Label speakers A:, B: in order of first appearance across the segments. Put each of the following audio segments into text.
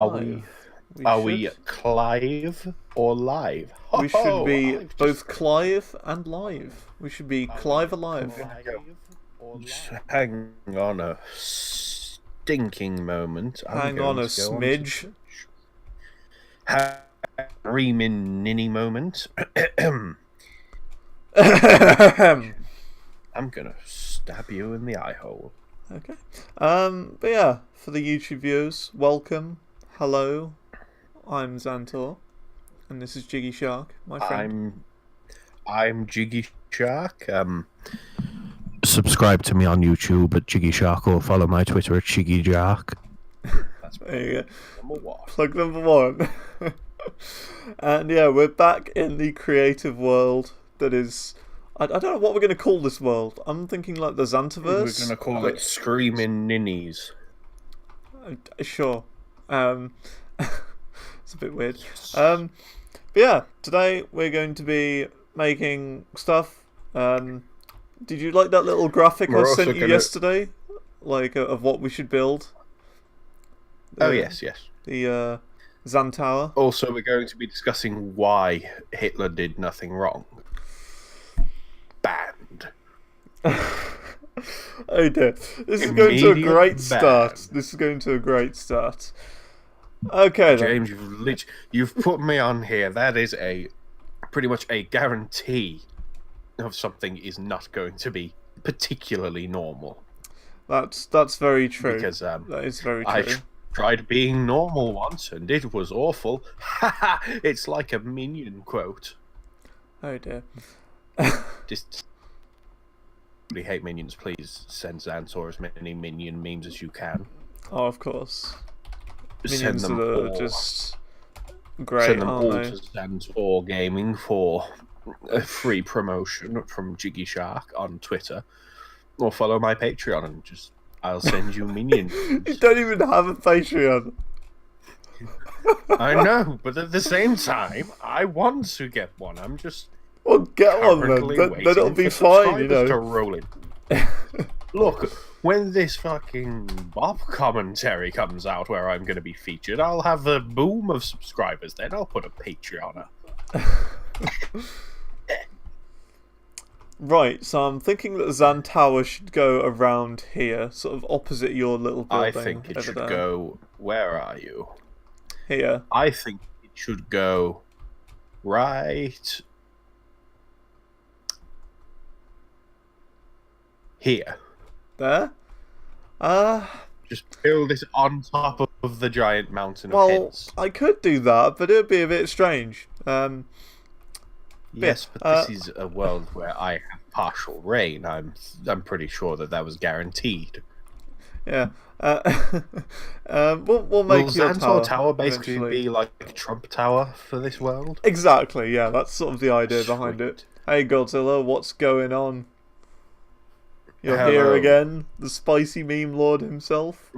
A: Are we?
B: We
A: Are
B: should.
A: we Clive or live?
B: We should be
A: I've
B: both
A: just
B: Clive and live. We should be Clive alive.
A: hang on a stinking moment. I'm
B: Hang
A: going
B: on a
A: to go on to
B: smidge.
A: Reemin Ninny moment.
B: Okay.
A: I'm gonna stab you in the eye hole.
B: But yeah, for the YouTube viewers, welcome. Hello. I'm ZanTower, and this is JiggyShark, my friend.
A: I'm JiggyShark. Subscribe to me on YouTube at JiggyShark or follow my Twitter at JiggyShark. That's
B: There you go.
A: number one.
B: Plug number one. And yeah, we're back in the creative world that is... I don't know what we're going to call this world. I'm thinking like the ZanToverse.
A: We're going to call it Screaming Ninnies.
B: Sure. It's a bit weird. Yes. But yeah, today we're going to be making stuff. Did you like that little graphic I sent you yesterday? Like, of what we should build?
A: Oh, yes.
B: The ZanTower.
A: Also, we're going to be discussing why Hitler did nothing wrong. Banned.
B: Oh dear. This is going to a great start. This is going to a great start. Okay, then.
A: James, you've put me on here. That is pretty much a guarantee of something is not going to be particularly normal.
B: That's very true.
A: Because
B: that is very true.
A: I tried being normal once and it was awful. It's like a Minion quote.
B: Oh dear.
A: Just really hate Minions. Please send ZanTower as many Minion memes as you can.
B: Oh, of course.
A: Minions
B: send them are just great.
A: Send them all to ZanTower Gaming for a free promotion from JiggyShark on Twitter, or follow my Patreon and I'll send you minions.
B: You don't even have a Patreon.
A: I know, but at the same time, I want to get one. I'm just
B: get one then. Then it'll be fine, you know.
A: To roll in. Look, when this fucking Bob commentary comes out where I'm going to be featured, I'll have a boom of subscribers. Then I'll put a Patreon up.
B: Right, so I'm thinking that ZanTower should go around here, sort of opposite your little building.
A: I think it should
B: there.
A: go... Where are you?
B: Here.
A: I think it should go right... here.
B: There?
A: Just build it on top of the giant mountain of heads.
B: Well, I could do that, but it would be a bit strange.
A: Yes, but this is a world where I have partial rain. I'm pretty sure that was guaranteed.
B: Yeah. We'll make your
A: tower basically eventually be like a Trump Tower for this world?
B: Exactly, yeah. That's sort of the idea behind it. Hey, Godzilla, what's going on? You're here again, the spicy meme lord himself.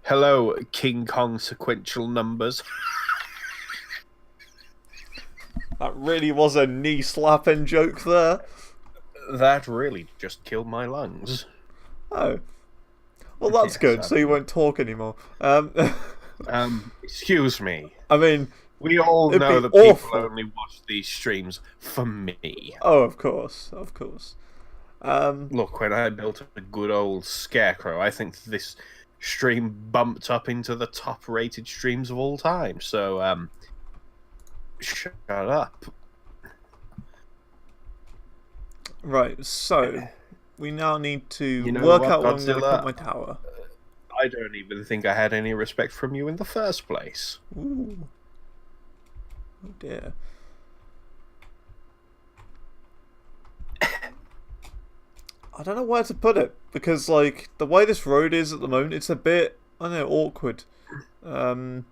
A: Hello, King Kong sequential numbers.
B: That really was a knee-slapping joke there.
A: That really just killed my lungs.
B: Oh. Well, that's good, so you won't talk anymore.
A: Excuse me.
B: I mean...
A: We all know that people only watch these streams for me.
B: Oh, of course, of course.
A: Look, when I built a good old scarecrow, I think this stream bumped up into the top-rated streams of all time. So, shut up.
B: Right, so we now need to work out when I'm going to put my tower.
A: I don't even think I had any respect from you in the first place.
B: Ooh. Oh dear. I don't know where to put it, because, like, the way this road is at the moment, it's a bit, I don't know, awkward.
A: Well,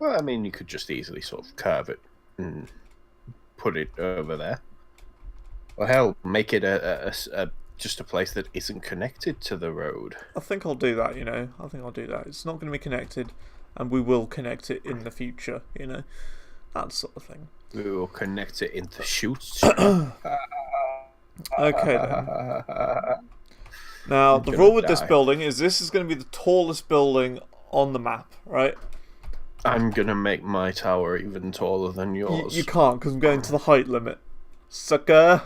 A: I mean, you could just easily sort of curve it and put it over there. Well, hell, make it just a place that isn't connected to the road.
B: I think I'll do that, you know. I think I'll do that. It's not going to be connected, and we will connect it in the future, you know. That sort of thing.
A: We will connect it in the shoots.
B: Okay, then. Now, the rule with this building is this is going to be the tallest building on the map, right?
A: I'm gonna make my tower even taller than yours.
B: You can't, because I'm going to the height limit. Sucker!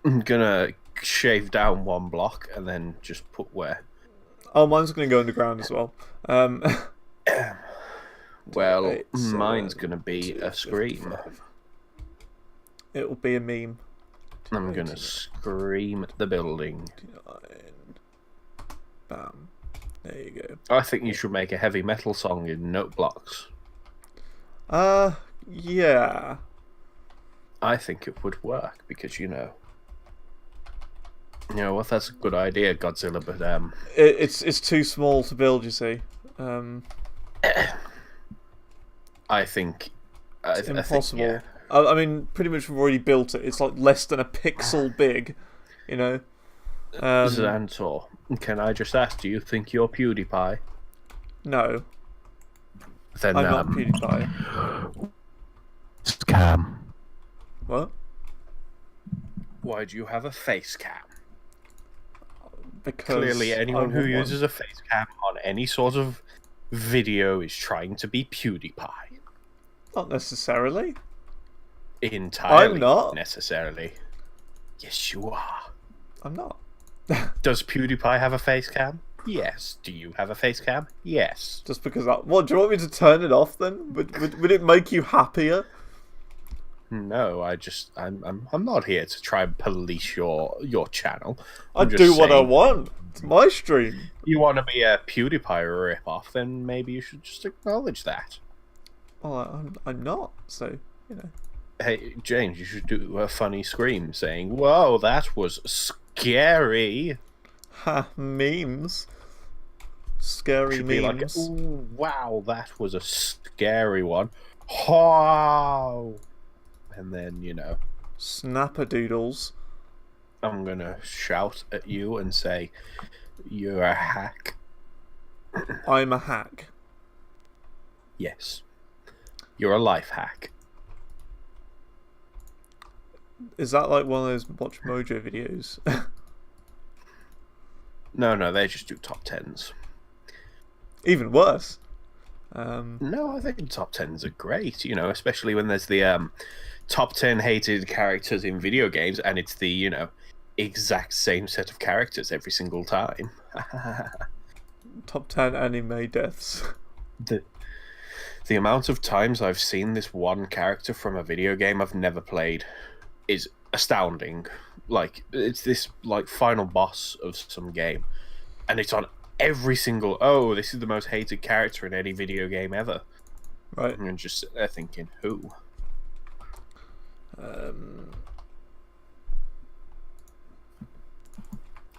A: I'm gonna shave down 1 block and then just put where.
B: Oh, mine's going to go underground as well.
A: Well,
B: 8, 7,
A: mine's gonna be
B: 2,
A: a scream.
B: 55. It will be a meme.
A: I'm gonna scream at the building.
B: 29. Bam. There you go.
A: I think you should make a heavy metal song in note blocks.
B: Yeah.
A: I think it would work because you know what? That's a good idea, Godzilla. But
B: it's too small to build. You see.
A: I think
B: It's impossible.
A: I think, yeah.
B: I mean, pretty much we've already built it. It's like less than a pixel big, you know.
A: ZanTower, can I just ask? Do you think you're PewDiePie?
B: No,
A: Then
B: I'm not PewDiePie.
A: Scam.
B: What?
A: Why do you have a face cam?
B: Because
A: Clearly, anyone
B: I
A: who
B: want
A: uses a face cam on any sort of video is trying to be PewDiePie.
B: not necessarily.
A: Entirely
B: I'm not.
A: necessarily. Yes, you are.
B: I'm not.
A: Does PewDiePie have a face cam? Yes. Do you have a face cam? Yes.
B: Just because what? Do you want me to turn it off then? Would it make you happier?
A: No, I'm not here to try and police your channel.
B: I
A: I'm just
B: do what I
A: saying,
B: want. It's my stream.
A: You want to be a PewDiePie rip-off, then maybe you should just acknowledge that.
B: Well, I'm not. So you know.
A: Hey, James, you should do a funny scream saying, "Whoa, that was scary."
B: Ha, memes. Scary
A: Should
B: memes.
A: be like, "Ooh, wow, that was a scary one." Wow. And then,
B: Snapperdoodles.
A: I'm gonna shout at you and say, "You're a hack."
B: I'm a hack.
A: Yes. You're a life hack.
B: Is that like one of those Watch Mojo videos?
A: No, they just do top 10s.
B: Even worse.
A: No, I think top 10s are great, especially when there's the top 10 hated characters in video games and it's the, exact same set of characters every single time.
B: Top 10 anime deaths.
A: The amount of times I've seen this one character from a video game I've never played is astounding. Like, it's this final boss of some game and it's on every single, oh, this is the most hated character in any video game ever.
B: Right.
A: And just sit there thinking, who?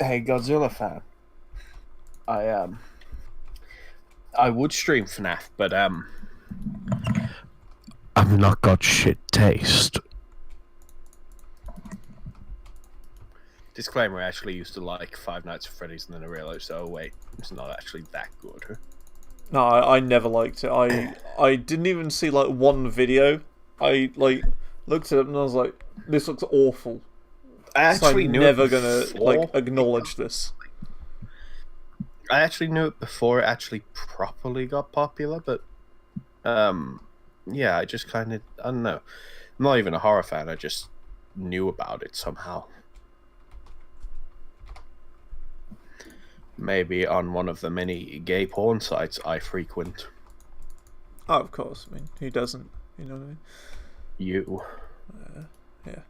A: Hey, Godzilla fan. I would stream FNAF, but I've not got shit taste. Disclaimer, I actually used to like Five Nights at Freddy's and then I realised, oh wait, it's not actually that good.
B: No, I never liked it. I didn't even see like one video. I looked at it and I was like, this looks awful.
A: I actually
B: I'm
A: knew
B: never
A: it
B: gonna
A: before.
B: acknowledge this.
A: I actually knew it before it actually properly got popular, but yeah, I just kind of, I don't know. I'm not even a horror fan, I just knew about it somehow. Maybe on one of the many gay porn sites I frequent.
B: Oh, of course. I mean, who doesn't? You know what I mean?
A: You.
B: Yeah.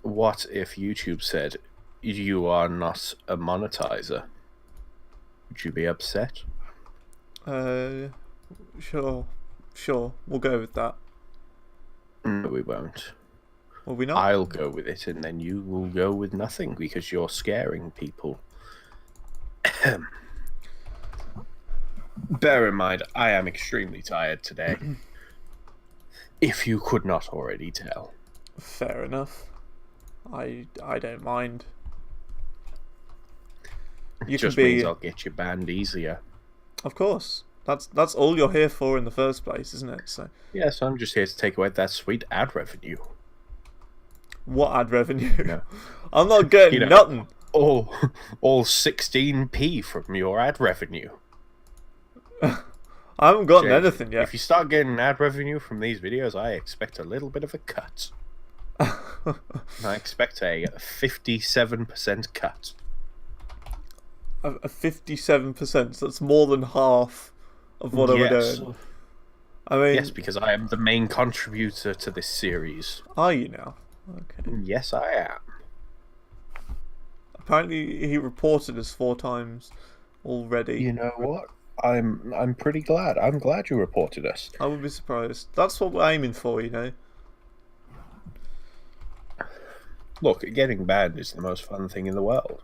A: What if YouTube said, you are not a monetizer? Would you be upset?
B: Sure. We'll go with that.
A: No, we won't.
B: Will we not?
A: I'll go with it, and then you will go with nothing because you're scaring people. Bear in mind, I am extremely tired today. If you could not already tell.
B: Fair enough. I don't mind.
A: It just means I'll get you banned easier.
B: Of course. That's all you're here for in the first place, isn't it? So.
A: Yeah, so I'm just here to take away that sweet ad revenue.
B: What ad revenue?
A: No.
B: I'm not getting nothing.
A: all 16p from your ad revenue.
B: I haven't gotten
A: James,
B: anything yet.
A: If you start getting ad revenue from these videos, I expect a little bit of a cut. I expect a 57% cut.
B: A 57%. That's more than half of what I would earn. I mean,
A: yes, because I am the main contributor to this series.
B: Are you now? Okay.
A: Yes, I am.
B: Apparently, he reported us 4 times already.
A: You know what? I'm pretty glad. I'm glad you reported us.
B: I would be surprised. That's what we're aiming for, you know.
A: Look, getting banned is the most fun thing in the world.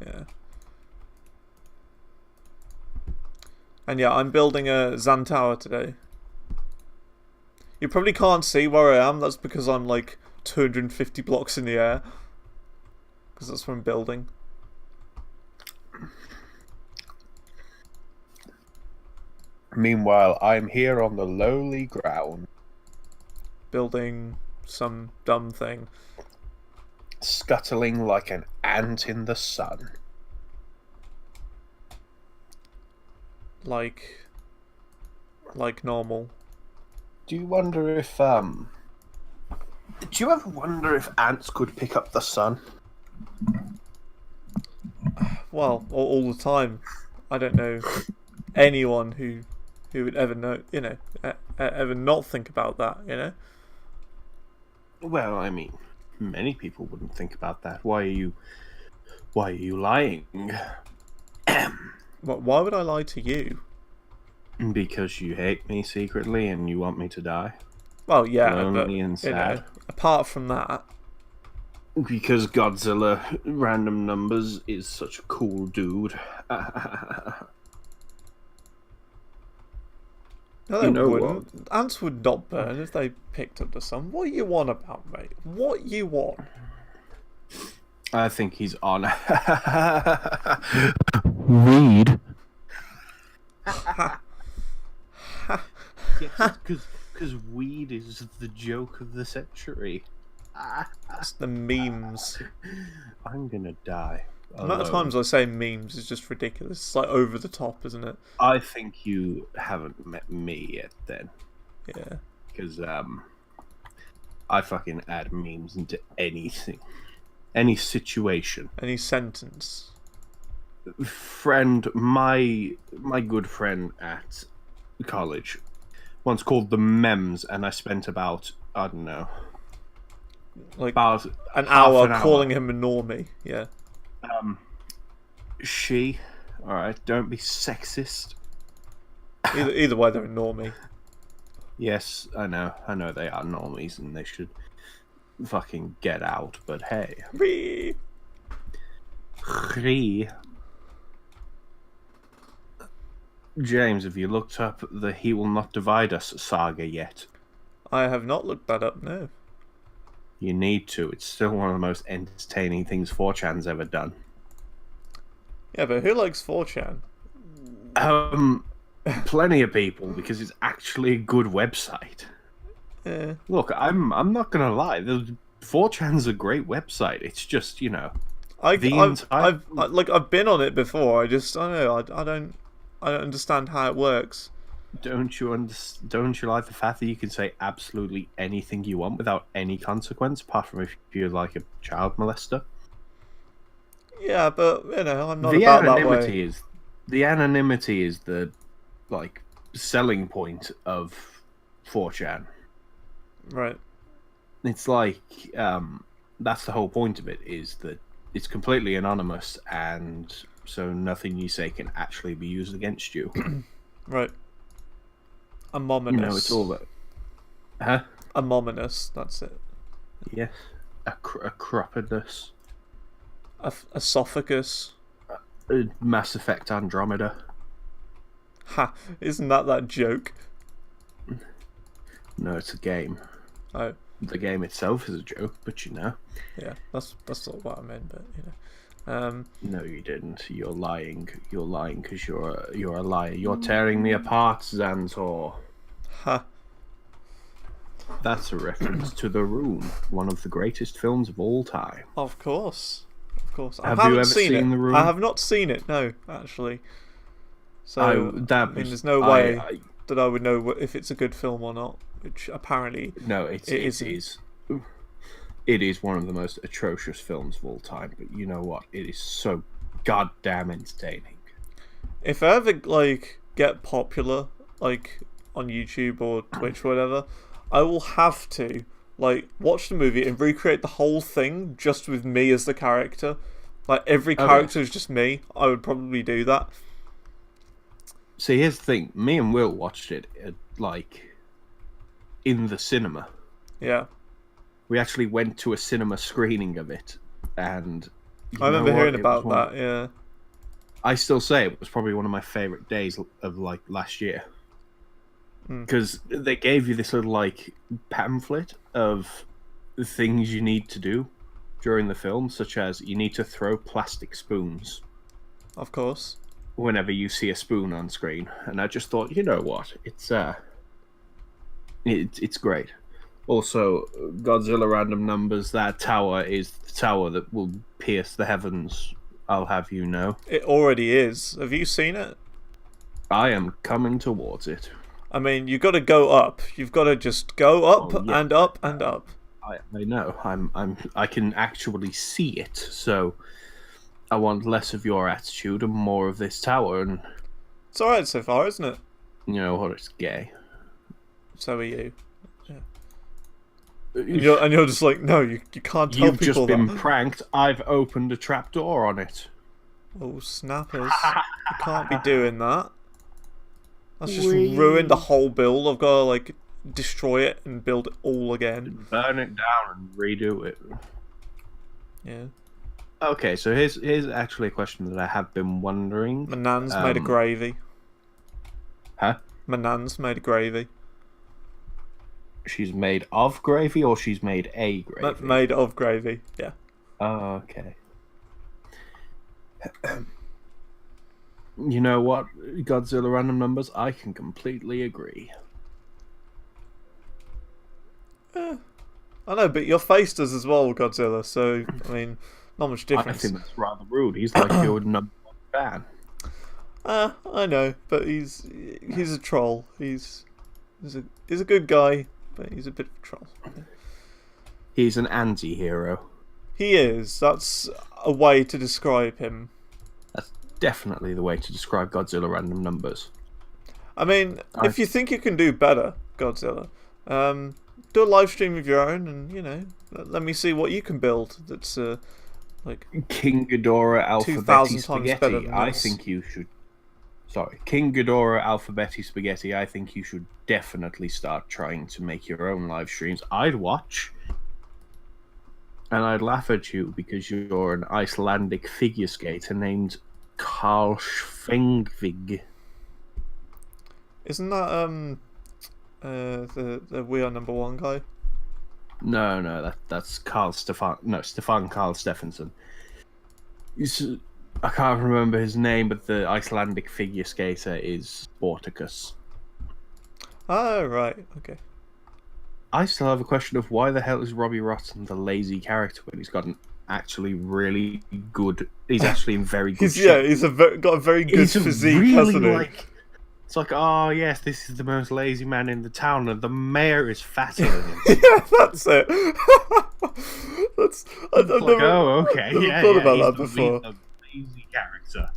B: Yeah. And yeah, I'm building a ZanTower today. You probably can't see where I am. That's because I'm like 250 blocks in the air. Because that's where I'm building.
A: Meanwhile, I'm here on the lowly ground.
B: Building some dumb thing.
A: Scuttling like an ant in the sun.
B: Like normal.
A: Do you wonder if, Do you ever wonder if ants could pick up the sun?
B: Well, all the time. I don't know anyone who would ever know, you know, ever not think about that, you know?
A: Well, I mean, many people wouldn't think about that. Why are you lying?
B: Why would I lie to you?
A: Because you hate me secretly and you want me to die?
B: Well, yeah,
A: Lonely
B: but
A: and sad.
B: You know, apart from that,
A: because Godzilla random numbers is such a cool dude.
B: No, they wouldn't. What? Ants would not burn if they picked up the sun. What you want about, mate? What you want?
A: I think he's on. Weed. Because weed is the joke of the century.
B: That's the memes.
A: I'm gonna die.
B: The amount of times I say memes is just ridiculous. It's like over the top, isn't it?
A: I think you haven't met me yet then.
B: Yeah.
A: Because I fucking add memes into anything. Any situation.
B: Any sentence.
A: Friend, my good friend at college once called them memes, and I spent about, I don't know,
B: like
A: about
B: an hour calling him a normie. Yeah.
A: She, alright, don't be sexist.
B: Either way, they're a normie.
A: Yes, I know they are normies and they should fucking get out, but hey.
B: Ree.
A: James, have you looked up the He Will Not Divide Us saga yet?
B: I have not looked that up, no.
A: You need to. It's still one of the most entertaining things 4chan's ever done.
B: Yeah, but who likes 4chan?
A: Plenty of people, because it's actually a good website.
B: Yeah.
A: Look, I'm not gonna lie. 4chan's a great website. It's just, you know,
B: I've been on it before. I don't understand how it works.
A: Don't you like the fact that you can say absolutely anything you want without any consequence, apart from if you're like a child molester?
B: Yeah, but you know, I'm not about that way.
A: The anonymity is the like selling point of 4chan.
B: Right.
A: It's like that's the whole point of it, is that it's completely anonymous, and so nothing you say can actually be used against you.
B: Right. Amominous.
A: You know, it's all that. Huh?
B: Amominous, that's it.
A: Yes. A croppedness.
B: Esophagus.
A: Mass Effect Andromeda.
B: Ha! Isn't that joke?
A: No, it's a game.
B: Oh.
A: The game itself is a joke, but you know.
B: Yeah, that's sort of what I meant, but you know.
A: No, you didn't. You're lying. You're lying because you're a liar. You're tearing me apart, ZanTower.
B: Ha!
A: That's a reference to The Room, one of the greatest films of all time.
B: Of course. course. I
A: Have
B: haven't
A: you ever
B: seen
A: seen
B: it.
A: The Room?
B: I have not seen it. No, actually. So there's no
A: I,
B: way that I would know if it's a good film or not. Which apparently
A: no, it is. It is one of the most atrocious films of all time. But you know what? It is so goddamn entertaining.
B: If I ever like get popular, like on YouTube or Twitch or whatever, I will have to like watch the movie and recreate the whole thing just with me as the character. Like every character is just me. I would probably do that.
A: See, here's the thing. Me and Will watched it like in the cinema.
B: Yeah.
A: We actually went to a cinema screening of it, and
B: I remember hearing about that. Yeah.
A: I still say it was probably one of my favorite days of like last year, because they gave you this little like pamphlet of things you need to do during the film, such as you need to throw plastic spoons.
B: Of course.
A: Whenever you see a spoon on screen, and I just thought, you know what, it's great. Also, Godzilla Random Numbers, that tower is the tower that will pierce the heavens, I'll have you know.
B: It already is. Have you seen it?
A: I am coming towards it.
B: I mean, you've got to go up. You've got to just go up and up and up.
A: I know. I can actually see it, so I want less of your attitude and more of this tower, and
B: it's alright so far, isn't it?
A: you know what, it's gay.
B: So are you. And you're just like, no, you can't tell
A: You've
B: people
A: just been
B: that.
A: pranked. I've opened a trapdoor on it.
B: Oh, snappers. You can't be doing that. That's just ruined the whole build. I've got to, like, destroy it and build it all again.
A: Burn it down and redo it.
B: Yeah.
A: Okay, so here's actually a question that I have been wondering.
B: My nan's made of gravy.
A: Huh?
B: My nan's made of gravy.
A: She's made of gravy, or she's made a gravy?
B: Made of gravy, yeah.
A: Oh, okay. You know what, Godzilla Random Numbers? I can completely agree.
B: I know, but your face does as well, Godzilla, so, I mean, not much difference.
A: I think that's rather rude. He's like your number one fan.
B: I know, but he's a troll. He's a good guy, but he's a bit of a troll.
A: He's an anti-hero.
B: He is. That's a way to describe him.
A: That's definitely the way to describe Godzilla Random Numbers.
B: I mean, if you think you can do better, Godzilla, do a live stream of your own, and you know, let me see what you can build. That's like
A: King Ghidorah Alphabetti
B: 2,000 times better
A: Spaghetti.
B: than
A: I
B: this.
A: think you should. Sorry, King Ghidorah Alphabetti Spaghetti. I think you should definitely start trying to make your own live streams. I'd watch, and I'd laugh at you because you're an Icelandic figure skater named Karl Schwengvig.
B: Isn't that the We Are Number One guy?
A: No, that's Stefan Karl Stephenson. I can't remember his name, but the Icelandic figure skater is Sporticus.
B: Oh, right, okay.
A: I still have a question of why the hell is Robbie Rotten the lazy character when he's got an actually really good... He's actually in very good shape.
B: He's got a very good physique,
A: really,
B: hasn't he?
A: like, it's like, oh yes, this is the most lazy man in the town, and the mayor is fatter than him.
B: Yeah, that's it. I've
A: like,
B: never,
A: oh, okay,
B: never
A: yeah,
B: thought
A: yeah,
B: about
A: he's
B: that before.
A: The lazy character.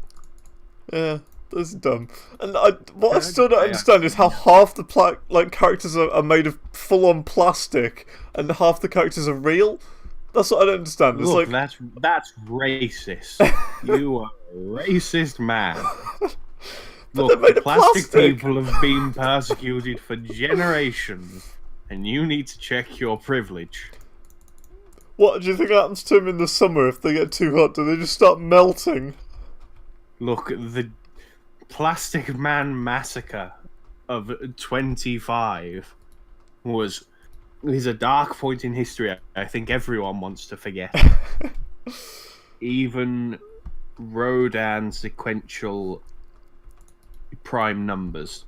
B: Yeah, that's dumb. And what I still don't understand is how half the characters are made of full-on plastic, and half the characters are real. That's what I don't understand. It's
A: Look,
B: like
A: that's racist. You are a racist man.
B: they're
A: Look,
B: made of
A: plastic
B: plastic.
A: people have been persecuted for generations, and you need to check your privilege.
B: What do you think happens to them in the summer if they get too hot? Do they just start melting?
A: Look, the Plastic Man Massacre of 25 is a dark point in history I think everyone wants to forget. Even Rodin sequential prime numbers.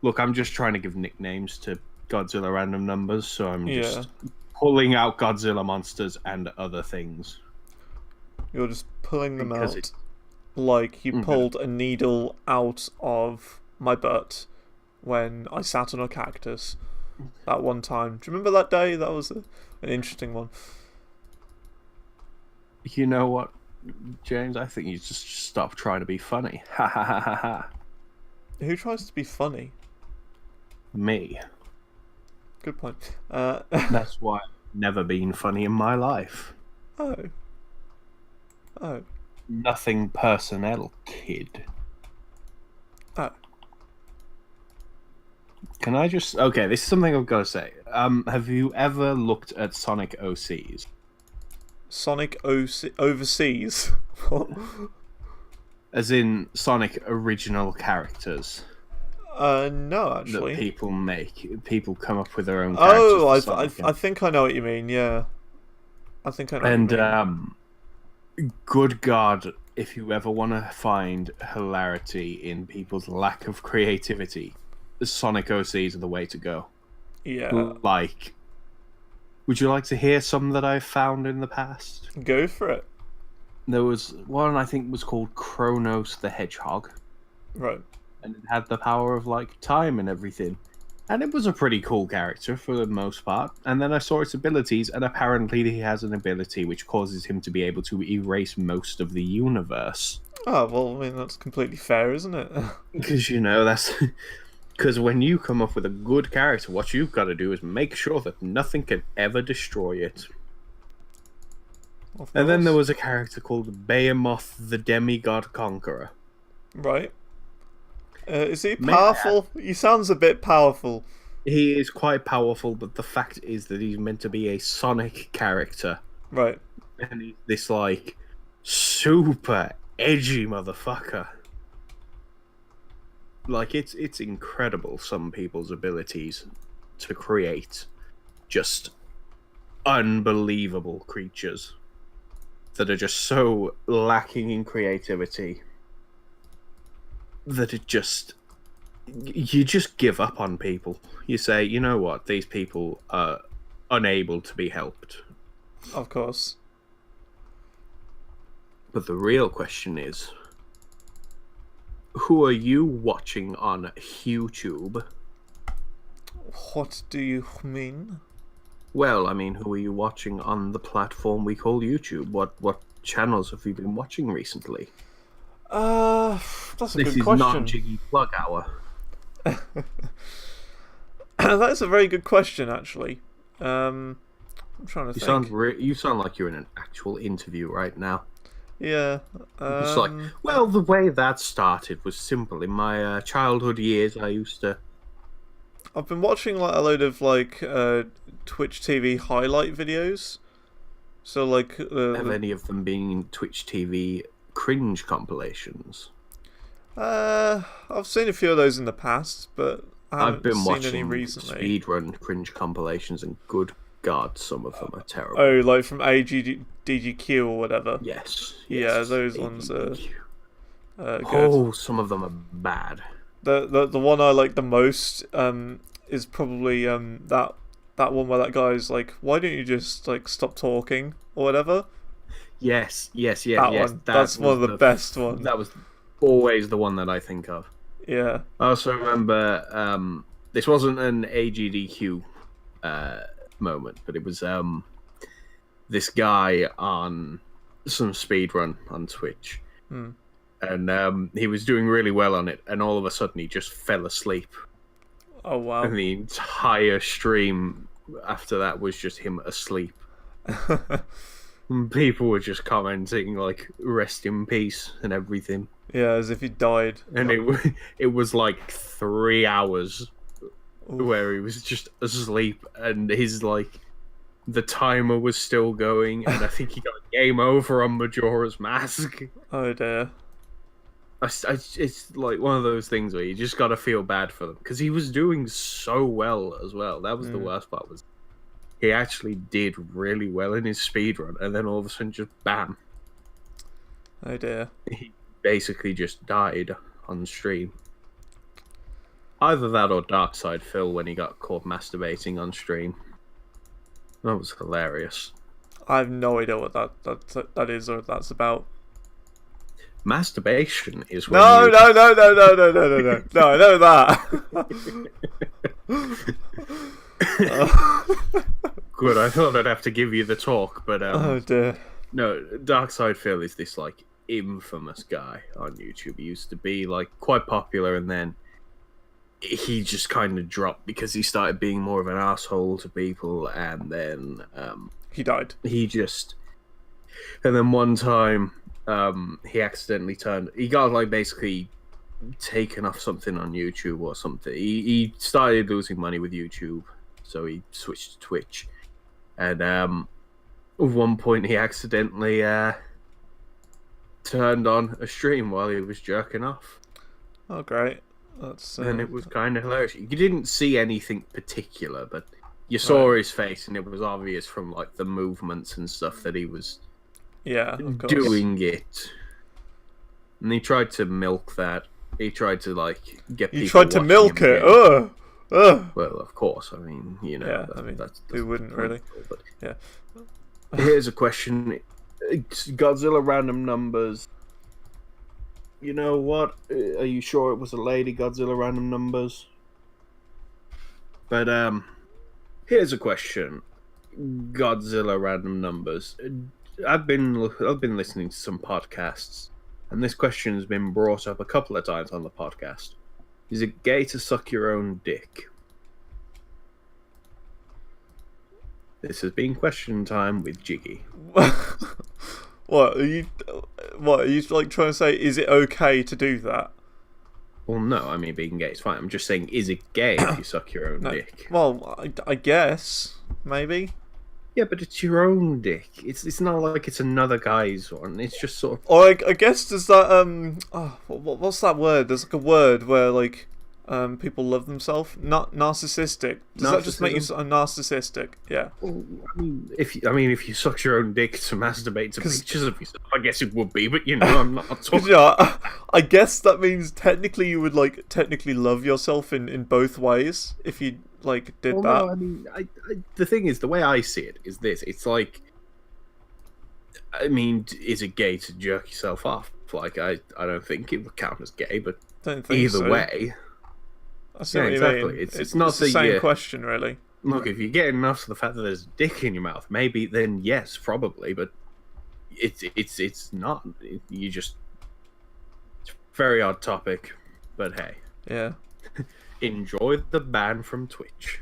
A: Look, I'm just trying to give nicknames to Godzilla Random Numbers, so I'm just pulling out Godzilla monsters and other things.
B: You're just pulling them
A: Because
B: out like you pulled a needle out of my butt when I sat on a cactus that one time. Do you remember that day? That was an interesting one.
A: You know what, James? I think you just stop trying to be funny. Ha ha ha ha ha.
B: Who tries to be funny?
A: Me.
B: Good point.
A: That's why I've never been funny in my life.
B: Oh. Oh.
A: Nothing personnel, kid.
B: Oh.
A: Can I just... Okay, this is something I've got to say. Have you ever looked at Sonic OCs?
B: Sonic Overseas?
A: As in Sonic original characters?
B: No, actually.
A: That people make. People come up with their own characters.
B: Oh, I think I know what you mean, yeah. I think I know what you mean.
A: Good God, if you ever want to find hilarity in people's lack of creativity, Sonic OCs are the way to go.
B: Yeah.
A: Like, would you like to hear some that I've found in the past?
B: Go for it.
A: There was one I think was called Kronos the Hedgehog.
B: Right.
A: And it had the power of, like, time and everything. And it was a pretty cool character for the most part. And then I saw its abilities, and apparently he has an ability which causes him to be able to erase most of the universe.
B: Oh, well, I mean, that's completely fair, isn't it?
A: Because, you know, that's... Because when you come up with a good character, what you've got to do is make sure that nothing can ever destroy it. And then there was a character called Behemoth the Demigod Conqueror.
B: Right. Is he powerful? He sounds a bit powerful.
A: He is quite powerful, but the fact is that he's meant to be a Sonic character.
B: Right.
A: And he's this, like, super edgy motherfucker. Like, it's incredible, some people's abilities to create just unbelievable creatures that are just so lacking in creativity that you just give up on people. You say, you know what, these people are unable to be helped.
B: Of course.
A: But the real question is, who are you watching on YouTube?
B: What do you mean?
A: Well, I mean, who are you watching on the platform we call YouTube? What channels have you been watching recently?
B: That's a good question.
A: This is not Jiggy Plug Hour.
B: That's a very good question, actually. I'm trying to think.
A: You sound like you're in an actual interview right now.
B: Yeah.
A: It's like, well, the way that started was simple. In my childhood years,
B: I've been watching like a load of like Twitch TV highlight videos. So like,
A: have any of them been Twitch TV cringe compilations?
B: I've seen a few of those in the past, but
A: I've been
B: seen
A: watching
B: any recently.
A: speedrun cringe compilations, and good God, some of them are terrible.
B: Oh, like from DGQ or whatever.
A: Yes.
B: Yeah, those ones are good.
A: Oh, some of them are bad.
B: The one I like the most is probably that one where that guy's like, why don't you just like stop talking or whatever?
A: Yes.
B: One. That's one of the best ones.
A: That was always the one that I think of.
B: Yeah.
A: I also remember this wasn't an AGDQ moment, but it was this guy on some speedrun on Twitch. And he was doing really well on it, and all of a sudden he just fell asleep.
B: Oh, wow.
A: And the entire stream after that was just him asleep. And people were just commenting, like, rest in peace and everything.
B: Yeah, as if he died.
A: And it was like 3 hours where he was just asleep, and his, like, the timer was still going, and I think he got game over on Majora's Mask.
B: Oh, dear.
A: It's like one of those things where you just gotta feel bad for them, because he was doing so well as well. That was the worst part, was he actually did really well in his speedrun, and then all of a sudden just bam.
B: Oh dear.
A: He basically just died on stream. Either that or Darkside Phil when he got caught masturbating on stream. That was hilarious.
B: I have no idea what that is or that's about.
A: Masturbation is when
B: No,
A: you...
B: no, no, no, no, no, no, no, no. No, I know that.
A: Good, I thought I'd have to give you the talk, but
B: Oh dear.
A: no, Darkside Phil is this like infamous guy on YouTube. He used to be like quite popular, and then he just kind of dropped because he started being more of an asshole to people, and then
B: He died.
A: And then one time he accidentally he got like basically taken off something on YouTube or something. He started losing money with YouTube, so he switched to Twitch. And at one point he accidentally turned on a stream while he was jerking off.
B: Oh great. That's
A: and it was kind of hilarious. You didn't see anything particular, but you saw his face, and it was obvious from like the movements and stuff that he was doing it. And he tried to milk that. He tried to like get people.
B: You tried to milk it. Ugh.
A: Well, of course. I mean, you know.
B: Yeah, I mean, who wouldn't really?
A: But
B: yeah.
A: Here's a question: Godzilla random numbers. You know what? Are you sure it was a lady? Godzilla random numbers. But here's a question: Godzilla random numbers. I've been listening to some podcasts, and this question has been brought up a couple of times on the podcast. Is it gay to suck your own dick? This has been question time with Jiggy.
B: What are you like trying to say? Is it okay to do that?
A: Well, no. I mean, being gay is fine. I'm just saying, is it gay if you suck your own dick?
B: Well, I guess maybe.
A: Yeah, but it's your own dick. It's not like it's another guy's one. It's just sort of.
B: Or I guess there's that what's that word? There's like a word where like people love themselves. Not narcissistic. Does that just make you narcissistic? Yeah.
A: Well, I mean, if you suck your own dick to masturbate to pictures of yourself, I guess it would be. But you know, I'm not talking.
B: I guess that means technically you would like technically love yourself in both ways if you like did that.
A: No, I mean, the thing is, the way I see it is this: it's like, I mean, is it gay to jerk yourself off? Like, I don't think it would count as gay, but either way.
B: I see what you mean.
A: It's not
B: the same question, really.
A: Look, if you get enough to the fact that there's a dick in your mouth, maybe then yes, probably, but it's not. You just very odd topic, but hey,
B: yeah.
A: Enjoy the ban from Twitch.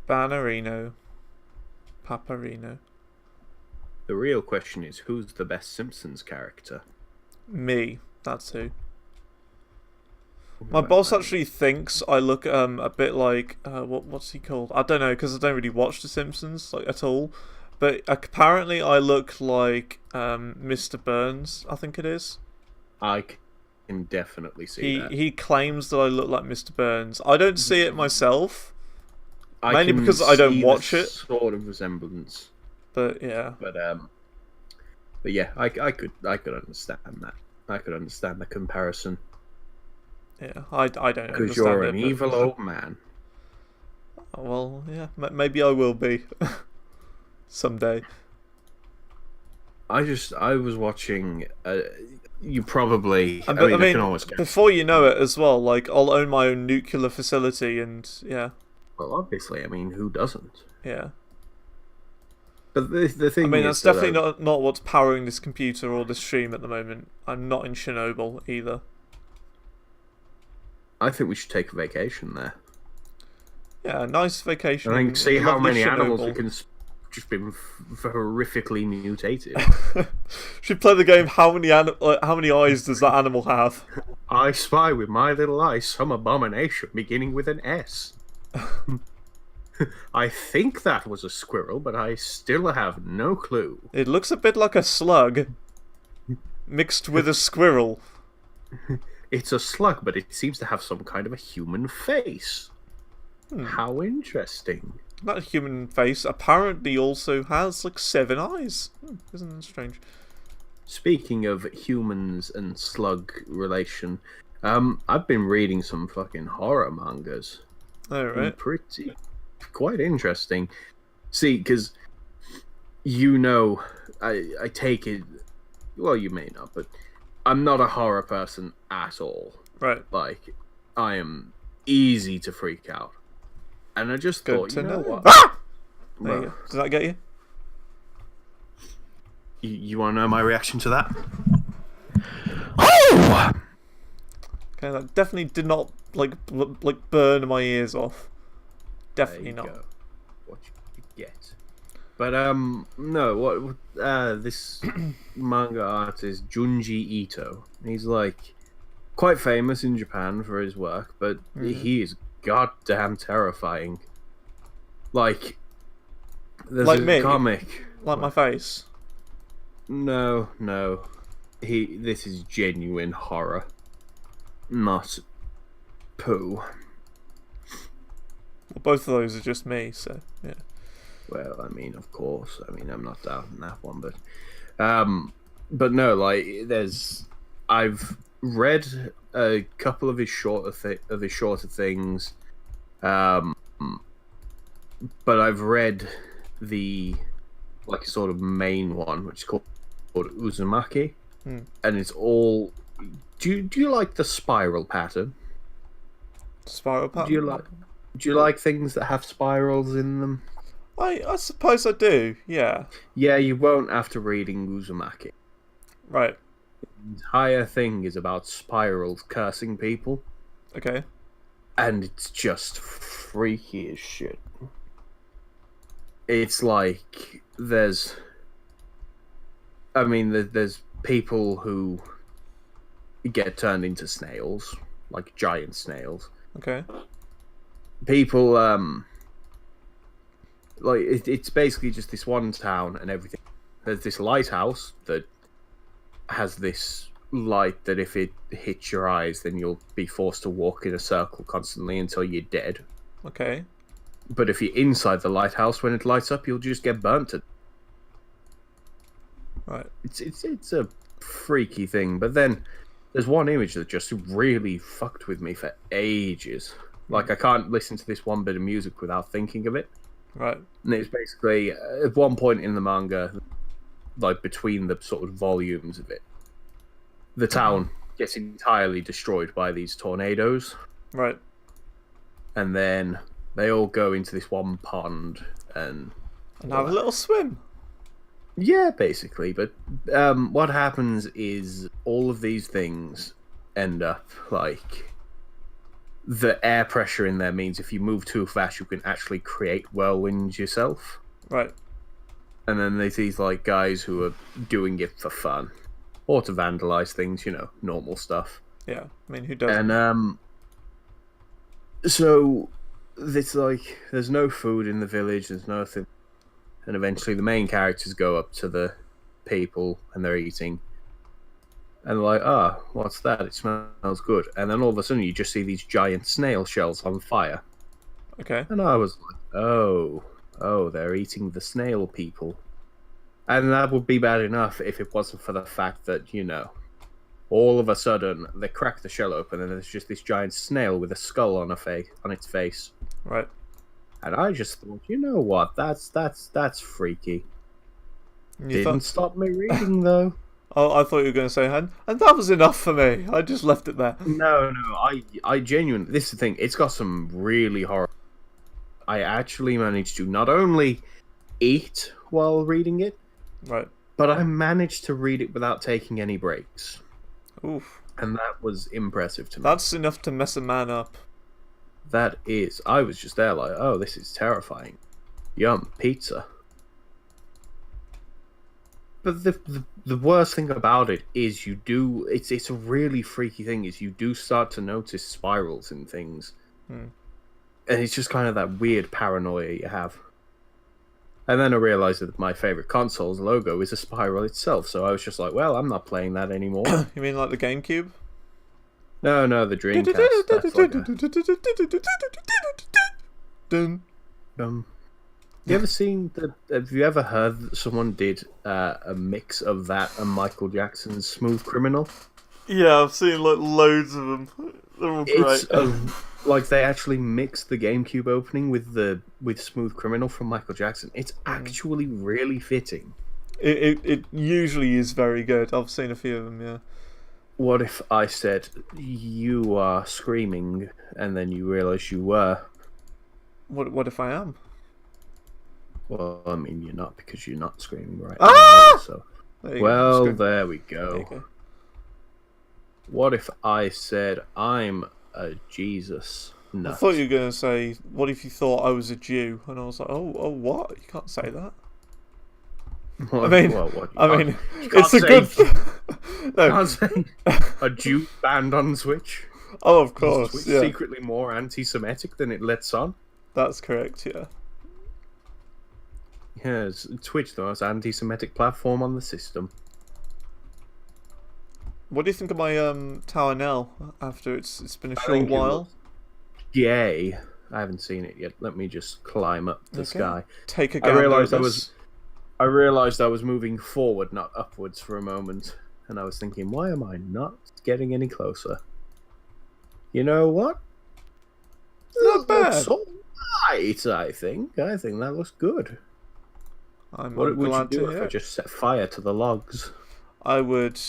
B: Bannerino, Paparino.
A: The real question is, who's the best Simpsons character?
B: Me. That's who. My boss actually thinks I look a bit like what's he called? I don't know because I don't really watch The Simpsons like at all. But apparently I look like Mr. Burns. I think it is.
A: I can definitely see that.
B: He claims that I look like Mr. Burns. I don't see it myself. Mainly
A: can
B: because I don't
A: see
B: watch
A: the
B: it.
A: Sort of resemblance.
B: But yeah.
A: But yeah, I could understand that. I could understand the comparison.
B: Yeah, I don't understand
A: because you're an evil old man.
B: Well, yeah, maybe I will be someday.
A: I was watching. You probably. I
B: mean,
A: can almost guess.
B: Before you know it, as well. Like, I'll own my own nuclear facility, and yeah.
A: Well, obviously, I mean, who doesn't?
B: Yeah.
A: But the thing.
B: I mean, that's definitely not what's powering this computer or this stream at the moment. I'm not in Chernobyl either.
A: I think we should take a vacation there.
B: Yeah, a nice vacation.
A: I think see how many animals we can just been horrifically mutated.
B: Should play the game. How many eyes does that animal have?
A: I spy with my little eye some abomination beginning with an S. I think that was a squirrel, but I still have no clue.
B: It looks a bit like a slug mixed with a squirrel.
A: It's a slug, but it seems to have some kind of a human face. How interesting.
B: That human face apparently also has like 7 eyes. Isn't that strange?
A: Speaking of humans and slug relation, I've been reading some fucking horror mangas.
B: Oh, right.
A: Quite interesting. See, because you know, I take it. Well, you may not, but I'm not a horror person at all.
B: Right.
A: Like, I am easy to freak out, and I just
B: Good
A: thought,
B: to
A: you know
B: know.
A: what?
B: Ah! There you
A: Bro,
B: go. Does that get you?
A: you want to know my reaction to that? Oh!
B: Okay, that definitely did not like burn my ears off. Definitely
A: There you
B: not.
A: go. What you get. But no, what this manga artist Junji Ito. He's like quite famous in Japan for his work, but he is goddamn terrifying. Like there's
B: Like
A: a
B: me?
A: comic.
B: Like my face?
A: No. This is genuine horror. Not poo.
B: Well, both of those are just me, so yeah.
A: Well, I mean, of course. I mean, I'm not doubting that one, but no, like I've read a couple of his shorter things, but I've read the like sort of main one, which is called Uzumaki, and it's all. Do you like the spiral pattern?
B: Spiral pattern.
A: Do you like things that have spirals in them?
B: I suppose I do. Yeah.
A: Yeah, you won't after reading Uzumaki.
B: Right.
A: The entire thing is about spirals cursing people.
B: Okay.
A: And it's just freaky as shit. It's like there's people who get turned into snails, like giant snails.
B: Okay.
A: People like it's basically just this one town and everything. There's this lighthouse that has this light that if it hits your eyes, then you'll be forced to walk in a circle constantly until you're dead.
B: Okay.
A: But if you're inside the lighthouse, when it lights up, you'll just get burnt to.
B: Right.
A: It's a freaky thing. But then there's one image that just really fucked with me for ages. Like I can't listen to this one bit of music without thinking of it.
B: Right.
A: And it's basically at one point in the manga, like between the sort of volumes of it, the town gets entirely destroyed by these tornadoes.
B: Right.
A: And then they all go into this one pond and
B: have a little swim.
A: Yeah, basically. But what happens is all of these things end up like the air pressure in there means if you move too fast, you can actually create whirlwinds yourself.
B: Right.
A: And then there's these like guys who are doing it for fun or to vandalize things, normal stuff.
B: Yeah, I mean, who doesn't?
A: And so it's like there's no food in the village, there's nothing, and eventually the main characters go up to the people and they're eating, and they're like, what's that? It smells good. And then all of a sudden you just see these giant snail shells on fire.
B: Okay.
A: And I was like, oh, they're eating the snail people. And that would be bad enough if it wasn't for the fact that, all of a sudden they crack the shell open and there's just this giant snail with a skull on its face.
B: Right.
A: And I just thought, you know what? That's freaky. Didn't stop me reading though.
B: Oh, I thought you were going to say, and that was enough for me. I just left it there.
A: No, I genuinely. This is the thing. It's got some really horror. I actually managed to not only eat while reading it,
B: right,
A: but I managed to read it without taking any breaks.
B: Oof.
A: And that was impressive to me.
B: That's enough to mess a man up.
A: That is. I was just there like, oh, this is terrifying. Yum, pizza. But the worst thing about it is it's a really freaky thing is you do start to notice spirals in things. And it's just kind of that weird paranoia you have. And then I realized that my favorite console's logo is a spiral itself, so I was just like, well, I'm not playing that anymore.
B: You mean like the GameCube?
A: No, the Dreamcast. That's like have you ever heard that someone did a mix of that and Michael Jackson's Smooth Criminal?
B: Yeah, I've seen like loads of them. They're all great.
A: Like they actually mixed the GameCube opening with Smooth Criminal from Michael Jackson. It's actually really fitting.
B: It usually is very good. I've seen a few of them. Yeah.
A: What if I said you are screaming and then you realise you were?
B: What if I am?
A: Well, I mean you're not because you're not screaming right
B: Ah!
A: now. So there we go.
B: Okay.
A: What if I said I'm a Jesus nut?
B: I thought you were going to say, what if you thought I was a Jew? And I was like, oh, what? You can't say that.
A: What,
B: I mean,
A: you
B: it's a
A: say,
B: good...
A: No. Can't say a Jew banned on Twitch.
B: Oh, of course,
A: Twitch
B: yeah.
A: secretly more anti-Semitic than it lets on.
B: That's correct, yeah.
A: Yeah, it's Twitch, the most anti-Semitic platform on the system.
B: What do you think of my tower now? After it's been a short while.
A: Yay! I haven't seen it yet. Let me just climb up the sky.
B: Take a gander.
A: I realized I was moving forward, not upwards, for a moment, and I was thinking, why am I not getting any closer? You know what?
B: Not bad.
A: Looks all right, I think. I think that looks good.
B: What
A: would you do if I just set fire to the logs?
B: I would.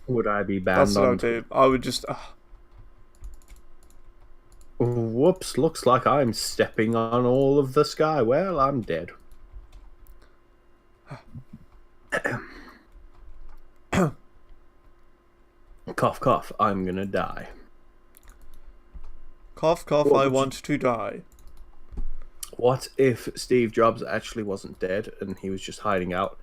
A: Would I be banned?
B: That's what I would do. I would just.
A: Whoops! Looks like I'm stepping on all of the sky. Well, I'm dead. Cough, cough. I'm gonna die.
B: Cough, cough. I want to die.
A: What if Steve Jobs actually wasn't dead and he was just hiding out?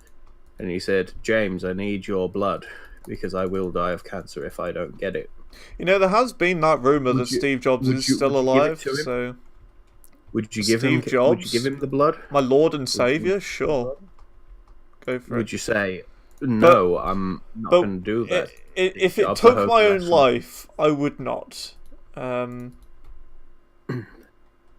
A: And he said, James, I need your blood because I will die of cancer if I don't get it.
B: You know, there has been that rumor that Steve Jobs is still alive. So,
A: would you give him the blood?
B: My Lord and Savior, sure. Go for it.
A: Would you say, no, I'm not going to do that?
B: If it took my own life, I would not.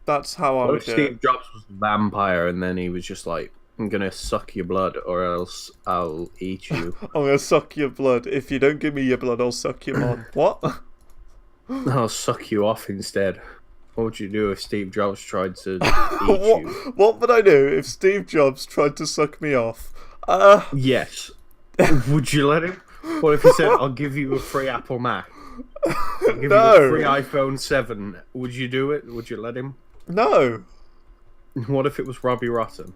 B: That's how I would do it.
A: Steve Jobs was a vampire and then he was just like, I'm gonna suck your blood or else I'll eat you.
B: I'm gonna suck your blood. If you don't give me your blood, I'll suck your mom. What?
A: I'll suck you off instead. What would you do if Steve Jobs tried to eat you?
B: What would I do if Steve Jobs tried to suck me off?
A: Yes. Would you let him? What if he said, I'll give you a free Apple Mac? I'll give you a free iPhone 7. Would you do it? Would you let him?
B: No.
A: What if it was Robbie Rotten?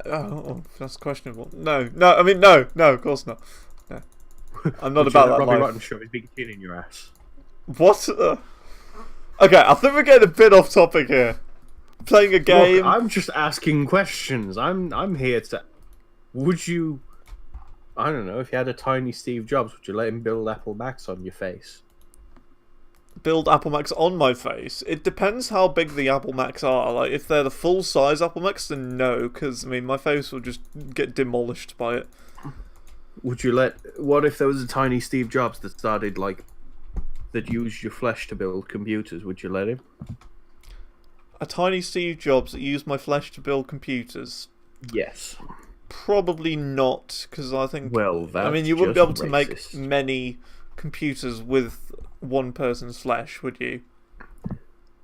B: Oh, that's questionable. No, of course not. No. I'm not about that
A: Robbie
B: life.
A: Rotten shove his big chin in your ass.
B: What? Okay, I think we're getting a bit off topic here. Playing a game.
A: Look, I'm just asking questions. I'm here to. Would you? I don't know. If you had a tiny Steve Jobs, would you let him build Apple Macs on your face?
B: Build Apple Macs on my face? It depends how big the Apple Macs are. Like, if they're the full-size Apple Macs, then no, because, I mean, my face will just get demolished by it.
A: Would you let... What if there was a tiny Steve Jobs that started, like... that used your flesh to build computers? Would you let him?
B: A tiny Steve Jobs that used my flesh to build computers?
A: Yes.
B: Probably not, because I think...
A: Well, that's
B: I mean, you wouldn't be able to
A: racist.
B: make many computers with one person's flesh, would you?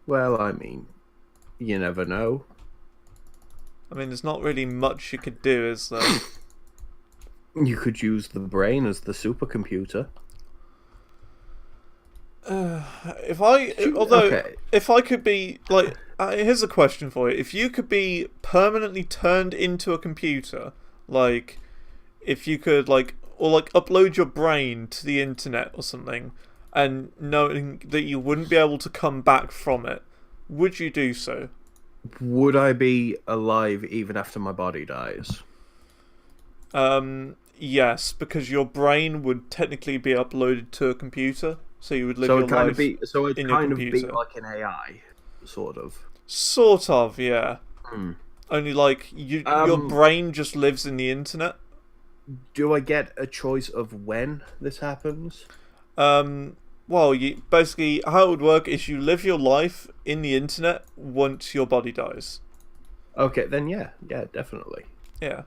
A: Well, I mean, you never know.
B: I mean, there's not really much you could do, is there?
A: You could use the brain as the supercomputer.
B: If I could be, like... here's a question for you. If you could be permanently turned into a computer, like, if you could, like, or, like, upload your brain to the internet or something, and knowing that you wouldn't be able to come back from it, would you do so?
A: Would I be alive even after my body dies?
B: Yes, because your brain would technically be uploaded to a computer, so you would live your life in your computer.
A: So it'd kind of be like an AI, sort of.
B: Sort of, yeah. Only, like, your brain just lives in the internet.
A: Do I get a choice of when this happens?
B: Well, basically, how it would work is you live your life in the internet once your body dies.
A: Okay, then yeah, definitely.
B: Yeah.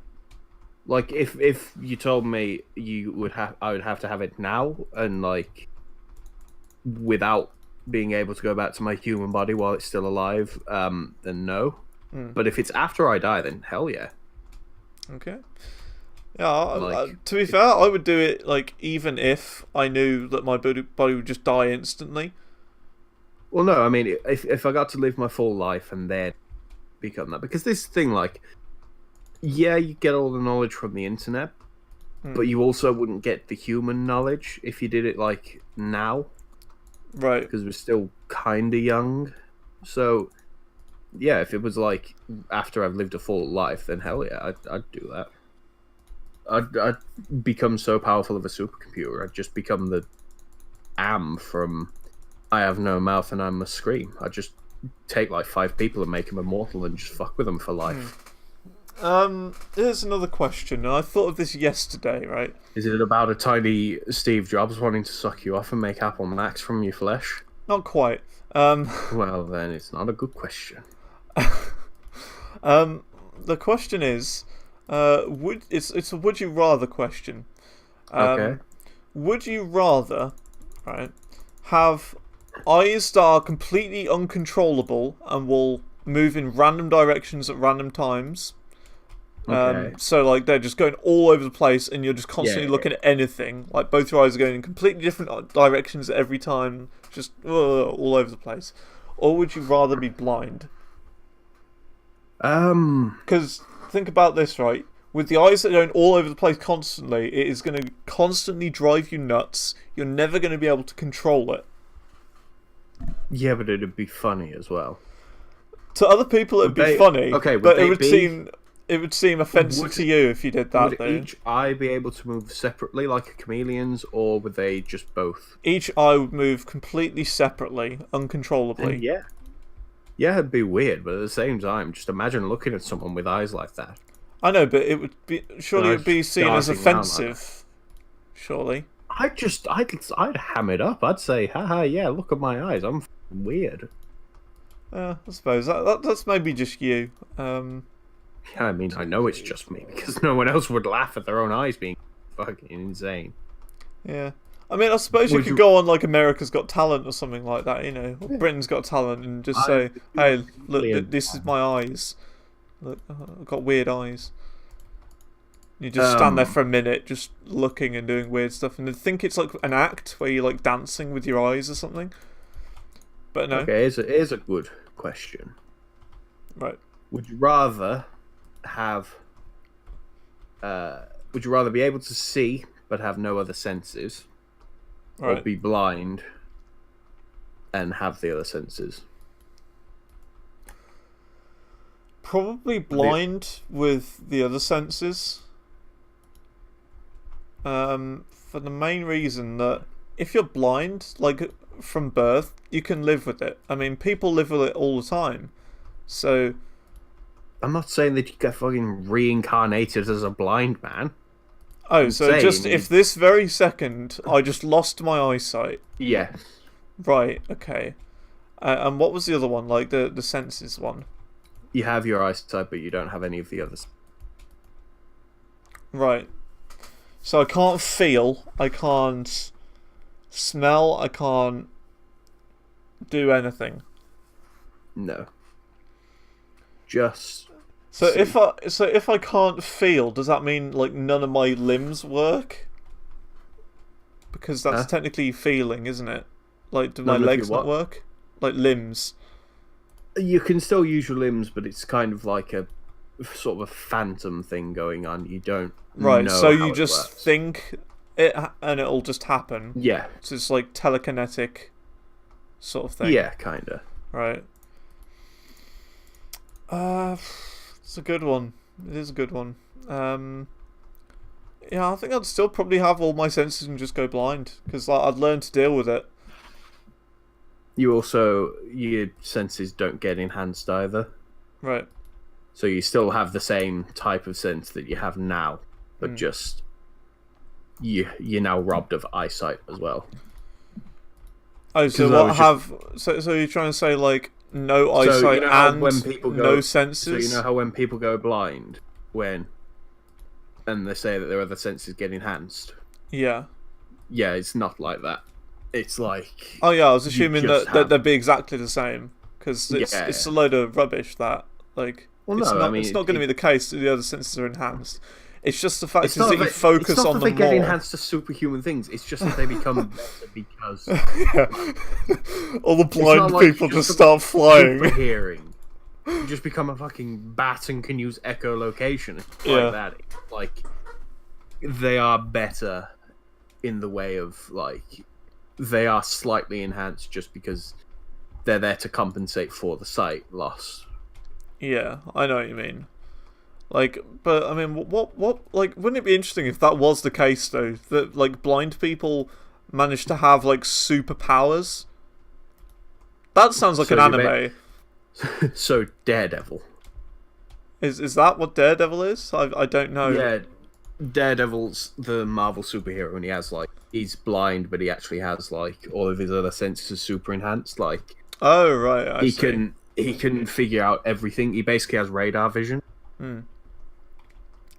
A: Like, if you told me I would have to have it now, and, like, without being able to go back to my human body while it's still alive, then no. But if it's after I die, then hell yeah.
B: Okay. Yeah,
A: Like,
B: to be fair, I would do it like even if I knew that my body would just die instantly.
A: well, no, I mean, if I got to live my full life and then become that, because this thing, like, yeah, you get all the knowledge from the internet, but you also wouldn't get the human knowledge if you did it like now,
B: Right?
A: because we're still kind of young. So, yeah, if it was like after I've lived a full life, then hell yeah, I'd do that. I'd become so powerful of a supercomputer. I'd just become the Am from I Have No Mouth and I Must Scream. I'd just take like 5 people and make them immortal and just fuck with them for life.
B: Here's another question, and I thought of this yesterday, right?
A: Is it about a tiny Steve Jobs wanting to suck you off and make Apple Macs from your flesh?
B: Not quite.
A: Well, then it's not a good question.
B: The question is, it's a would you rather question.
A: Okay.
B: Would you rather, right, have eyes that are completely uncontrollable and will move in random directions at random times?
A: Okay.
B: So like they're just going all over the place, and you're just constantly looking at anything. Like both your eyes are going in completely different directions every time, just all over the place. Or would you rather be blind? Because think about this, right? With the eyes that are going all over the place constantly, it is going to constantly drive you nuts. You're never going to be able to control it.
A: Yeah, but it'd be funny as well.
B: To other people, it'd be funny. Okay, but it would seem offensive to you if you did that.
A: Would each eye be able to move separately like a chameleon's, or would they just both?
B: Each eye would move completely separately, uncontrollably.
A: Yeah. Yeah, it'd be weird, but at the same time, just imagine looking at someone with eyes like that.
B: I know, but it would be surely it would be seen as offensive. Surely.
A: I'd ham it up. I'd say, haha, yeah, look at my eyes. I'm weird.
B: I suppose that's maybe just you.
A: Yeah, I mean, I know it's just me because no one else would laugh at their own eyes being fucking insane.
B: Yeah. I mean, I suppose you could go on like America's Got Talent or something like that, you know, or Britain's Got Talent, and just say, "Hey, look, this is my eyes. Look, I've got weird eyes." You just stand there for a minute, just looking and doing weird stuff, and they think it's like an act where you're like dancing with your eyes or something. But no.
A: Okay, here's a good question.
B: Right.
A: Would you rather have? Would you rather be able to see but have no other senses? Or be blind and have the other senses?
B: Probably blind with the other senses. For the main reason that if you're blind, like from birth, you can live with it. I mean, people live with it all the time. So
A: I'm not saying that you get fucking reincarnated as a blind man.
B: Oh, so just if this very second I just lost my eyesight.
A: Yeah.
B: Right, okay. And what was the other one? Like the senses one?
A: You have your eyesight, but you don't have any of the others.
B: Right. So I can't feel, I can't smell, I can't do anything.
A: No. Just...
B: So if I can't feel, does that mean like none of my limbs work? Because that's technically feeling, isn't it? Like, do my legs not work? Like limbs.
A: You can still use your limbs, but it's kind of like a sort of a phantom thing going on. You don't know
B: so you
A: how
B: just
A: it works.
B: think it and it'll just happen.
A: Yeah.
B: So it's like telekinetic sort of thing.
A: Yeah, kinda.
B: Right. It's a good one. It is a good one. Yeah, I think I'd still probably have all my senses and just go blind because I'd learn to deal with it.
A: Your senses don't get enhanced either.
B: Right.
A: So you still have the same type of sense that you have now, but just you're now robbed of eyesight as well.
B: Oh, so so you're trying to say like no eyesight and no senses?
A: So you know how when people go blind, and they say that their other senses get enhanced?
B: Yeah.
A: Yeah, it's not like that. it's like...
B: Oh yeah, I was assuming that
A: have...
B: they'd be exactly the same, because it's a load of rubbish that, like,
A: well,
B: it's
A: no,
B: not,
A: I mean,
B: it's not going to be the case that the other senses are enhanced. It's just the fact
A: it's
B: that you focus on them more. It's not that they get
A: enhanced to superhuman things, it's just that they become better because...
B: all the blind people just start flying.
A: Super hearing. You just become a fucking bat and can use echolocation. Like that. Like, they are better in the way of, like... They are slightly enhanced just because they're there to compensate for the sight loss.
B: Yeah, I know what you mean. Like, but I mean, what, like, wouldn't it be interesting if that was the case though? That like blind people managed to have like superpowers. That sounds like an anime.
A: So Daredevil.
B: Is that what Daredevil is? I don't know.
A: Yeah, Daredevil's the Marvel superhero, and he has like he's blind, but he actually has like all of his other senses super enhanced. Like,
B: oh right,
A: he can figure out everything. He basically has radar vision.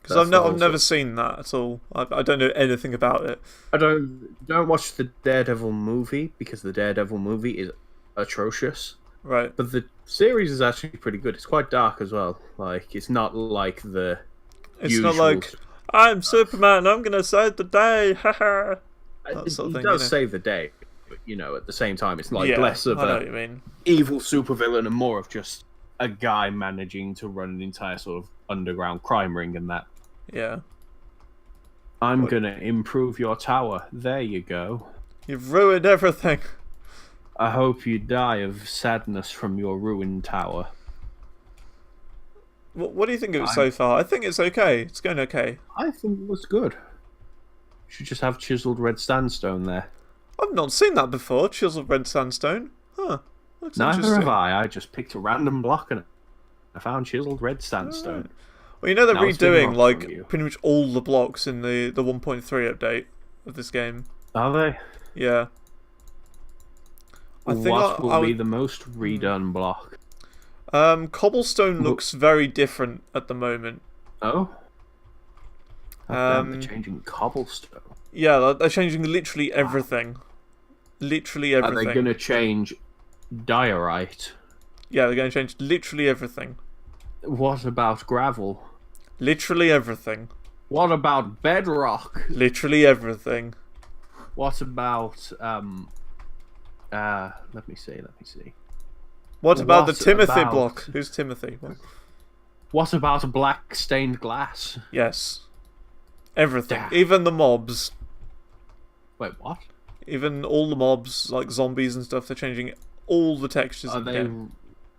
B: Because I've never seen that at all. I don't know anything about it.
A: I don't watch the Daredevil movie because the Daredevil movie is atrocious.
B: Right.
A: But the series is actually pretty good. It's quite dark as well. Like it's not like the.
B: It's not like I'm Superman. I'm gonna save the day. Haha. That sort of thing,
A: does save the day, but at the same time, it's like less of
B: I know what you mean.
A: Evil supervillain and more of just a guy managing to run an entire sort of underground crime ring and that.
B: Yeah.
A: I'm gonna improve your tower. There you go.
B: You've ruined everything.
A: I hope you die of sadness from your ruined tower.
B: What do you think of it so far? I think it's okay. It's going okay.
A: I think it was good. You should just have chiseled red sandstone there.
B: I've not seen that before, chiseled red sandstone. Huh. Looks
A: Neither have I. I just picked a random block and I found chiseled red sandstone.
B: Well, they're redoing like pretty much all the blocks in the 1.3 update of this game.
A: Are they?
B: Yeah.
A: What will be the most redone block?
B: Cobblestone looks very different at the moment.
A: Oh? They're changing cobblestone.
B: Yeah, they're changing literally everything. Literally everything.
A: Are they going to change diorite?
B: Yeah, they're going to change literally everything.
A: What about gravel?
B: Literally everything.
A: What about bedrock?
B: Literally everything.
A: What about let me see.
B: What about the Timothy block? Who's Timothy?
A: What about black stained glass?
B: Yes. Everything. Damn. Even the mobs.
A: Wait, what?
B: Even all the mobs, like zombies and stuff, they're changing all the textures in the game.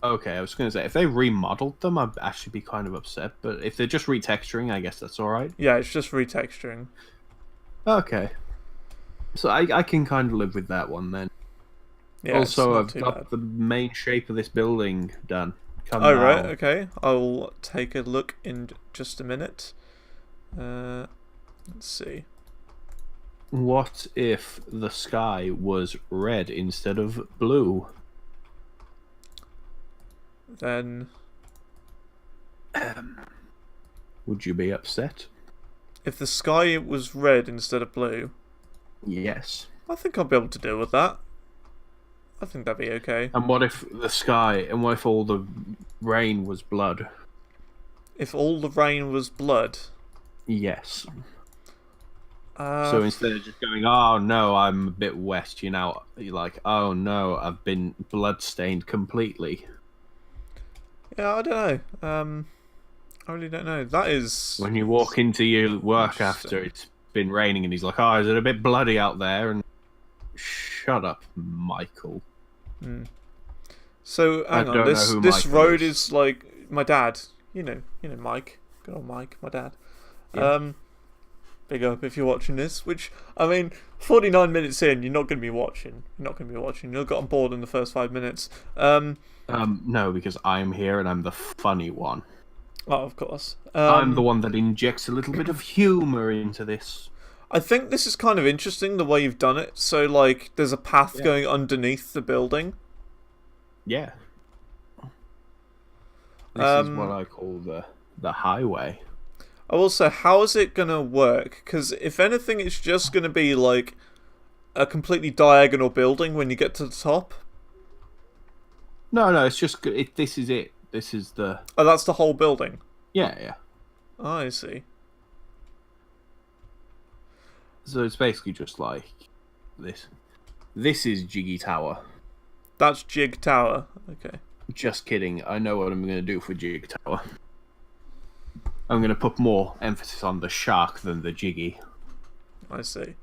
A: Okay, I was going to say, if they remodeled them, I'd actually be kind of upset. But if they're just retexturing, I guess that's alright.
B: Yeah, it's just retexturing.
A: Okay. So I can kind of live with that one then. Yeah, also, I've got the main shape of this building done.
B: Right, okay. I'll take a look in just a minute. Let's see.
A: What if the sky was red instead of blue?
B: Then...
A: would you be upset?
B: If the sky was red instead of blue?
A: Yes.
B: I think I'll be able to deal with that. I think that'd be okay.
A: And what if the sky, and what if all the rain was blood?
B: If all the rain was blood?
A: Yes. So instead of just going, oh no, I'm a bit wet, you're like, oh no, I've been blood-stained completely.
B: Yeah, I don't know. I really don't know. That is...
A: When you walk into your work after it's been raining and he's like, oh, is it a bit bloody out there? And shut up, Michael.
B: So, hang on, this road is like... My dad. You know Mike. Good old Mike, my dad. Yeah. Big up if you're watching this, which, I mean, 49 minutes in, you're not going to be watching. You'll got on board in the first 5 minutes.
A: No, because I'm here and I'm the funny one.
B: Oh, of course.
A: I'm the one that injects a little bit of humour into this.
B: I think this is kind of interesting, the way you've done it. So, like, there's a path going underneath the building.
A: Yeah. This is what I call the highway. I
B: will say, how is it going to work? Because if anything, it's just going to be, like, a completely diagonal building when you get to the top?
A: No, it's just this is it. This is the.
B: Oh, that's the whole building.
A: Yeah.
B: Oh, I see.
A: So it's basically just like this. This is Jiggy Tower.
B: That's Jig Tower. Okay.
A: Just kidding. I know what I'm going to do for Jig Tower. I'm going to put more emphasis on the shark than the Jiggy.
B: I see.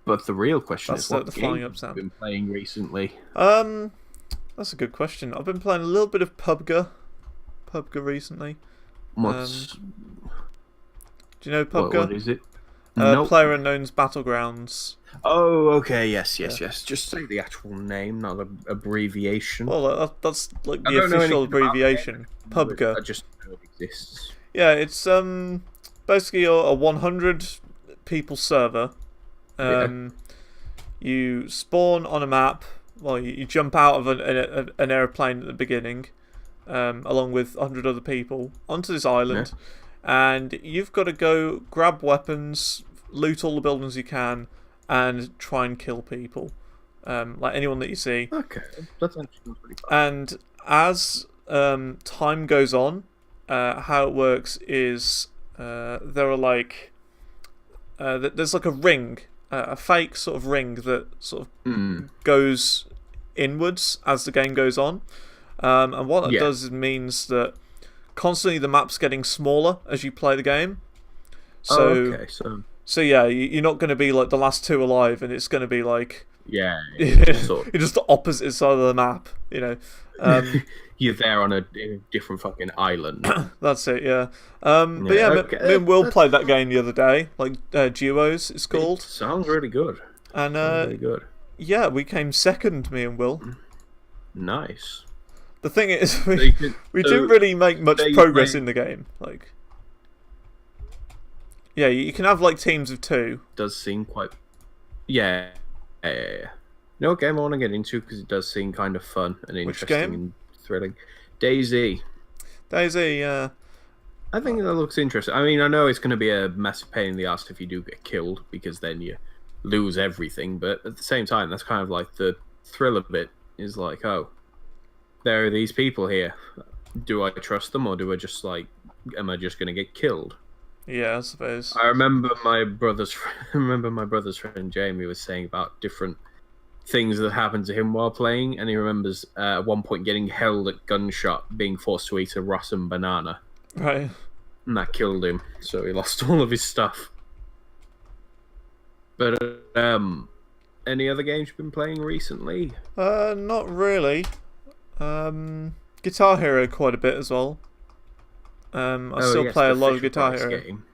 A: But the real question is, what
B: the
A: game
B: flying up
A: have
B: sound.
A: you been playing recently?
B: That's a good question. I've been playing a little bit of PUBG recently.
A: What's...
B: do you know PUBG?
A: What is it? Nope.
B: Player Unknown's Battlegrounds.
A: Oh, okay, yes. Just say the actual name, not an abbreviation.
B: Well, that's like the official abbreviation. PUBG.
A: I just know it exists.
B: Yeah, it's basically a 100 people server. You spawn on a map. Well, you jump out of an airplane at the beginning, along with 100 other people, onto this island, and you've got to go grab weapons, loot all the buildings you can, and try and kill people, like anyone that you see.
A: Okay, that's actually pretty fun.
B: And as time goes on, how it works is there are like there's like a ring. A fake sort of ring that sort of goes inwards as the game goes on, and what that does is means that constantly the map's getting smaller as you play the game. So, so yeah, you're not going to be like the last two alive, and it's going to be like
A: you're
B: just the opposite side of the map, you know.
A: You're there on a different fucking island.
B: That's it, yeah. But yeah, me and Will played that game the other day, like Duos, it's called.
A: It sounds really good.
B: And
A: really good.
B: Yeah, we came second, me and Will.
A: Nice.
B: The thing is, we didn't really make much progress in the game. Like, yeah, you can have like teams of 2.
A: Does seem quite. Yeah. You know what game I want to get into because it does seem kind of fun and interesting and thrilling. DayZ.
B: Yeah.
A: I think that looks interesting. I mean, I know it's going to be a massive pain in the ass if you do get killed because then you lose everything. But at the same time, that's kind of like the thrill of it. Is like, oh, there are these people here. Do I trust them or do I just like, am I just going to get killed?
B: Yeah, I suppose.
A: I remember my brother's friend Jamie was saying about different things that happened to him while playing, and he remembers at one point getting held at gunshot, being forced to eat a rotten banana.
B: Right.
A: And that killed him, so he lost all of his stuff. But any other games you've been playing recently?
B: Not really. Guitar Hero quite a bit as well. I still play a lot of Guitar Hero.
A: Game.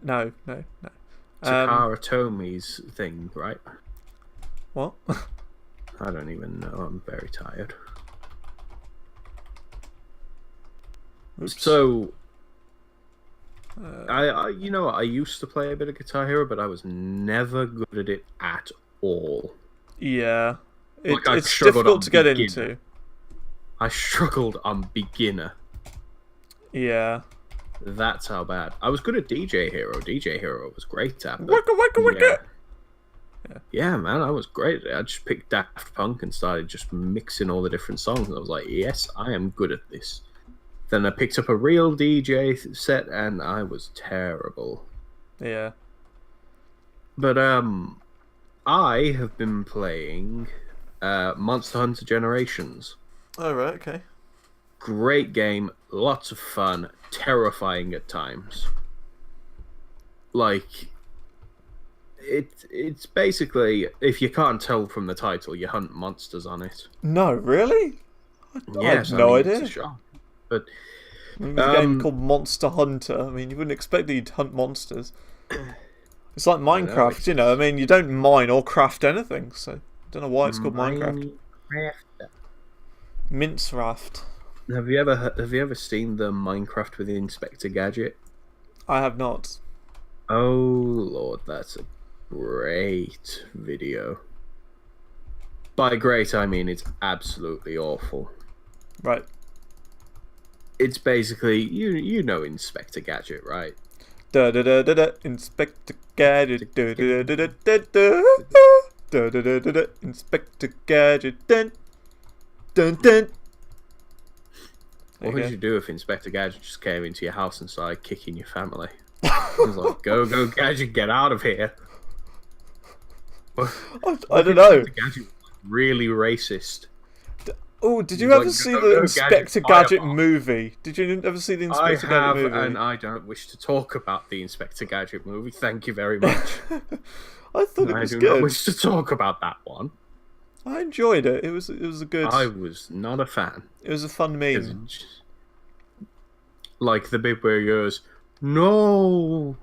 B: No.
A: Takara Tomi's thing, right?
B: What?
A: I don't even know. I'm very tired.
B: Oops.
A: So, I you know, I used to play a bit of Guitar Hero, but I was never good at it at all.
B: Yeah,
A: Like,
B: it's difficult to get into.
A: I struggled on beginner.
B: Yeah.
A: That's how bad. I was good at DJ Hero. DJ Hero was great at.
B: Wicka.
A: Yeah, man, I was great. I just picked Daft Punk and started just mixing all the different songs. And I was like, yes, I am good at this. Then I picked up a real DJ set and I was terrible.
B: Yeah.
A: But I have been playing Monster Hunter Generations.
B: Oh, right, okay.
A: Great game, lots of fun, terrifying at times. Like, it's basically, if you can't tell from the title, you hunt monsters on it.
B: No, really? I had no idea.
A: It's a shock. But
B: there's a game called Monster Hunter. I mean, you wouldn't expect that you'd hunt monsters. It's like Minecraft, you know. I mean, you don't mine or craft anything, so I don't know why it's called Minecraft. Mince Raft.
A: Have you ever seen the Minecraft with Inspector Gadget?
B: I have not.
A: Oh Lord, that's a great video. By great, I mean it's absolutely awful.
B: Right.
A: It's basically you know Inspector Gadget, right?
B: Da da da da da. Inspector Gadget. Da da da da da da. Da da da da da. Inspector Gadget. Dun dun dun.
A: What would you do if Inspector Gadget just came into your house and started kicking your family? He was like, go Gadget, get out of here.
B: I don't know.
A: Inspector Gadget was really racist.
B: Oh, did you ever see the Inspector Gadget movie? Did you ever see the Inspector Gadget movie?
A: I have, and I don't wish to talk about the Inspector Gadget movie. Thank you very much.
B: I thought it was good.
A: I do not wish to talk about that one.
B: I enjoyed it. It was a good.
A: I was not a fan.
B: It was a fun meme.
A: Like the bit where he goes, "No,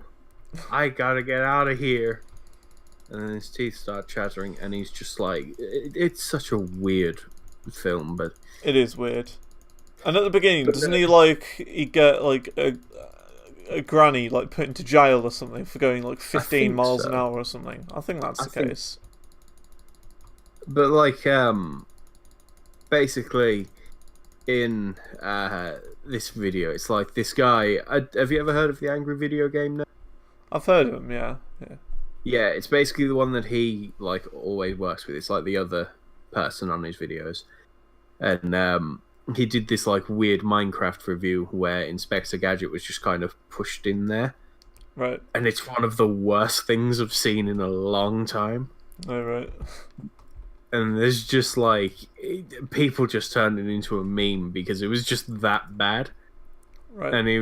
A: I gotta get out of here," and then his teeth start chattering, and he's just like, it's such a weird film, but
B: it is weird. And at the beginning, doesn't he get like a granny like put into jail or something for going like 15 miles an hour or something? I think that's the case.
A: But like, basically, in this video, it's like this guy. Have you ever heard of the Angry Video Game?
B: I've heard of him. Yeah.
A: Yeah, it's basically the one that he like always works with. It's like the other person on his videos, and he did this like weird Minecraft review where Inspector Gadget was just kind of pushed in there,
B: right?
A: And it's one of the worst things I've seen in a long time.
B: Oh, right.
A: And there's just like people just turned it into a meme because it was just that bad.
B: Right.
A: And there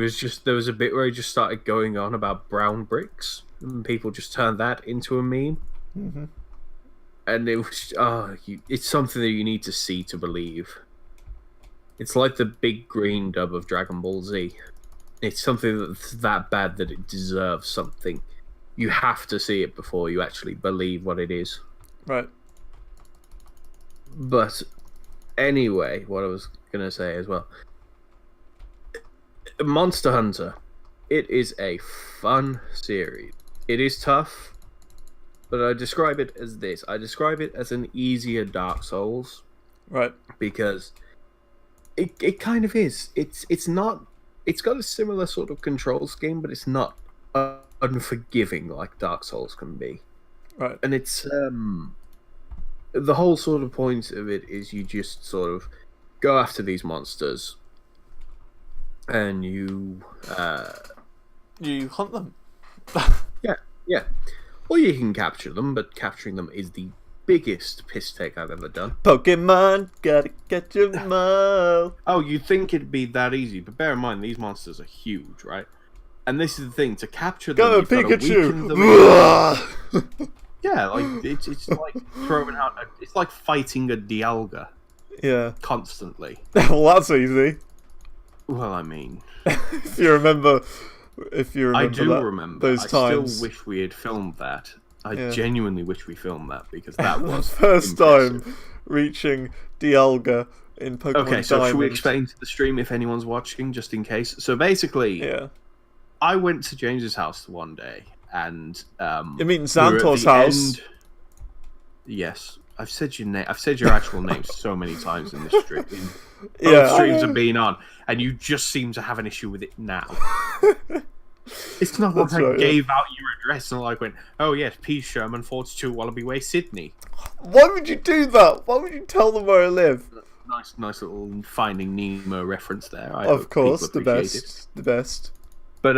A: was a bit where he just started going on about brown bricks, and people just turned that into a meme.
B: Mm-hmm.
A: And it was it's something that you need to see to believe. It's like the big green dub of Dragon Ball Z. It's something that's that bad that it deserves something. You have to see it before you actually believe what it is.
B: Right.
A: But anyway, what I was going to say as well. Monster Hunter. It is a fun series. It is tough, but I describe it as this. I describe it as an easier Dark Souls.
B: Right.
A: Because it kind of is. It's not... It's got a similar sort of control scheme, but it's not unforgiving like Dark Souls can be.
B: Right.
A: And it's... the whole sort of point of it is you just sort of go after these monsters and you
B: hunt them.
A: yeah, or you can capture them, but capturing them is the biggest piss take I've ever done.
B: Pokemon, gotta catch them all.
A: Oh, you'd think it'd be that easy, but bear in mind these monsters are huge, right? And this is the thing, to capture them,
B: go
A: you've
B: Pikachu.
A: Got to weaken them. Yeah, like it's like throwing out. It's like fighting a Dialga.
B: Yeah.
A: Constantly.
B: Well, that's easy.
A: Well, I mean,
B: if you remember,
A: I do remember
B: those times.
A: I still wish we had filmed that. I genuinely wish we filmed that because that was
B: first time reaching Dialga in Pokemon
A: Okay, so
B: Diamond.
A: should we explain to the stream if anyone's watching, just in case? So basically, I went to James's house one day. And
B: you mean ZanTower's house?
A: Yes, I've said your name. I've said your actual name so many times in this stream. Both streams have been on, and you just seem to have an issue with it now. It's not like I gave out your address and like went, "Oh yes, P. Sherman, 42 Wallaby Way, Sydney."
B: Why would you do that? Why would you tell them where I live?
A: Nice little Finding Nemo reference there.
B: Of course, the best.
A: But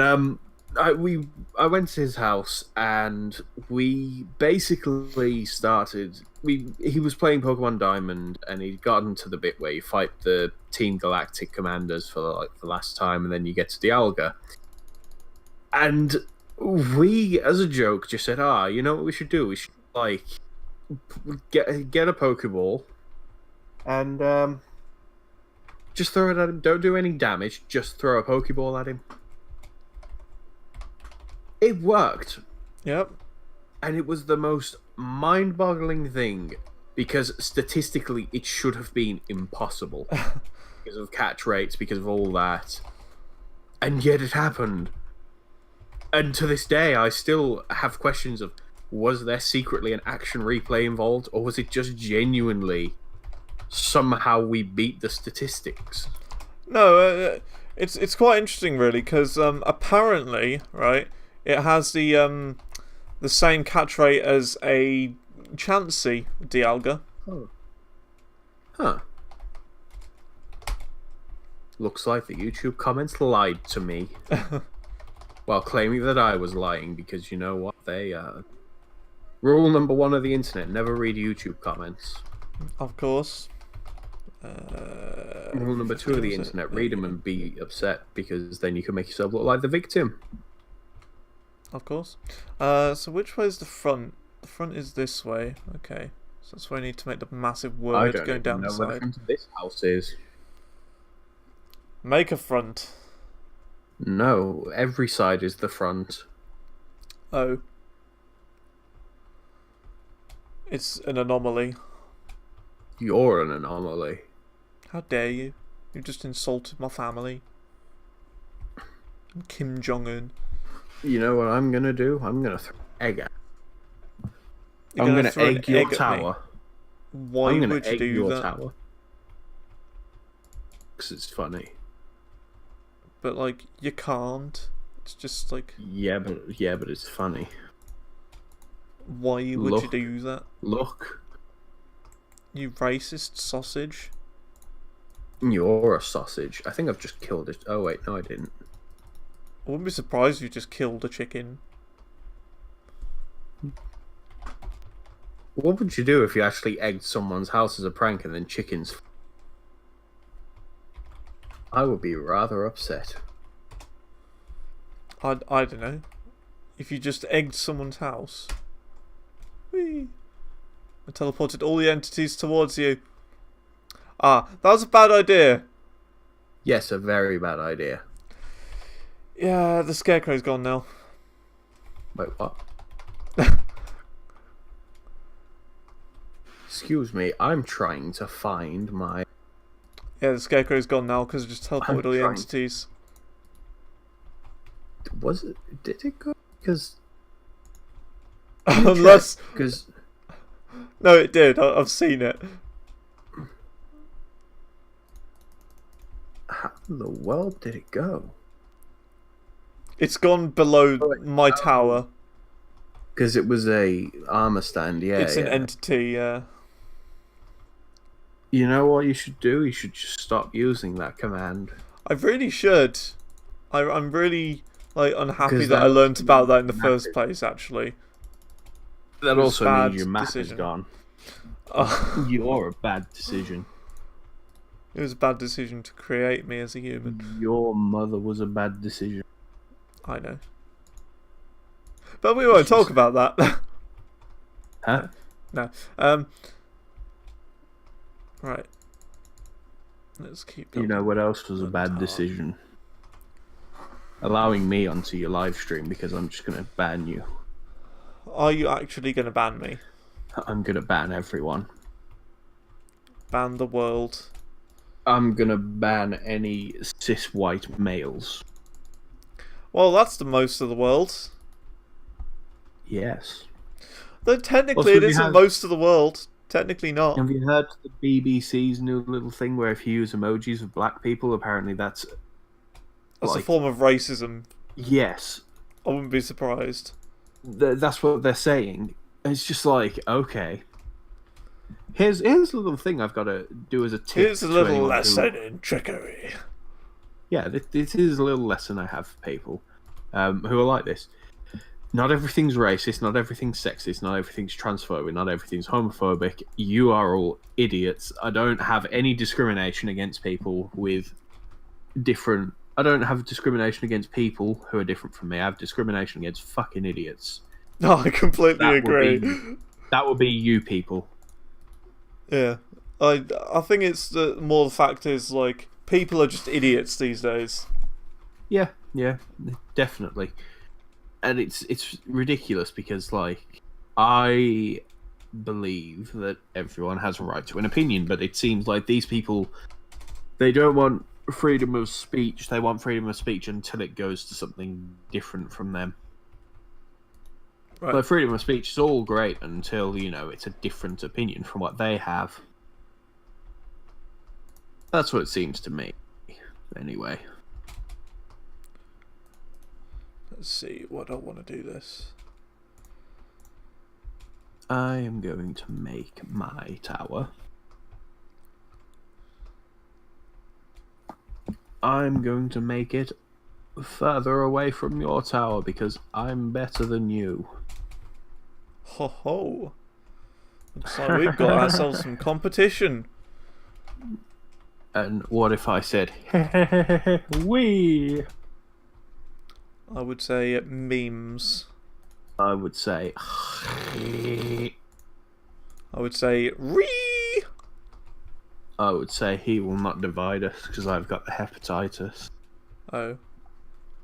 A: I went to his house and we basically started. He was playing Pokemon Diamond and he'd gotten to the bit where you fight the Team Galactic commanders for like the last time, and then you get to Dialga. And we, as a joke, just said, you know what we should do? We should like get a Pokeball and just throw it at him. Don't do any damage. Just throw a Pokeball at him. It worked.
B: Yep.
A: And it was the most mind-boggling thing because statistically it should have been impossible because of catch rates, because of all that. And yet it happened. And to this day, I still have questions of, was there secretly an action replay involved, or was it just genuinely somehow we beat the statistics?
B: No, it's quite interesting, really, because apparently, right, It has the same catch rate as a Chansey Dialga.
A: Oh. Huh. Looks like the YouTube comments lied to me. While claiming that I was lying, because you know what? They, rule number 1 of the internet, never read YouTube comments.
B: Of course.
A: Rule number 2 of the internet, read them and be upset, because then you can make yourself look like the victim.
B: Of course. So which way is the front? The front is this way. Okay. So that's where I need to make the massive word going down the side.
A: Where the front of this house is.
B: Make a front.
A: No, every side is the front.
B: Oh. It's an anomaly.
A: You're an anomaly.
B: How dare you? You just insulted my family. I'm Kim Jong-un.
A: You know what I'm gonna do? I'm gonna throw egg at I'm gonna egg your tower.
B: Why would you do that?
A: Tower. Because it's funny.
B: But like, you can't. It's just like...
A: Yeah, but it's funny.
B: Why would you do that?
A: Look.
B: You racist sausage.
A: You're a sausage. I think I've just killed it. Oh wait, no I didn't.
B: I wouldn't be surprised if you just killed a chicken.
A: What would you do if you actually egged someone's house as a prank and then chickens? I would be rather upset.
B: I don't know. If you just egged someone's house. Whee! I teleported all the entities towards you. Ah, that was a bad idea.
A: Yes, a very bad idea.
B: Yeah, the scarecrow's gone now.
A: Wait, what? Excuse me, I'm trying to find my...
B: Yeah, the scarecrow's gone now because I just teleported all the entities.
A: Was it? Did it go? Because...
B: Unless...
A: Because...
B: No, it did. I've seen it.
A: How in the world did it go?
B: It's gone below my tower.
A: Because it was a armor stand, yeah.
B: It's an entity, yeah.
A: You know what you should do? You should just stop using that command.
B: I really should. I'm really unhappy that I learned about that in the first place, actually.
A: That also means your map is gone. You're a bad decision.
B: It was a bad decision to create me as a human.
A: Your mother was a bad decision.
B: I know. But we won't talk about that.
A: Huh?
B: No. Right. Let's keep going.
A: You know what else was a bad decision? Allowing me onto your live stream, because I'm just going to ban you.
B: Are you actually going to ban me?
A: I'm going to ban everyone.
B: Ban the world.
A: I'm going to ban any cis white males.
B: Well, that's the most of the world.
A: Yes.
B: Though technically it isn't most of the world. Technically not.
A: Have you heard the BBC's new little thing where if you use emojis of black people, apparently that's
B: a form of racism.
A: Yes.
B: I wouldn't be surprised.
A: That's what they're saying. It's just like, okay. Here's a little thing I've got to do as a tip.
B: Here's a little lesson in trickery.
A: Yeah, this is a little lesson I have for people who are like this. Not everything's racist, not everything's sexist, not everything's transphobic, not everything's homophobic. You are all idiots. I don't have any discrimination against people with different... I don't have discrimination against people who are different from me. I have discrimination against fucking idiots.
B: No, I completely agree.
A: That would be you people.
B: Yeah. I think it's more the fact is, like, people are just idiots these days.
A: Yeah, definitely. And it's ridiculous because, like, I believe that everyone has a right to an opinion, but it seems like these people, they don't want freedom of speech. They want freedom of speech until it goes to something different from them. Right. But freedom of speech is all great until, you know, it's a different opinion from what they have. That's what it seems to me. Anyway.
B: Let's see, what I want to do this.
A: I am going to make my tower. I'm going to make it further away from your tower because I'm better than you.
B: Ho ho. Looks like we've got ourselves some competition.
A: And what if I said, we?
B: I would say memes.
A: I would say,
B: I would say ree.
A: I would say he will not divide us because I've got the hepatitis.
B: Oh.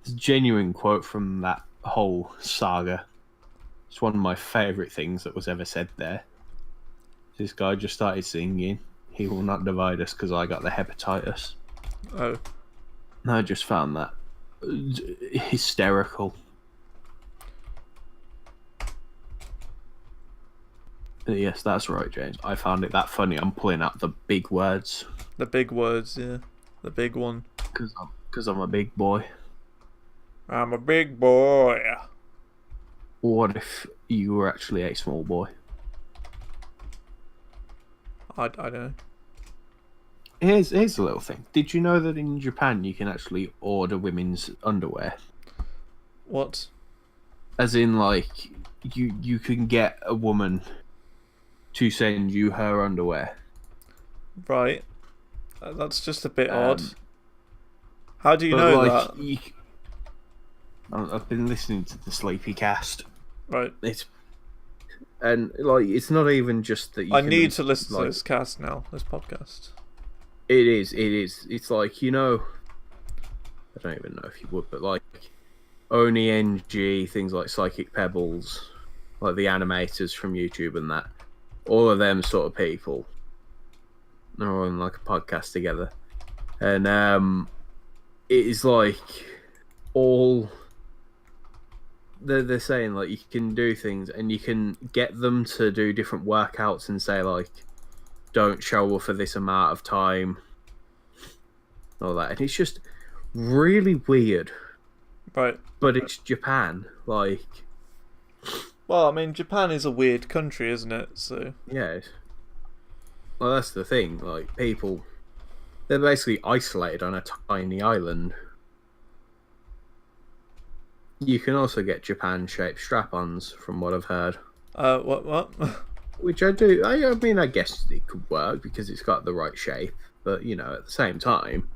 A: It's a genuine quote from that whole saga. It's one of my favourite things that was ever said there. This guy just started singing, he will not divide us because I got the hepatitis.
B: Oh.
A: And I just found that hysterical. Yes, that's right, James. I found it that funny. I'm pulling out the big words.
B: The big words, yeah. The big one.
A: Because I'm a big boy.
B: I'm a big boy.
A: What if you were actually a small boy?
B: I don't know.
A: Here's a little thing. Did you know that in Japan you can actually order women's underwear?
B: What?
A: As in, like, you can get a woman to send you her underwear.
B: Right. That's just a bit odd. How do you know that?
A: I've been listening to the Sleepy Cast.
B: Right.
A: It's not even just that you
B: I
A: can,
B: need to listen to this cast now, this podcast.
A: It is. It's like, I don't even know if you would, but like Oni NG, things like Psychic Pebbles, like the animators from YouTube and that. All of them sort of people, they're all on like a podcast together, and it is like all they're saying, like, you can do things and you can get them to do different workouts and say, like, don't shower for this amount of time, all that, and it's just really weird.
B: Right.
A: But it's Japan, like.
B: Well, I mean, Japan is a weird country, isn't it? So.
A: Yeah. Well, that's the thing. Like, people, they're basically isolated on a tiny island. You can also get Japan-shaped strap-ons, from what I've heard.
B: What?
A: Which I do. I mean, I guess it could work because it's got the right shape. But, at the same time,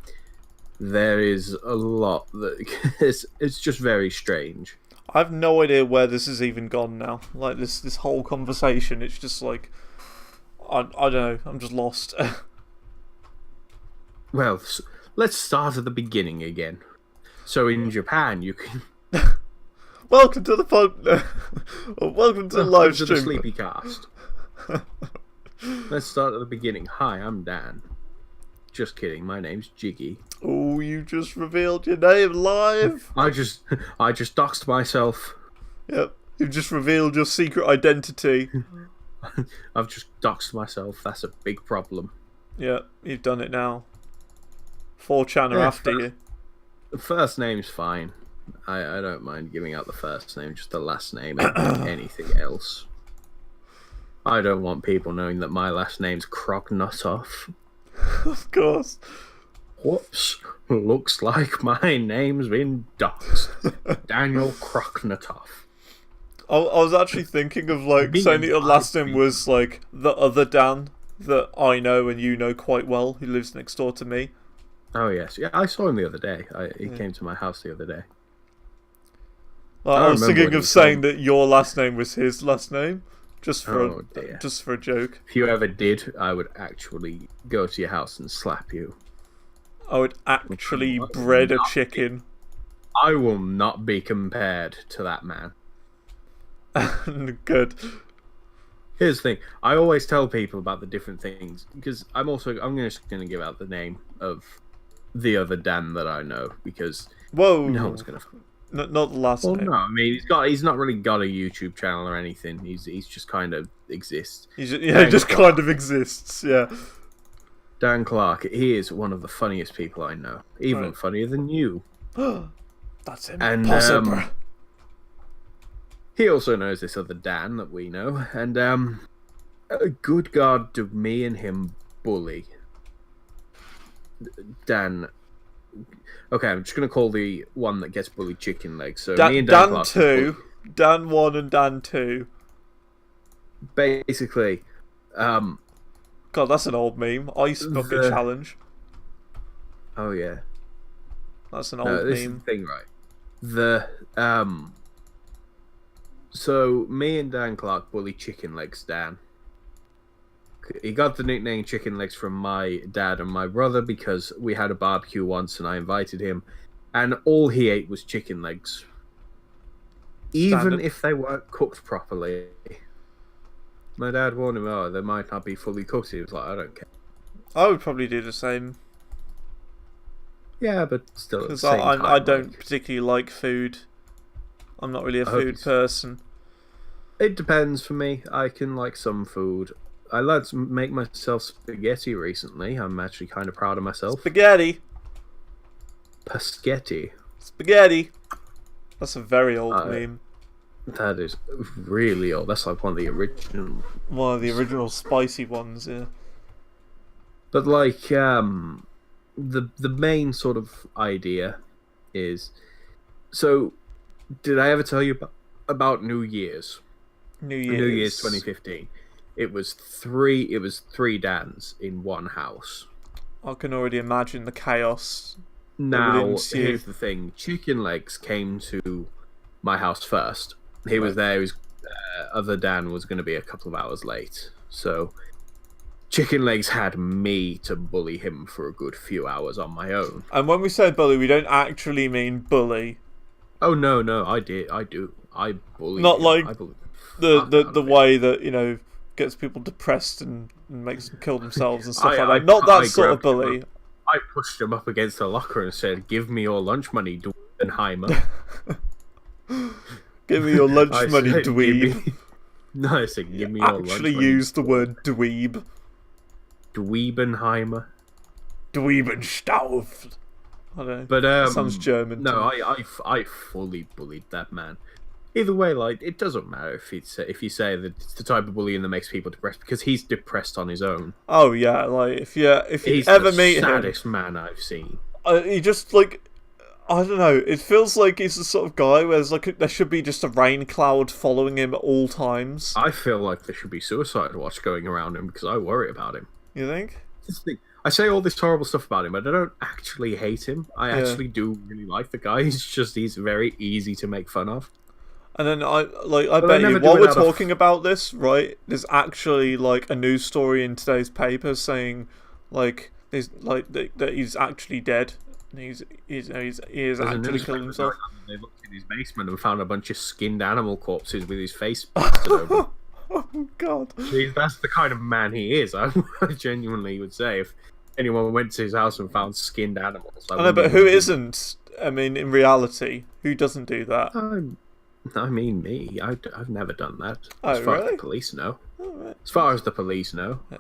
A: there is a lot that it's just very strange.
B: I have no idea where this has even gone now. Like, this whole conversation, it's just like, I don't know, I'm just lost.
A: Well, let's start at the beginning again. So in Japan, you can.
B: Welcome to the welcome to the live stream.
A: To the Sleepy Cast. Let's start at the beginning. Hi, I'm Dan. Just kidding. My name's Jiggy.
B: Oh, you just revealed your name live.
A: I just doxed myself.
B: Yep, you've just revealed your secret identity.
A: I've just doxed myself. That's a big problem.
B: Yeah, you've done it now. 4chan are after you.
A: The first name's fine. I don't mind giving out the first name, just the last name and anything else. I don't want people knowing that my last name's Krognotov.
B: Of course.
A: Whoops. Looks like my name's been doxed. Daniel Krognotov.
B: I was actually thinking of, like, saying that your last name was, like, the other Dan that I know and you know quite well, who lives next door to me.
A: Oh, yes. Yeah, I saw him the other day. He came to my house the other day.
B: Well, I was thinking of saying that your last name was his last name. Just for a joke.
A: If you ever did, I would actually go to your house and slap you.
B: I would actually bread a chicken.
A: I will not be compared to that man.
B: Good.
A: Here's the thing. I always tell people about the different things because I'm just going to give out the name of the other Dan that I know because
B: no
A: one's going to.
B: Not the last name.
A: No, I mean he's not really got a YouTube channel or anything. He's just kind of exists.
B: He just kind of exists. Yeah.
A: Dan Clark. He is one of the funniest people I know. Even funnier than you.
B: That's impossible.
A: he also knows this other Dan that we know, and good God, do me and him bully Dan. Okay, I'm just gonna call the one that gets bullied Chicken Legs. So me and Dan Clark,
B: Dan 2, Dan 1 and Dan 2.
A: Basically,
B: God, that's an old meme. Ice bucket challenge.
A: Oh yeah,
B: that's an old
A: this
B: meme.
A: is the thing, right? So me and Dan Clark bully Chicken Legs Dan. He got the nickname Chicken Legs from my dad and my brother because we had a barbecue once and I invited him, and all he ate was chicken legs, even if they weren't cooked properly. My dad warned him, "Oh, they might not be fully cooked." He was like, "I don't care."
B: I would probably do the same.
A: Yeah, but still,
B: because I don't particularly like food. I'm not really a food person.
A: It depends for me. I can like some food. I learned to make myself spaghetti recently. I'm actually kind of proud of myself.
B: Spaghetti.
A: Paschetti.
B: Spaghetti. That's a very old meme.
A: That is really old. That's like one of the original
B: spicy ones, yeah.
A: But like, the main sort of idea is, so did I ever tell you about New Year's? New Year's 2015. It was three Dans in one house.
B: I can already imagine the chaos.
A: Now, here's the thing. Chicken Legs came to my house first. He was there. Other Dan was going to be a couple of hours late. So, Chicken Legs had me to bully him for a good few hours on my own.
B: And when we say bully, we don't actually mean bully.
A: Oh, no, I do. I bully
B: Not
A: him.
B: like the way that, you know, gets people depressed and makes them kill themselves and stuff like that. Not that sort of bully.
A: I pushed him up against the locker and said, "Give me your lunch money, Dweebenheimer."
B: Give me your lunch money, dweeb.
A: No, I said, "Give me your lunch money."
B: Actually use the word dweeb.
A: Dweebenheimer.
B: Dweebenstauf. I don't know.
A: But
B: that sounds German.
A: No, I fully bullied that man. Either way, like, it doesn't matter if you say that it's the type of bullying that makes people depressed, because he's depressed on his own.
B: Oh yeah, like if you ever meet him, he's the
A: saddest man I've seen.
B: He just like, I don't know. It feels like he's the sort of guy where there should be just a rain cloud following him at all times.
A: I feel like there should be suicide watch going around him because I worry about him.
B: You think?
A: I say all this horrible stuff about him, but I don't actually hate him. I actually do really like the guy. He's very easy to make fun of.
B: And then I bet you while we're talking about this, right? There's actually like a news story in today's paper saying like that he's actually dead. And he is actually killed himself.
A: They looked in his basement and found a bunch of skinned animal corpses with his face plastered over.
B: Oh God!
A: That's the kind of man he is. I genuinely would say if anyone went to his house and found skinned animals.
B: I know, but who isn't? I mean, in reality, who doesn't do that?
A: I mean, me. I've never done that.
B: As
A: far as the police know.
B: Oh, right.
A: As far as the police know.
B: Yeah.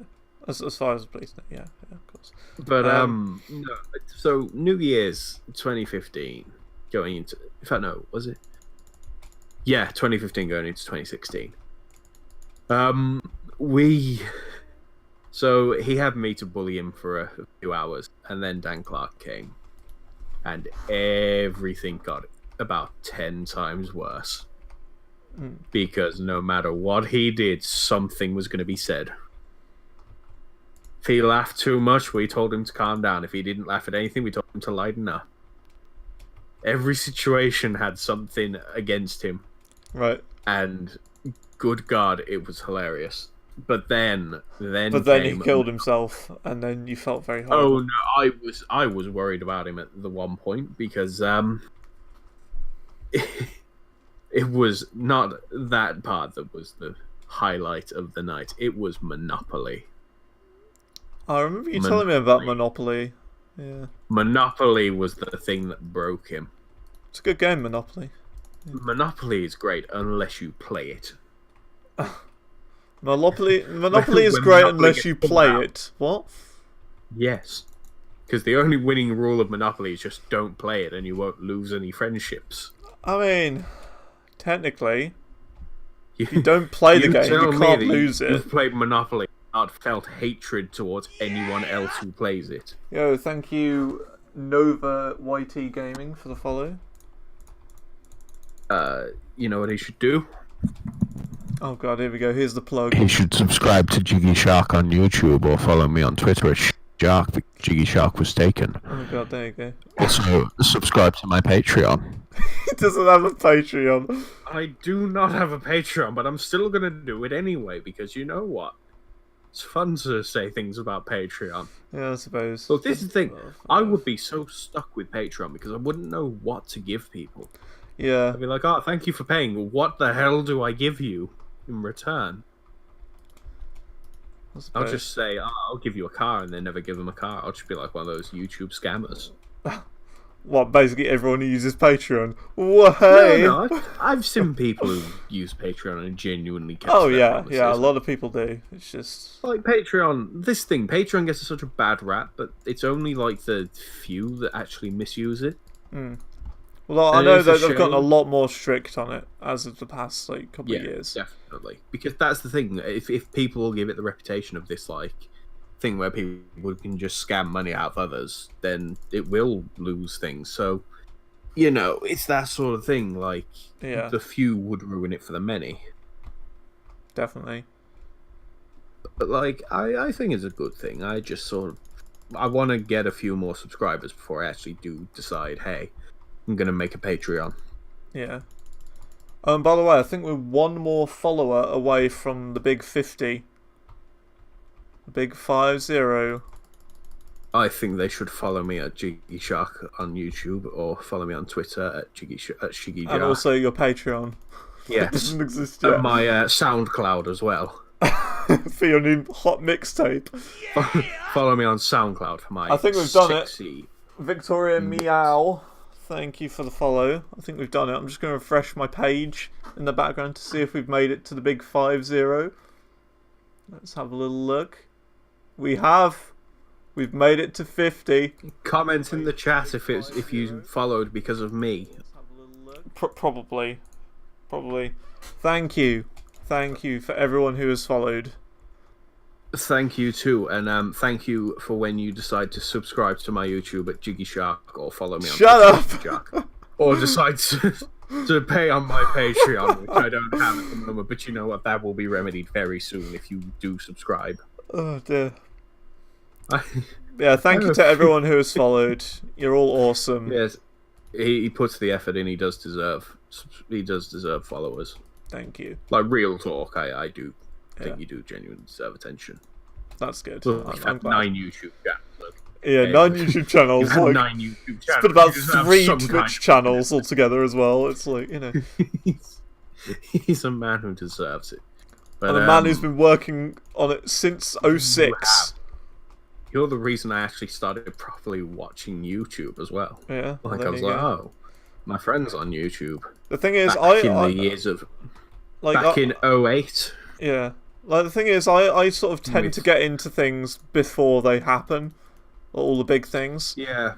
B: As far as the police know, yeah, of course.
A: But no. So New Year's 2015 going into. In fact, no, was it? Yeah, 2015 going into 2016. So he had me to bully him for a few hours, and then Dan Clark came, and everything got about 10 times worse. Because no matter what he did, something was going to be said. If he laughed too much, we told him to calm down. If he didn't laugh at anything, we told him to lighten up. Every situation had something against him.
B: Right.
A: And good God, it was hilarious. But then
B: he killed himself, and then you felt very horrible.
A: Oh no, I was worried about him at the one point because it was not that part that was the highlight of the night. It was Monopoly.
B: I remember you telling me about Monopoly. Yeah. Monopoly
A: was the thing that broke him.
B: It's a good game, Monopoly.
A: Yeah. Monopoly is great unless you play it.
B: Monopoly is great unless you play it. What?
A: Yes. Because the only winning rule of Monopoly is just don't play it and you won't lose any friendships.
B: I mean, technically, If you don't play the
A: You
B: game,
A: tell
B: you
A: me
B: can't
A: that
B: lose it.
A: You've played Monopoly, not felt hatred towards anyone else who plays it.
B: Yo, thank you, Nova YT Gaming, for the follow.
A: You know what he should do?
B: Oh god, here we go. Here's the plug.
A: He should subscribe to JiggyShark on YouTube or follow me on Twitter at Shark. JiggyShark was taken.
B: Oh god, there you go.
A: Also, subscribe to my Patreon.
B: He doesn't have a Patreon.
A: I do not have a Patreon, but I'm still gonna do it anyway because you know what? It's fun to say things about Patreon.
B: Yeah, I suppose.
A: Look, this is the thing. I would be so stuck with Patreon because I wouldn't know what to give people.
B: Yeah.
A: I'd be like, oh, thank you for paying. What the hell do I give you in return? I'll just say, oh, I'll give you a car, and then never give them a car. I'll just be like one of those YouTube scammers.
B: What, basically everyone who uses Patreon? Whoa, hey!
A: No, I've seen people who use Patreon and genuinely kept
B: Oh,
A: their
B: yeah,
A: promises.
B: yeah, a lot of people do. It's just...
A: Like, Patreon, Patreon gets such a bad rap, but it's only, like, the few that actually misuse it.
B: Well, I know that they've gotten a lot more strict on it as of the past, like, couple of years.
A: Definitely. Because that's the thing. If people give it the reputation of this, like, thing where people can just scam money out of others, then it will lose things. So, you know, it's that sort of thing. Like, the few would ruin it for the many.
B: Definitely.
A: But, like, I think it's a good thing. I just sort of... I want to get a few more subscribers before I actually do decide, hey, I'm going to make a Patreon.
B: Yeah. By the way, I think we're one more follower away from the big 50. The big 50.
A: I think they should follow me at JiggyShark on YouTube or follow me on Twitter at JiggyShark.
B: And also your Patreon.
A: Yes.
B: It doesn't exist yet.
A: And my SoundCloud as well.
B: For your new hot mixtape.
A: Follow me on SoundCloud for my
B: I think we've done it.
A: sexy...
B: Victoria Meow. Thank you for the follow. I think we've done it. I'm just going to refresh my page in the background to see if we've made it to the big 50. Let's have a little look. We have. We've made it to 50.
A: Comment in the chat if you followed because of me.
B: Probably. Thank you for everyone who has followed.
A: Thank you too, and thank you for when you decide to subscribe to my YouTube at JiggyShark or follow me on JiggyShark, or decide to pay on my Patreon, which I don't have at the moment. But you know what? That will be remedied very soon if you do subscribe.
B: Oh dear. Yeah, thank you to everyone who has followed. You're all awesome.
A: Yes, he puts the effort in. He does deserve followers.
B: Thank you.
A: Like real talk, I do think you do genuinely deserve attention.
B: That's good.
A: Well, you've had 9 YouTube channels.
B: Yeah, 9 YouTube channels.
A: You've had 9 YouTube channels.
B: It's been about 3 Twitch channels altogether as well. It's like, you know.
A: He's a man who deserves it. But,
B: and a man who's been working on it since 06.
A: You're the reason I actually started properly watching YouTube as well.
B: Yeah.
A: Like, I was like, oh, my friend's on YouTube.
B: The thing is,
A: back in 08.
B: Yeah. Like, the thing is, I sort of tend to get into things before they happen. All the big things.
A: Yeah.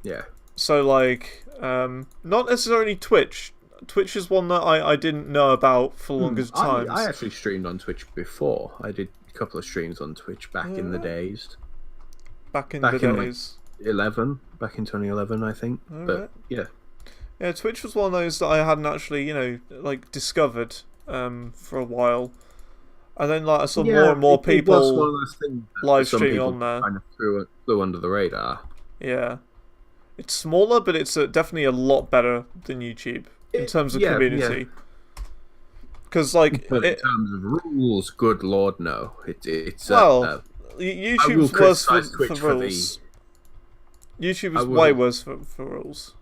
A: Yeah.
B: So, like, not necessarily Twitch. Twitch is one that I didn't know about for the longest time.
A: I actually streamed on Twitch before. I did a couple of streams on Twitch back in the days.
B: Back in the days.
A: Like 11. Back in 2011, I think. But, yeah.
B: Yeah, Twitch was one of those that I hadn't actually, you know, like, discovered for a while. And then, like, I saw more and more people live streaming on there.
A: Kind of flew under the radar.
B: Yeah. It's smaller, but it's definitely a lot better than YouTube in terms of community. Because, like...
A: But in terms of rules, good lord, no. It's
B: YouTube's worse for rules. YouTube is way worse for rules.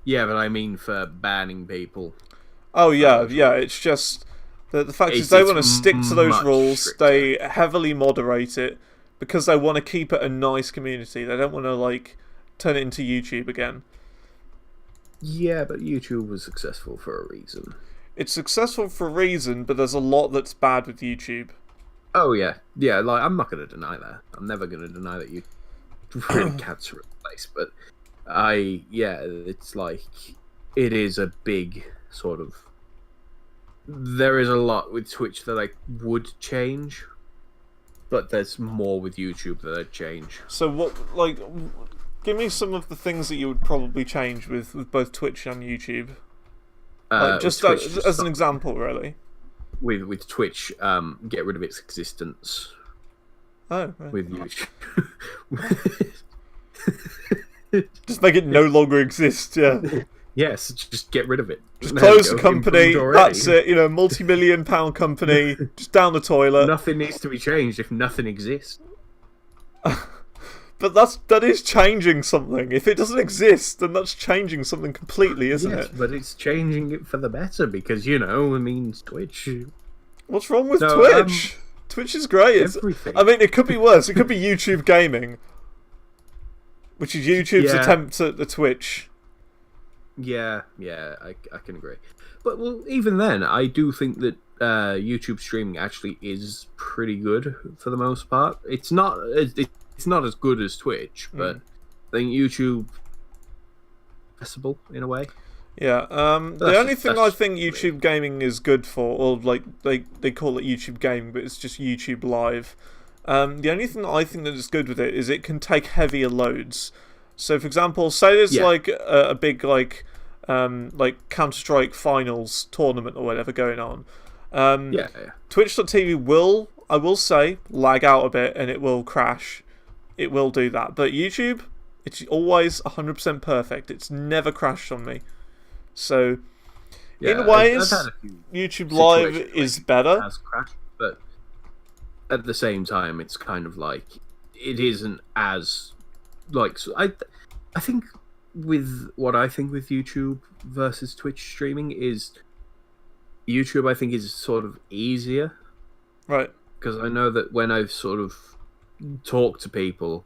A: Yeah, but I mean for banning people.
B: Oh, yeah, it's just... The fact is they want to stick to those rules, stricter. They heavily moderate it, because they want to keep it a nice community. They don't want to, like, turn it into YouTube again.
A: Yeah, but YouTube was successful for a reason.
B: It's successful for a reason, but there's a lot that's bad with YouTube.
A: Oh, yeah. Yeah, like, I'm not going to deny that. I'm never going to deny that YouTube's a really cancerous place, but it's like, it is a big sort of there is a lot with Twitch that I would change, but there's more with YouTube that I'd change.
B: So what, like, give me some of the things that you would probably change with both Twitch and YouTube. Like, just as an example, really.
A: With Twitch, get rid of its existence.
B: Oh, right.
A: With YouTube.
B: Just make it no longer exist, yeah.
A: Yes, just get rid of it.
B: Just close the company, that's it, you know, multi-million-pound company, just down the toilet.
A: Nothing needs to be changed if nothing exists.
B: But that is changing something. If it doesn't exist, then that's changing something completely, isn't it?
A: But it's changing it for the better because, you know, I mean, Twitch.
B: What's wrong with Twitch? Twitch is great.
A: Everything.
B: I mean, it could be worse. It could be YouTube gaming, which is YouTube's attempt at the Twitch.
A: Yeah, I can agree. But well, even then, I do think that YouTube streaming actually is pretty good for the most part. It's not as good as Twitch, but I think YouTube accessible in a way.
B: Yeah. The only thing I think YouTube gaming is good for, or like they call it YouTube gaming, but it's just YouTube Live. The only thing that I think that is good with it is it can take heavier loads. So, for example, say there's like a big like Counter-Strike Finals tournament or whatever going on. Twitch.tv will, I will say, lag out a bit and it will crash. It will do that. But YouTube, it's always 100% perfect. It's never crashed on me. So, in ways, YouTube Live is better.
A: Has crashed, but at the same time, it's kind of like it isn't as like. So I think with YouTube versus Twitch streaming is YouTube. I think is sort of easier,
B: right?
A: Because I know that when I've sort of talked to people,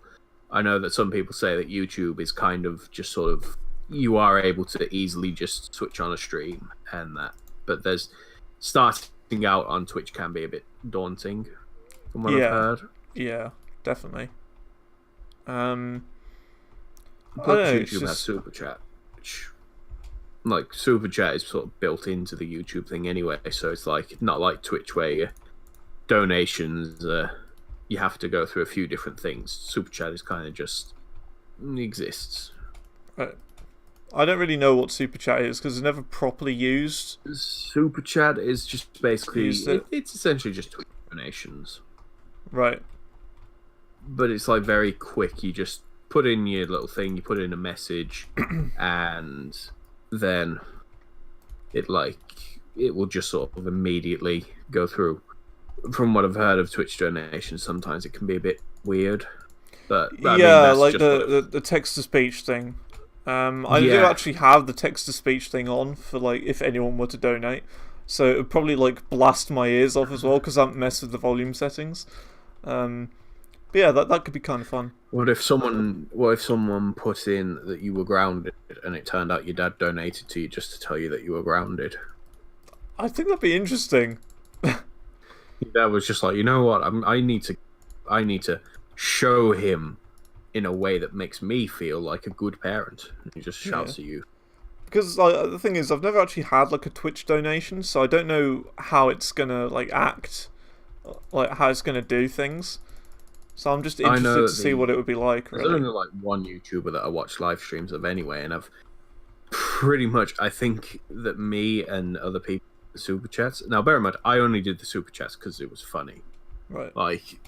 A: I know that some people say that YouTube is kind of just sort of you are able to easily just switch on a stream and that, but there's starting out on Twitch can be a bit daunting from what I've heard.
B: Yeah, definitely.
A: But YouTube has Super Chat, which, like, Super Chat is sort of built into the YouTube thing anyway, so it's like not like Twitch where your donations you have to go through a few different things. Super Chat is kind of just exists.
B: Right. I don't really know what Super Chat is because it's never properly used.
A: Super Chat is just basically it's essentially just Twitch donations.
B: Right.
A: But it's like very quick. You just put in your little thing, you put in a message, and then it will just sort of immediately go through. From what I've heard of Twitch donations, sometimes it can be a bit weird. But I mean, that's
B: like
A: just
B: the text to speech thing. I do actually have the text to speech thing on for like if anyone were to donate, so it would probably like blast my ears off as well because I haven't messed with the volume settings. But yeah, that could be kind of fun.
A: What if someone put in that you were grounded and it turned out your dad donated to you just to tell you that you were grounded?
B: I think that'd be interesting.
A: Your dad was just like, you know what? I need to show him in a way that makes me feel like a good parent. And he just shouts at you.
B: Because like, the thing is, I've never actually had like a Twitch donation, so I don't know how it's gonna like act, like how it's gonna do things. So I'm just interested to see what it would be like. Really.
A: There's only like one YouTuber that I watch live streams of anyway, and I've pretty much, I think that me and other people super chats. Now, bear in mind, I only did the super chats because it was funny.
B: Right.
A: Like,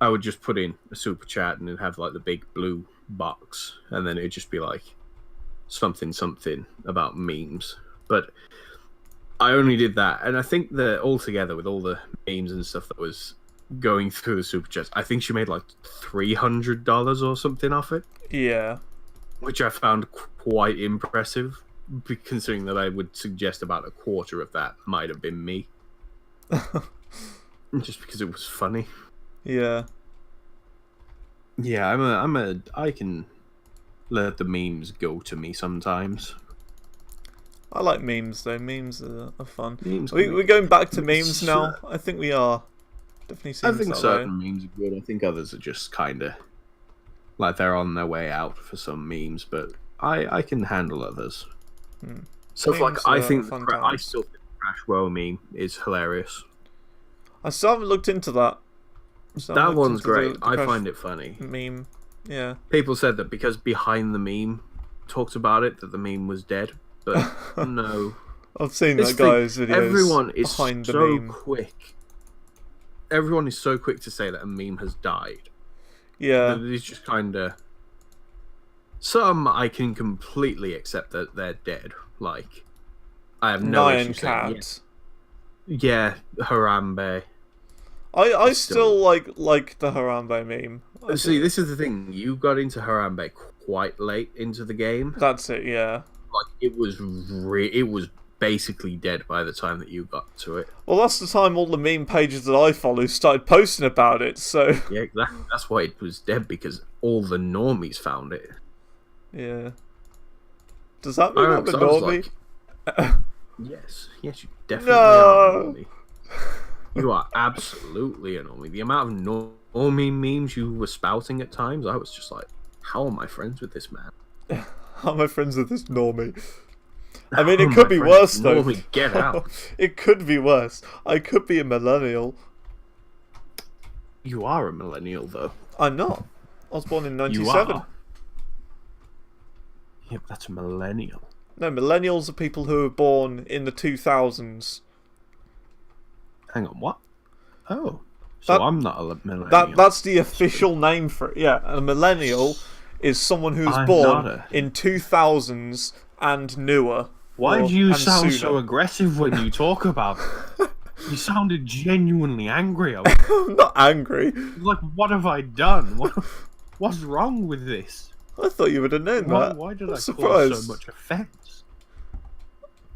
A: I would just put in a super chat and it'd have like the big blue box, and then it'd just be like something about memes. But I only did that, and I think that altogether with all the memes and stuff that was going through the super chats, I think she made like $300 or something off it.
B: Yeah. Which
A: I found quite impressive, considering that I would suggest about a quarter of that might have been me. Just because it was funny.
B: Yeah.
A: Yeah, I can let the memes go to me sometimes.
B: I like memes though. Memes are fun. We're going back to memes now. I think we are. Definitely seems
A: I think
B: that
A: certain
B: way.
A: memes are good. I think others are just kind of like they're on their way out for some memes, but I can handle others.
B: Hmm.
A: So
B: Memes
A: like I think
B: fun
A: I
B: times.
A: still think Crash Woe meme is hilarious.
B: I still haven't looked into that.
A: That one's great. I find it funny.
B: Meme, yeah.
A: People said that because behind the meme talked about it, that the meme was dead, but no.
B: I've seen that guy's videos.
A: Everyone is
B: behind the
A: so
B: meme.
A: quick. Everyone is so quick to say that a meme has died.
B: Yeah.
A: It's just kind of. Some I can completely accept that they're dead. Like, I have no issue saying
B: Cat.
A: yeah, Harambe.
B: I still like the Harambe meme.
A: See, this is the thing. You got into Harambe quite late into the game.
B: That's it, yeah.
A: Like, it was basically dead by the time that you got to it.
B: Well, that's the time all the meme pages that I follow started posting about it, so...
A: Yeah, that's why it was dead, because all the normies found it.
B: Yeah. Does that mean I'm a normie?
A: Yes, you definitely are a normie. You are absolutely a normie. The amount of normie memes you were spouting at times, I was just like, how am I friends with this man?
B: How am I friends with this normie? I mean, it could be worse, though.
A: Normie, get out.
B: It could be worse. I could be a millennial.
A: You are a millennial, though.
B: I'm not. I was born in 97.
A: You are. Yep, that's a millennial.
B: No, millennials are people who were born in the 2000s.
A: Hang on, what? Oh. So I'm not a millennial.
B: That's the official name for it. Yeah, a millennial is someone who's born in 2000s and newer.
A: Why do you sound so aggressive when you talk about it? You sounded genuinely angry.
B: I'm not angry.
A: Like, what have I done? What's wrong with this?
B: I thought you would have known that.
A: Why did I cause so much offence?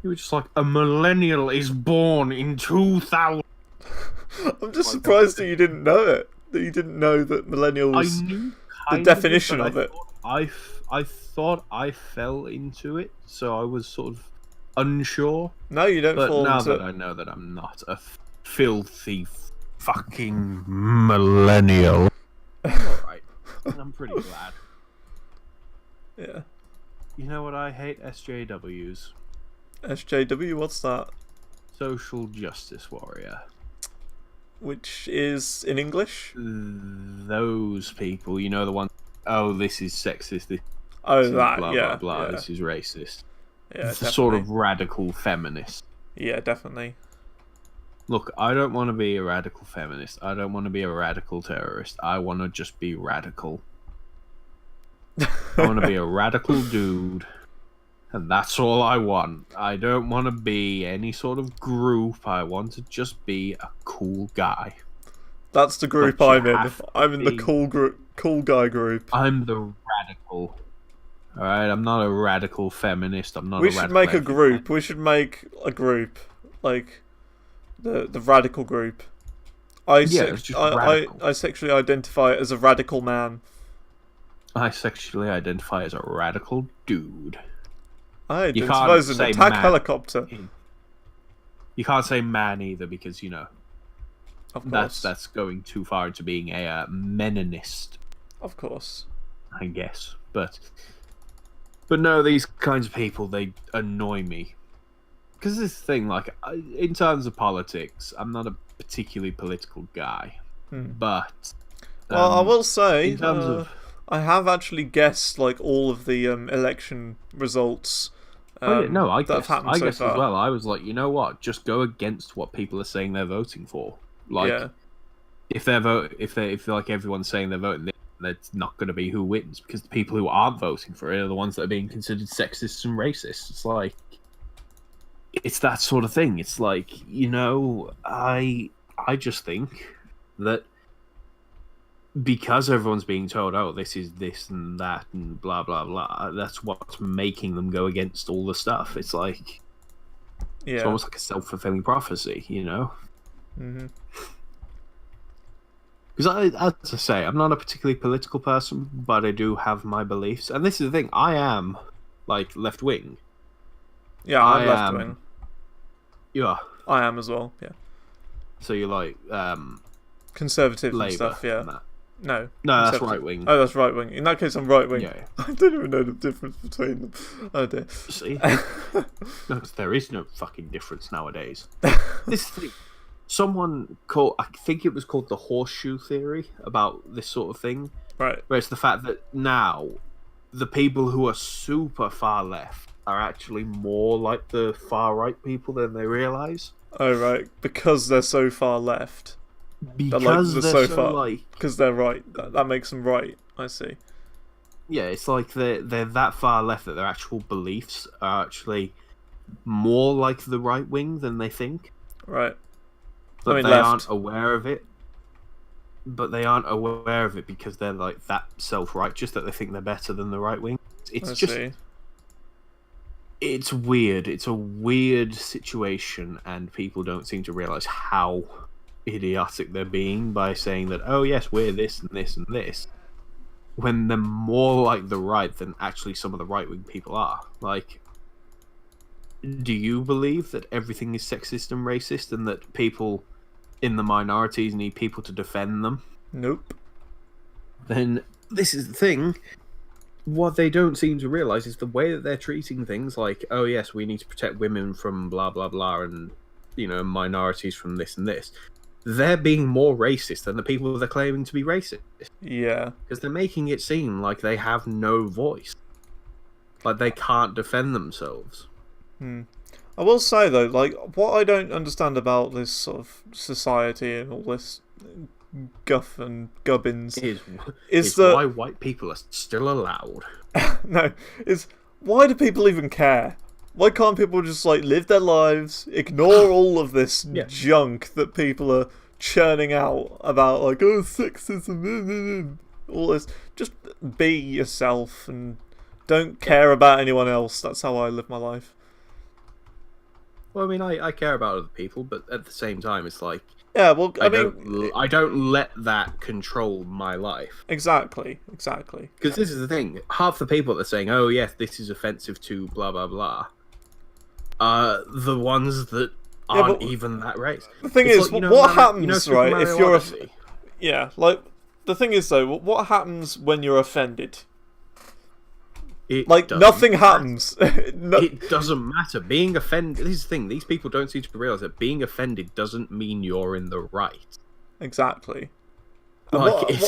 A: You were just like, a millennial is born in 2000.
B: I'm just surprised that you didn't know it. That you didn't know that millennials...
A: I knew
B: the definition of it.
A: I thought I fell into it, so I was sort of unsure.
B: No, you don't fall
A: into it. But now that I know that I'm not a filthy fucking millennial. Alright. I'm pretty glad.
B: Yeah.
A: You know what I hate? SJWs.
B: SJW, what's that?
A: Social Justice Warrior.
B: Which is in English?
A: Those people, you know, the one. Oh, this is sexist. This
B: is
A: blah blah blah. This is racist.
B: Yeah,
A: the sort of radical feminist.
B: Yeah, definitely.
A: Look, I don't want to be a radical feminist. I don't want to be a radical terrorist. I want to just be radical. I want to be a radical dude. And that's all I want. I don't want to be any sort of group. I want to just be a cool guy.
B: That's the group I'm in. I'm in the cool guy group.
A: I'm the radical. Alright, I'm not a radical feminist. I'm not
B: We should make a group. We should make a group. Like, the radical group. I sexually identify as a radical man.
A: I sexually identify as a radical dude.
B: I identify as an attack helicopter.
A: You can't say man either because, you know,
B: of course.
A: That's going too far into being a meninist.
B: Of course.
A: I guess. But no, these kinds of people, they annoy me. Because this thing, like, in terms of politics, I'm not a particularly political guy. But...
B: well, I will say... in terms of... I have actually guessed like all of the election results.
A: I guessed
B: as
A: well. I was like, you know what? Just go against what people are saying they're voting for. Like, if like everyone's saying they're voting, that's not going to be who wins because the people who aren't voting for it are the ones that are being considered sexist and racist. It's like, it's that sort of thing. It's like, you know, I just think that. Because everyone's being told, oh, this is this and that and blah, blah, blah, that's what's making them go against all the stuff. It's like... It's almost like a self-fulfilling prophecy, you know? Because, as I say, I'm not a particularly political person, but I do have my beliefs. And this is the thing, I am, like, left-wing.
B: Yeah, I'm left-wing.
A: You are?
B: I am as well, yeah.
A: So you're like,
B: conservative
A: Labour
B: and stuff, yeah. No.
A: No, that's right wing.
B: Oh, that's right wing. In that case, I'm right wing.
A: Yeah.
B: I don't even know the difference between them. Oh dear.
A: See? No, 'cause there is no fucking difference nowadays. This thing, someone called, I think it was called the horseshoe theory about this sort of thing.
B: Right.
A: Where it's the fact that now the people who are super far left are actually more like the far right people than they realise.
B: Oh, right. Because they're so far left.
A: Because they're so
B: far,
A: like...
B: Because they're right. That makes them right. I see.
A: Yeah, it's like they're that far left that their actual beliefs are actually more like the right wing than they think.
B: Right.
A: But they aren't aware of it. But they aren't aware of it because they're like that self-righteous that they think they're better than the right wing. It's it's weird. It's a weird situation, and people don't seem to realise how idiotic they're being by saying that, oh yes, we're this and this and this, when they're more like the right than actually some of the right-wing people are. Like, do you believe that everything is sexist and racist and that people in the minorities need people to defend them?
B: Nope.
A: Then this is the thing. What they don't seem to realise is the way that they're treating things like, oh yes, we need to protect women from blah blah blah and, you know, minorities from this and this. They're being more racist than the people they're claiming to be racist.
B: Yeah.
A: Because they're making it seem like they have no voice. Like they can't defend themselves.
B: I will say though, like, what I don't understand about this sort of society and all this guff and gubbins is that
A: why white people are still allowed.
B: No, is why do people even care? Why can't people just like live their lives, ignore all of this junk that people are churning out about, like, oh, sexism, all this? Just be yourself and don't care about anyone else. That's how I live my life.
A: Well, I mean, I care about other people, but at the same time, it's like,
B: yeah, well, I
A: don't let that control my life.
B: Exactly.
A: Because this is the thing. Half the people that are saying, oh, yes, this is offensive to blah, blah, blah, are the ones that aren't even that race.
B: The thing is, like, what happens, right, if you're... Yeah, like, the thing is, though, what happens when you're offended? Nothing happens.
A: It doesn't matter. Being offended... This is the thing. These people don't seem to realise that being offended doesn't mean you're in the right.
B: Exactly.
A: Like,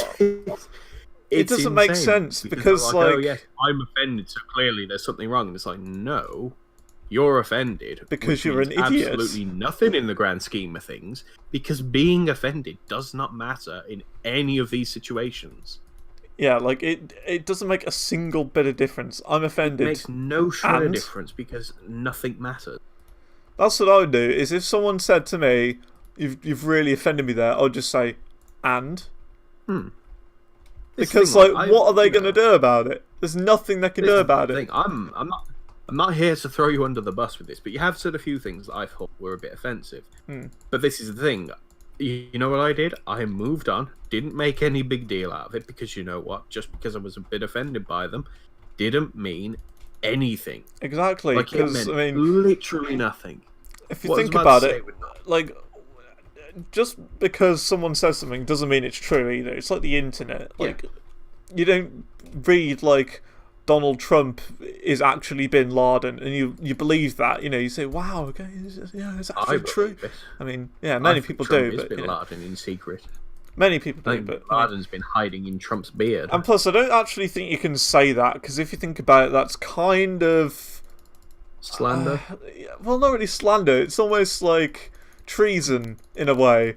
B: it doesn't make sense because, like...
A: oh, yes, I'm offended, so clearly there's something wrong. And it's like, no, you're offended.
B: Because you're an idiot.
A: Absolutely nothing in the grand scheme of things. Because being offended does not matter in any of these situations.
B: Yeah, like, it doesn't make a single bit of difference. I'm offended.
A: It makes no shred of difference because nothing matters.
B: That's what I would do, is if someone said to me, you've really offended me there, I'll just say, and? Because, like, what are they going to do about it? There's nothing they can do about it.
A: I'm not here to throw you under the bus with this, but you have said a few things that I thought were a bit offensive. But this is the thing. You know what I did? I moved on. Didn't make any big deal out of it because, you know what? Just because I was a bit offended by them didn't mean anything.
B: Exactly.
A: Like, it meant literally nothing.
B: If you think about it, like, just because someone says something doesn't mean it's true either. It's like the internet. Like, you don't read, like, Donald Trump is actually Bin Laden, and you believe that, you know, you say, wow, okay, yeah, it's actually true. I mean, yeah, many people do, but
A: Bin Laden in secret.
B: Many people do, but
A: Bin Laden's been hiding in Trump's beard.
B: And plus, I don't actually think you can say that, because if you think about it, that's kind of
A: slander.
B: Well, not really slander. It's almost like treason in a way.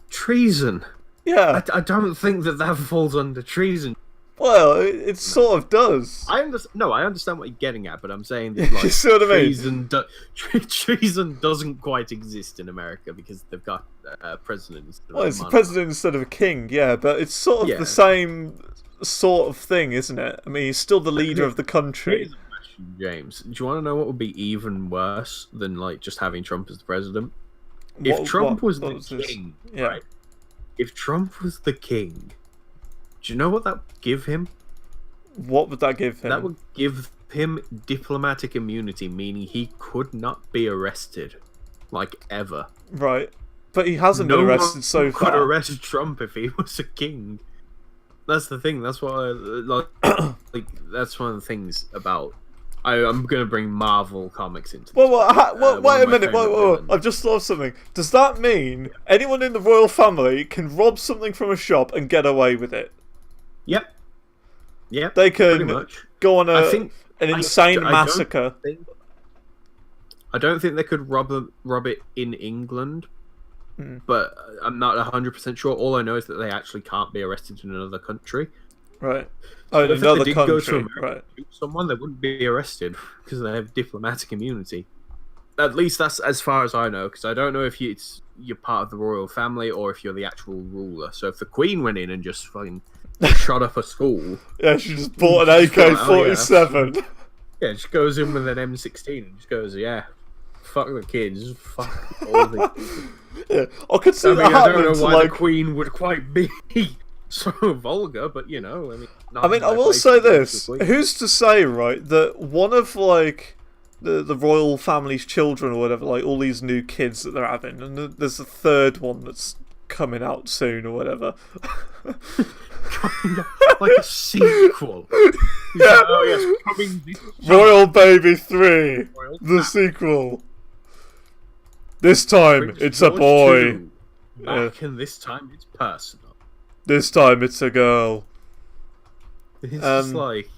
A: Treason.
B: Yeah,
A: I don't think that falls under treason.
B: Well, it sort of does.
A: I understand what you're getting at, but I'm saying that, like,
B: you see what I mean?
A: Treason doesn't quite exist in America because they've got a president instead of
B: it's a president instead of a king, yeah, but it's sort of the same sort of thing, isn't it? I mean, he's still the leader of the country.
A: Here's a question, James. Do you want to know what would be even worse than, like, just having Trump as the president? If Trump was the king, right? If Trump was the king, do you know what that would give him?
B: What would that give him?
A: That would give him diplomatic immunity, meaning he could not be arrested, like, ever.
B: Right. But he hasn't been arrested so far.
A: Could arrest Trump if he was a king. That's the thing. That's why, like, that's one of the things about. I'm gonna bring Marvel comics into. This
B: wait a minute. Whoa. I've just thought of something. Does that mean anyone in the royal family can rob something from a shop and get away with it?
A: Yep. Yep.
B: They can go on an insane massacre.
A: I don't think they could rob it in England, but I'm not 100% sure. All I know is that they actually can't be arrested in another country.
B: Right.
A: So if
B: another
A: they did
B: country.
A: Go to America,
B: right.
A: Someone, they wouldn't be arrested because they have diplomatic immunity. At least that's as far as I know, because I don't know if you're part of the royal family or if you're the actual ruler. So if the Queen went in and just fucking shot up a school,
B: yeah, she just bought an AK-47.
A: Yeah, she goes in with an M16 and just goes, yeah, fuck the kids, fuck all the people.
B: Yeah, I could see that happening.
A: I don't know why the Queen would quite be so vulgar, but you know,
B: I will say this: who's to say, right, that one of like the royal family's children or whatever, like all these new kids that they're having, and there's a third one that's coming out soon or whatever.
A: Like a sequel.
B: Yeah.
A: Oh yes, coming
B: Royal Baby 3, the sequel. This time
A: Prince
B: it's
A: George
B: a boy.
A: 2. Back and this time it's personal.
B: This time it's a girl.
A: It's just like...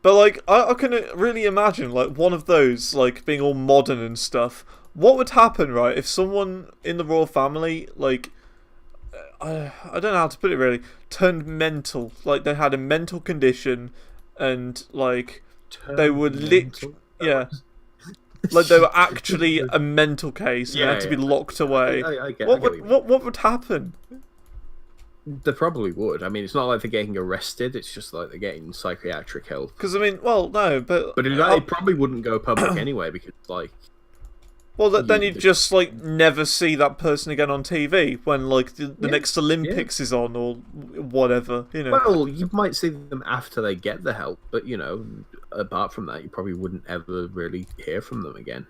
B: But like, I can really imagine like one of those like being all modern and stuff. What would happen, right, if someone in the royal family like I don't know how to put it really, turned mental, like they had a mental condition and like they were like they were actually a mental case and they had to be locked away. What would happen?
A: They probably would. I mean, it's not like they're getting arrested, it's just like they're getting psychiatric help.
B: Because I mean, well, no, but
A: it probably wouldn't go public anyway because like
B: then you'd just like never see that person again on TV when like the next Olympics is on or whatever, you know.
A: Well, you might see them after they get the help, but you know, apart from that, you probably wouldn't ever really hear from them again.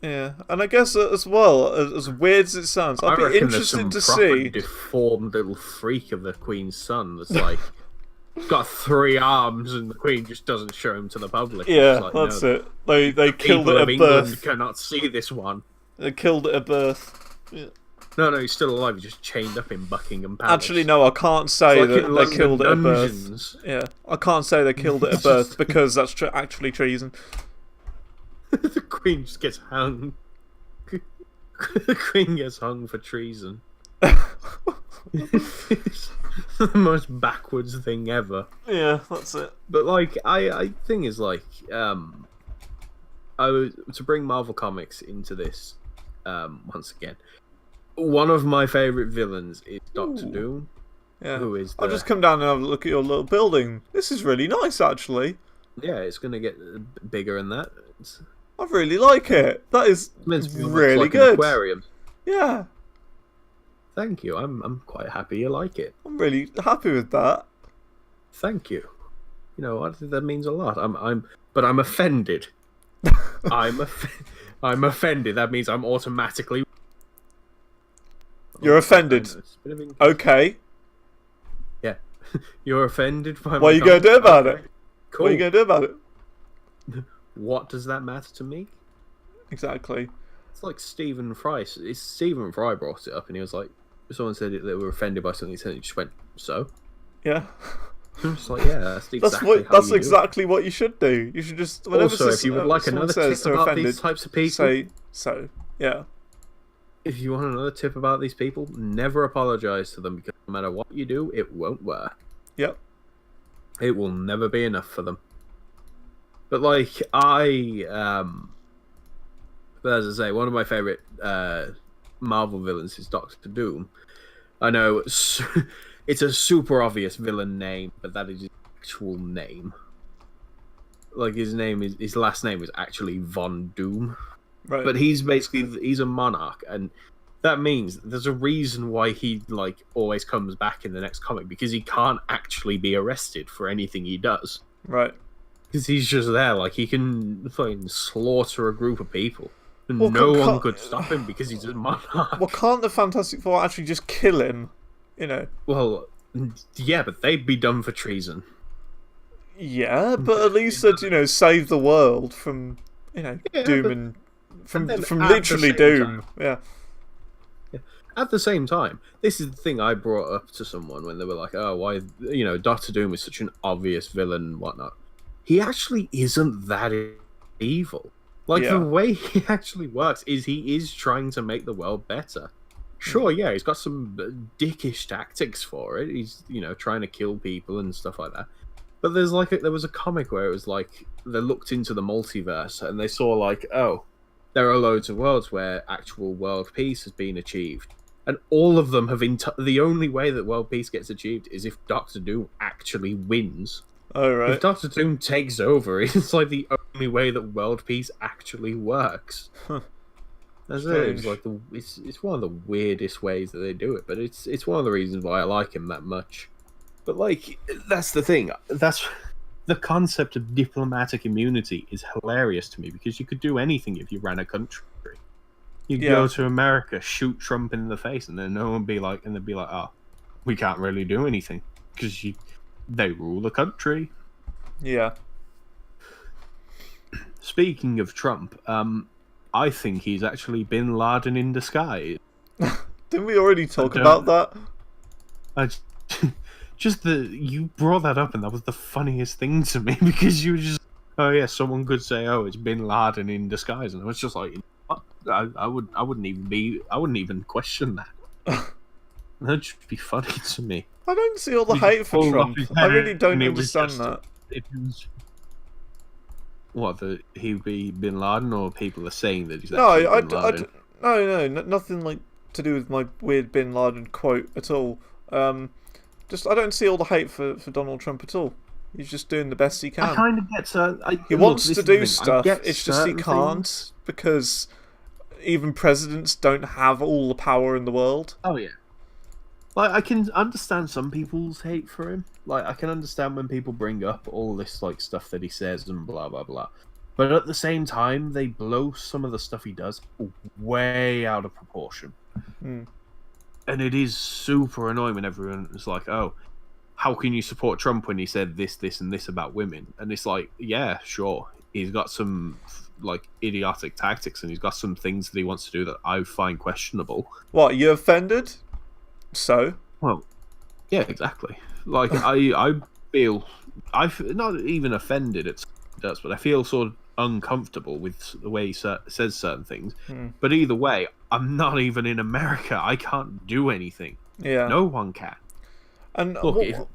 B: Yeah, and I guess as well, as weird as it sounds, I'd be interested to see
A: deformed little freak of the Queen's son that's like got 3 arms and the Queen just doesn't show him to the public.
B: Yeah,
A: like,
B: that's
A: no,
B: it. They killed it at
A: England
B: birth.
A: Cannot see this one.
B: They killed it at birth. Yeah.
A: No, he's still alive. He's just chained up in Buckingham Palace.
B: Actually, no, I can't say that they killed it at birth. Yeah, I can't say they killed it at birth because that's actually treason.
A: The Queen just gets hung. The Queen gets hung for treason. It's the most backwards thing ever.
B: Yeah, that's it.
A: But like, I thing is like, to bring Marvel Comics into this, once again, one of my favorite villains is Doctor Doom.
B: Yeah.
A: Who is?
B: I'll just come down and have a look at your little building. This is really nice, actually.
A: Yeah, it's gonna get bigger than that.
B: I really like it. That is really
A: like
B: good.
A: An aquarium.
B: Yeah.
A: Thank you. I'm quite happy you like it.
B: I'm really happy with that.
A: Thank you. You know what? That means a lot. But I'm offended. I'm offended. That means I'm automatically.
B: You're offended. Okay.
A: Yeah. You're offended by.
B: What are you going to do about it?
A: Cool.
B: What are you going to do about it?
A: What does that matter to me?
B: Exactly.
A: It's like Stephen Fry. Stephen Fry brought it up, and he was like, someone said they were offended by something, and he just went, so?
B: Yeah.
A: It's like, yeah, that's
B: exactly what you should do. You should just.
A: Also, if you would like another tip about these types of people,
B: say so. Yeah.
A: If you want another tip about these people, never apologize to them because no matter what you do, it won't work.
B: Yep.
A: It will never be enough for them. But like but as I say, one of my favorite Marvel villains is Doctor Doom. I know it's a super obvious villain name, but that is his actual name. Like his last name is actually Von Doom.
B: Right.
A: But he's a monarch, and that means there's a reason why he like always comes back in the next comic, because he can't actually be arrested for anything he does.
B: Right.
A: Because he's just there, like he can fucking slaughter a group of people.
B: Well,
A: No one could stop him because he's a monarch.
B: Well, can't the Fantastic Four actually just kill him? You know.
A: Well, yeah, but they'd be done for treason.
B: Yeah, but at least they'd save the world from doom and from literally doom. Yeah.
A: At the same time, this is the thing I brought up to someone when they were like, "Oh, why Doctor Doom is such an obvious villain and whatnot." He actually isn't that evil. Like, the way he actually works is he is trying to make the world better. Sure, yeah, he's got some dickish tactics for it. He's trying to kill people and stuff like that. But there was a comic where it was like they looked into the multiverse and they saw like, oh, there are loads of worlds where actual world peace has been achieved. And all of them have the only way that world peace gets achieved is if Doctor Doom actually wins.
B: Oh, right.
A: If Doctor Doom takes over, it's like the only way that world peace actually works. That's it. It's like it's one of the weirdest ways that they do it, but it's one of the reasons why I like him that much. But like, that's the thing. That's the concept of diplomatic immunity is hilarious to me because you could do anything if you ran a country. You'd go to America, shoot Trump in the face, and then no one be like, oh, we can't really do anything because they rule the country.
B: Yeah.
A: Speaking of Trump, I think he's actually Bin Laden in disguise.
B: Didn't we already talk about that?
A: You brought that up, and that was the funniest thing to me because you were just, oh yeah, someone could say, oh, it's Bin Laden in disguise, and I was just like, I wouldn't even question that. That'd just be funny to me.
B: I don't see all the hate for Trump. I really don't understand that.
A: What, that he would be Bin Laden, or people are saying that he's
B: Bin Laden? No, nothing like to do with my weird Bin Laden quote at all. Just I don't see all the hate for Donald Trump at all. He's just doing the best he can.
A: I kind of get
B: he wants to do stuff. It's just he can't because even presidents don't have all the power in the world.
A: Oh yeah. Like, I can understand some people's hate for him. Like, I can understand when people bring up all this like stuff that he says and blah blah blah. But at the same time, they blow some of the stuff he does way out of proportion. And it is super annoying when everyone is like, oh, how can you support Trump when he said this, this, and this about women? And it's like, yeah, sure. He's got some like idiotic tactics and he's got some things that he wants to do that I find questionable.
B: What, you offended? So?
A: Well, yeah, exactly. Like, I feel not even offended at does, but I feel sort of uncomfortable with the way he says certain things. But either way, I'm not even in America. I can't do anything.
B: Yeah.
A: No one can.
B: And
A: look,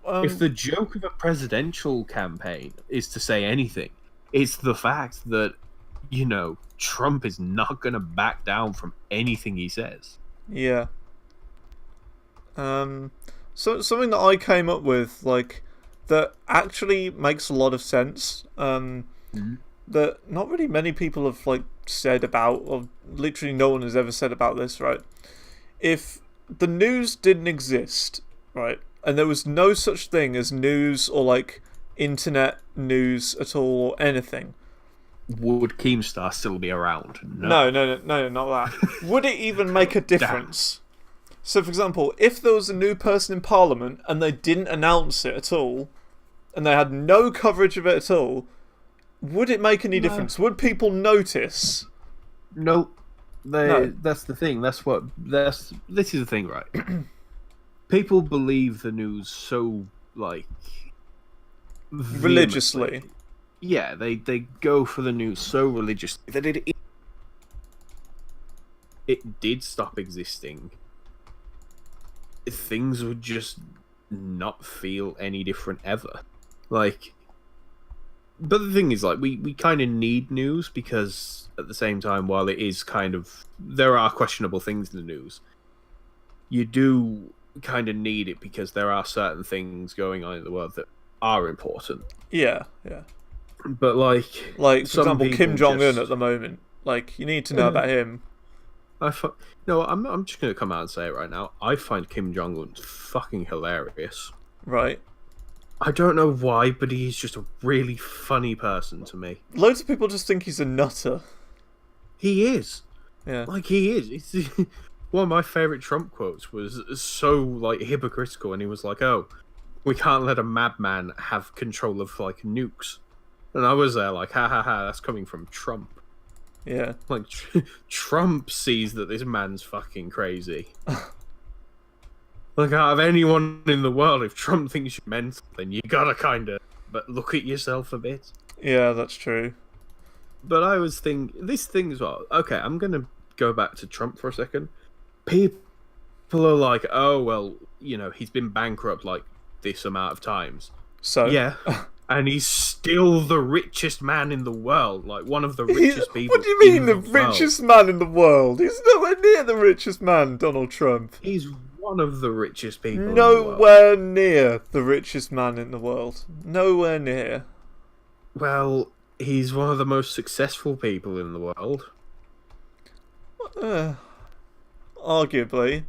A: if the joke of a presidential campaign is to say anything, it's the fact that, Trump is not going to back down from anything he says.
B: Yeah. So something that I came up with, like, that actually makes a lot of sense, that not really many people have, like, said about, or literally no one has ever said about this, right? If the news didn't exist, right, and there was no such thing as news or, like, internet news at all or anything,
A: would Keemstar still be around?
B: No, not that. Would it even make a difference? So, for example, if there was a new person in Parliament and they didn't announce it at all, and they had no coverage of it at all, would it make any difference? Would people notice?
A: No. That's the thing. This is the thing, right? People believe the news so, like,
B: religiously.
A: Yeah, they go for the news so religiously that it did stop existing. Things would just not feel any different ever. Like, but the thing is, like, we kind of need news because at the same time, while it is kind of, there are questionable things in the news, you do kind of need it because there are certain things going on in the world that are important.
B: Yeah.
A: But like
B: for example, Kim Jong-un at the moment. Like, you need to know about him.
A: I'm just going to come out and say it right now. I find Kim Jong-un fucking hilarious.
B: Right.
A: I don't know why, but he's just a really funny person to me.
B: Loads of people just think he's a nutter.
A: He is.
B: Yeah.
A: Like, he is. It's, one of my favourite Trump quotes was so, like, hypocritical, and he was like, oh, we can't let a madman have control of, like, nukes. And I was there like, ha ha ha, that's coming from Trump.
B: Yeah.
A: Like, Trump sees that this man's fucking crazy. Like, out of anyone in the world, if Trump thinks you're mental, then you gotta kinda but look at yourself a bit.
B: Yeah, that's true.
A: But I was thinking, this thing as well. Okay, I'm gonna go back to Trump for a second. People are like, oh, well, you know, he's been bankrupt like this amount of times.
B: So?
A: Yeah. And he's still the richest man in the world. Like, one of the richest people.
B: What do you mean, the richest man in the world? He's nowhere near the richest man, Donald Trump.
A: He's one of the richest people in the world.
B: Nowhere near the richest man in the world. Nowhere near.
A: Well, he's one of the most successful people in the world.
B: Arguably.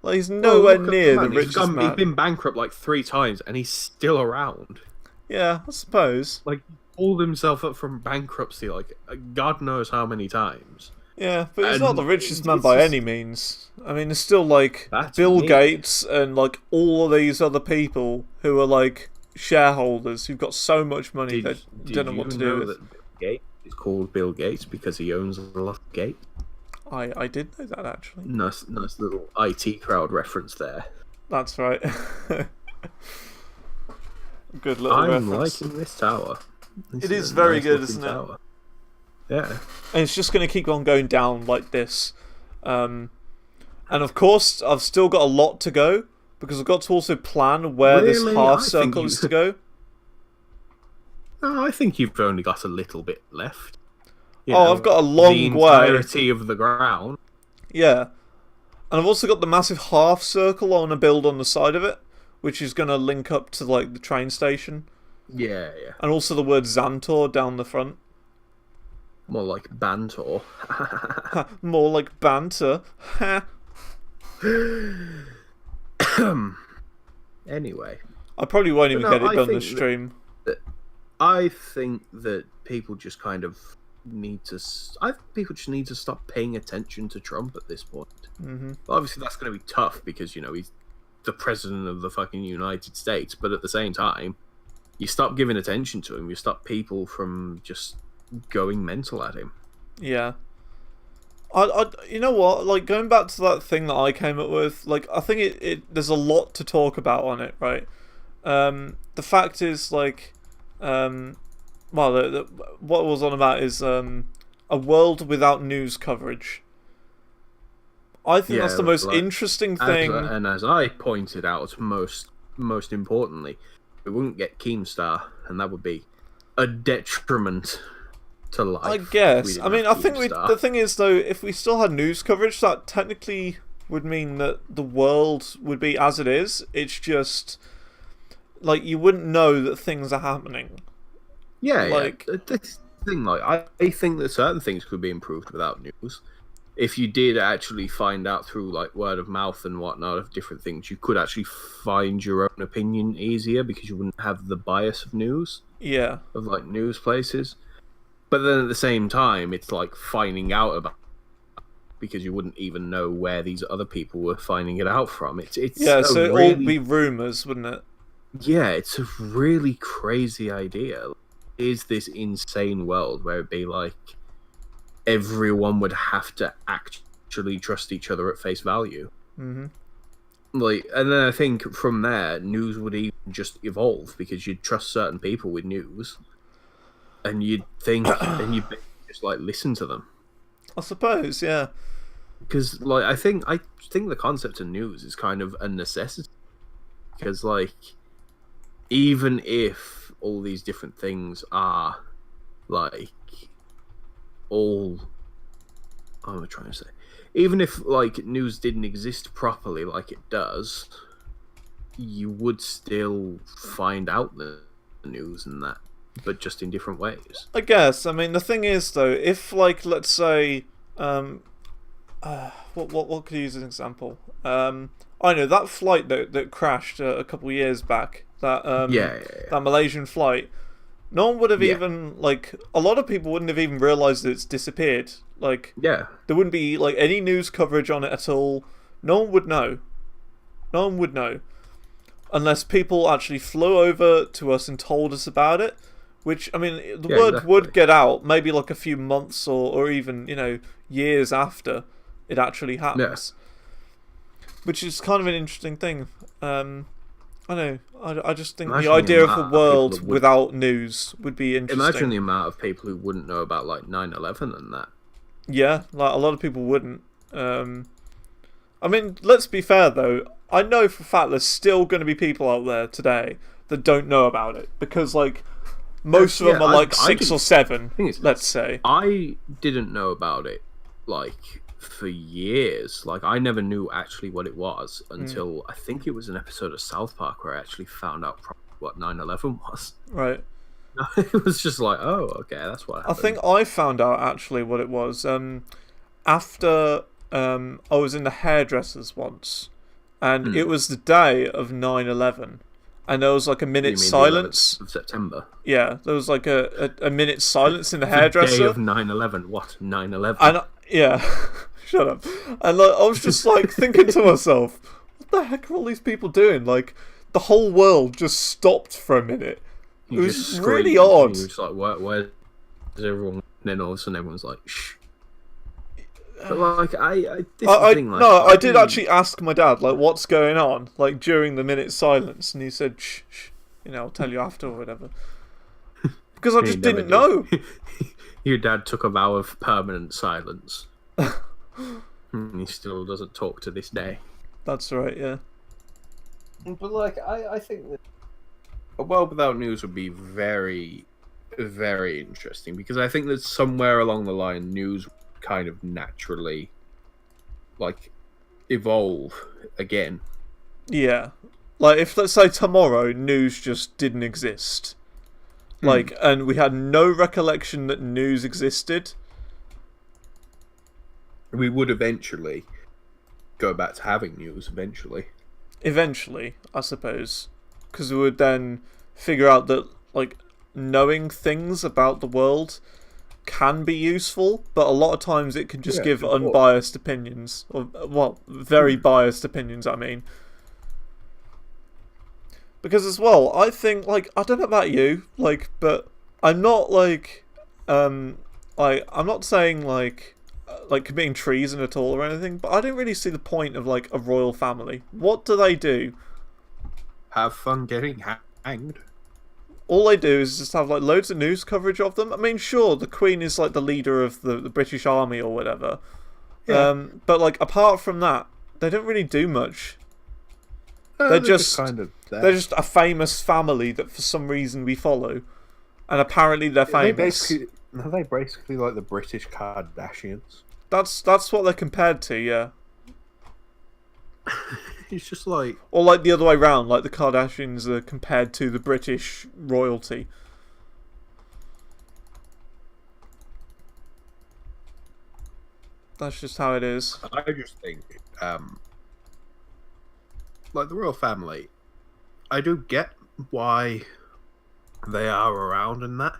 B: Like, he's nowhere near the richest man.
A: He's been bankrupt like 3 times, and he's still around.
B: Yeah, I suppose.
A: Like, he pulled himself up from bankruptcy, like, God knows how many times.
B: Yeah, but he's not the richest man by any means. I mean, there's still, like, Bill Gates and, like, all of these other people who are, like, shareholders who've got so much money they don't know what to do with.
A: That Bill Gates is called Bill Gates because he owns a lot of Gates?
B: I did know that, actually.
A: Nice little IT crowd reference there.
B: That's right. Good little
A: I'm
B: reference.
A: liking this tower.
B: It is very good, isn't it?
A: Yeah.
B: And it's just going to keep on going down like this. And of course, I've still got a lot to go, because I've got to also plan where this half circle is to go.
A: No, I think you've only got a little bit left.
B: I've got a long way.
A: The entirety of the ground.
B: Yeah. And I've also got the massive half circle I want to build on the side of it, which is going to link up to, like, the train station.
A: Yeah.
B: And also the word ZanTower down the front.
A: More like Bantor.
B: More like banter.
A: Anyway.
B: I probably won't even get it done this stream.
A: I think that people just kind of need to... I think people just need to stop paying attention to Trump at this point.
B: Mm-hmm.
A: Obviously, that's going to be tough because, you know, he's the president of the fucking United States. But at the same time, you stop giving attention to him. You stop people from just going mental at him.
B: Yeah. You know what? Like, going back to that thing that I came up with, like, I think there's a lot to talk about on it, right? The fact is, like, what I was on about is a world without news coverage. I think that's the most interesting thing.
A: And as I pointed out, most importantly, we wouldn't get Keemstar, and that would be a detriment to life.
B: I guess. I mean, I think the thing is, though, if we still had news coverage, that technically would mean that the world would be as it is. It's just, like, you wouldn't know that things are happening.
A: Yeah, like, this thing, like, I think that certain things could be improved without news. If you did actually find out through, like, word of mouth and whatnot of different things, you could actually find your own opinion easier because you wouldn't have the bias of news.
B: Yeah. Of,
A: like, news places. But then at the same time, it's like finding out about it because you wouldn't even know where these other people were finding it out from. It's
B: yeah, so it'd all be rumours, wouldn't it?
A: Yeah, it's a really crazy idea. Is this insane world where it'd be like everyone would have to actually trust each other at face value?
B: Mm-hmm.
A: Like, and then I think from there, news would even just evolve because you'd trust certain people with news. And you'd think, and you'd just like listen to them.
B: I suppose, yeah.
A: Because like I think the concept of news is kind of a necessity. Because like, even if all these different things are like all, what am I trying to say? Even if like news didn't exist properly, like it does, you would still find out the news and that. But just in different ways. I
B: guess. I mean, the thing is, though, if, like, let's say, what could I use as an example? I know that flight that crashed a couple of years back. That that Malaysian flight. no one would have even, like, a lot of people wouldn't have even realised that it's disappeared. Like,
A: Yeah.
B: there wouldn't be, like, any news coverage on it at all. No one would know. No one would know. Unless people actually flew over to us and told us about it. Which, I mean, the word would get out maybe like a few months or even, you know, years after it actually happens. Yeah. Which is kind of an interesting thing. I know. I just think the idea of a world without news would be interesting.
A: Imagine the amount of people who wouldn't know about, like, 9/11 and that.
B: Yeah, like, a lot of people wouldn't. I mean, let's be fair, though. I know for a fact there's still going to be people out there today that don't know about it. Because, like, most of them are, like, 6 or 7, let's say.
A: I didn't know about it, like, for years. Like, I never knew actually what it was until I think it was an episode of South Park where I actually found out what 9/11 was.
B: Right.
A: It was just like, oh, okay, that's what happened.
B: I think I found out actually what it was after I was in the hairdressers once, and it was the day of 9/11, and there was like a minute's silence.
A: Of September.
B: Yeah, there was like a minute's silence in the hairdresser.
A: The day of 9/11. What 9/11?
B: And yeah, shut up. And like, I was just like thinking to myself, what the heck are all these people doing? Like, the whole world just stopped for a minute. It was really odd.
A: He was like, where's everyone? And then all of a sudden everyone's like, shh. But like,
B: I did actually ask my dad, like, what's going on, like, during the minute's silence, and he said, shh, you know, I'll tell you after or whatever. Because I just didn't know.
A: Your dad took a vow of permanent silence. He still doesn't talk to this day.
B: That's right, yeah.
A: But like, I think that a world without news would be very, very interesting, because I think that somewhere along the line, news kind of naturally, like, evolve again.
B: Yeah. Like, if, let's say, tomorrow, news just didn't exist, like, and we had no recollection that news existed,
A: we would eventually go back to having news,
B: Eventually, I suppose. Because we would then figure out that, like, knowing things about the world can be useful, but a lot of times it can just give unbiased opinions. Or, well, very biased opinions, I mean. Because as well, I think, like, I don't know about you, like, but I'm not, like, I'm not saying, like committing treason at all or anything, but I don't really see the point of, like, a royal family. What do they do?
A: Have fun getting hanged.
B: All they do is just have, like, loads of news coverage of them. I mean, sure, the Queen is, like, the leader of the British Army or whatever. Yeah. But, like, apart from that, they don't really do much. They're just kind of there. They're just a famous family that for some reason we follow, and apparently they're famous.
A: Are they basically like the British Kardashians?
B: That's what they're compared to, yeah.
A: It's just like...
B: Or like the other way round, like the Kardashians are compared to the British royalty. That's just how it is.
A: I just think, like the royal family, I do get why they are around and that.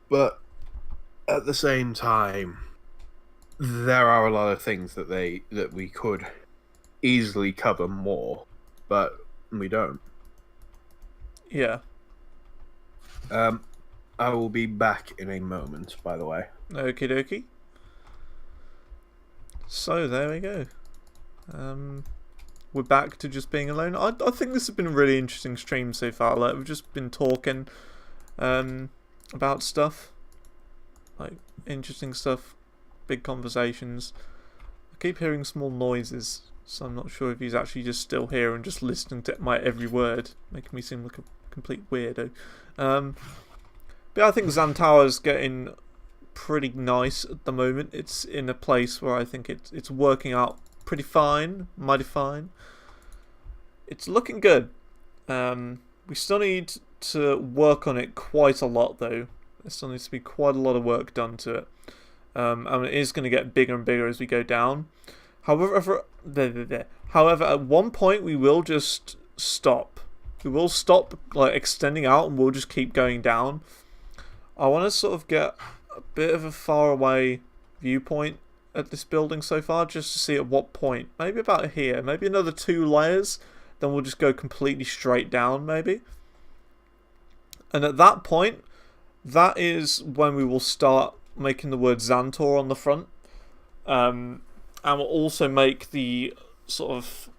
A: But at the same time, there are a lot of things that we could easily cover more, but we don't.
B: Yeah.
A: I will be back in a moment, by the way.
B: Okie dokie. So there we go. We're back to just being alone. I think this has been a really interesting stream so far. Like, we've just been talking about stuff, like interesting stuff, big conversations. I keep hearing small noises, so I'm not sure if he's actually just still here and just listening to my every word, making me seem like a complete weirdo. But I think ZanTower's getting pretty nice at the moment. It's in a place where I think it's working out pretty fine, mighty fine. It's looking good. We still need to work on it quite a lot, though. There still needs to be quite a lot of work done to it. And it is going to get bigger and bigger as we go down. However, at one point we will just stop We will stop like extending out, and we'll just keep going down. I want to sort of get a bit of a far away viewpoint at this building so far, just to see at what point. Maybe about here. Maybe another 2 layers. Then we'll just go completely straight down, maybe. And at that point, that is when we will start making the word ZanTower on the front. And we'll also make the sort of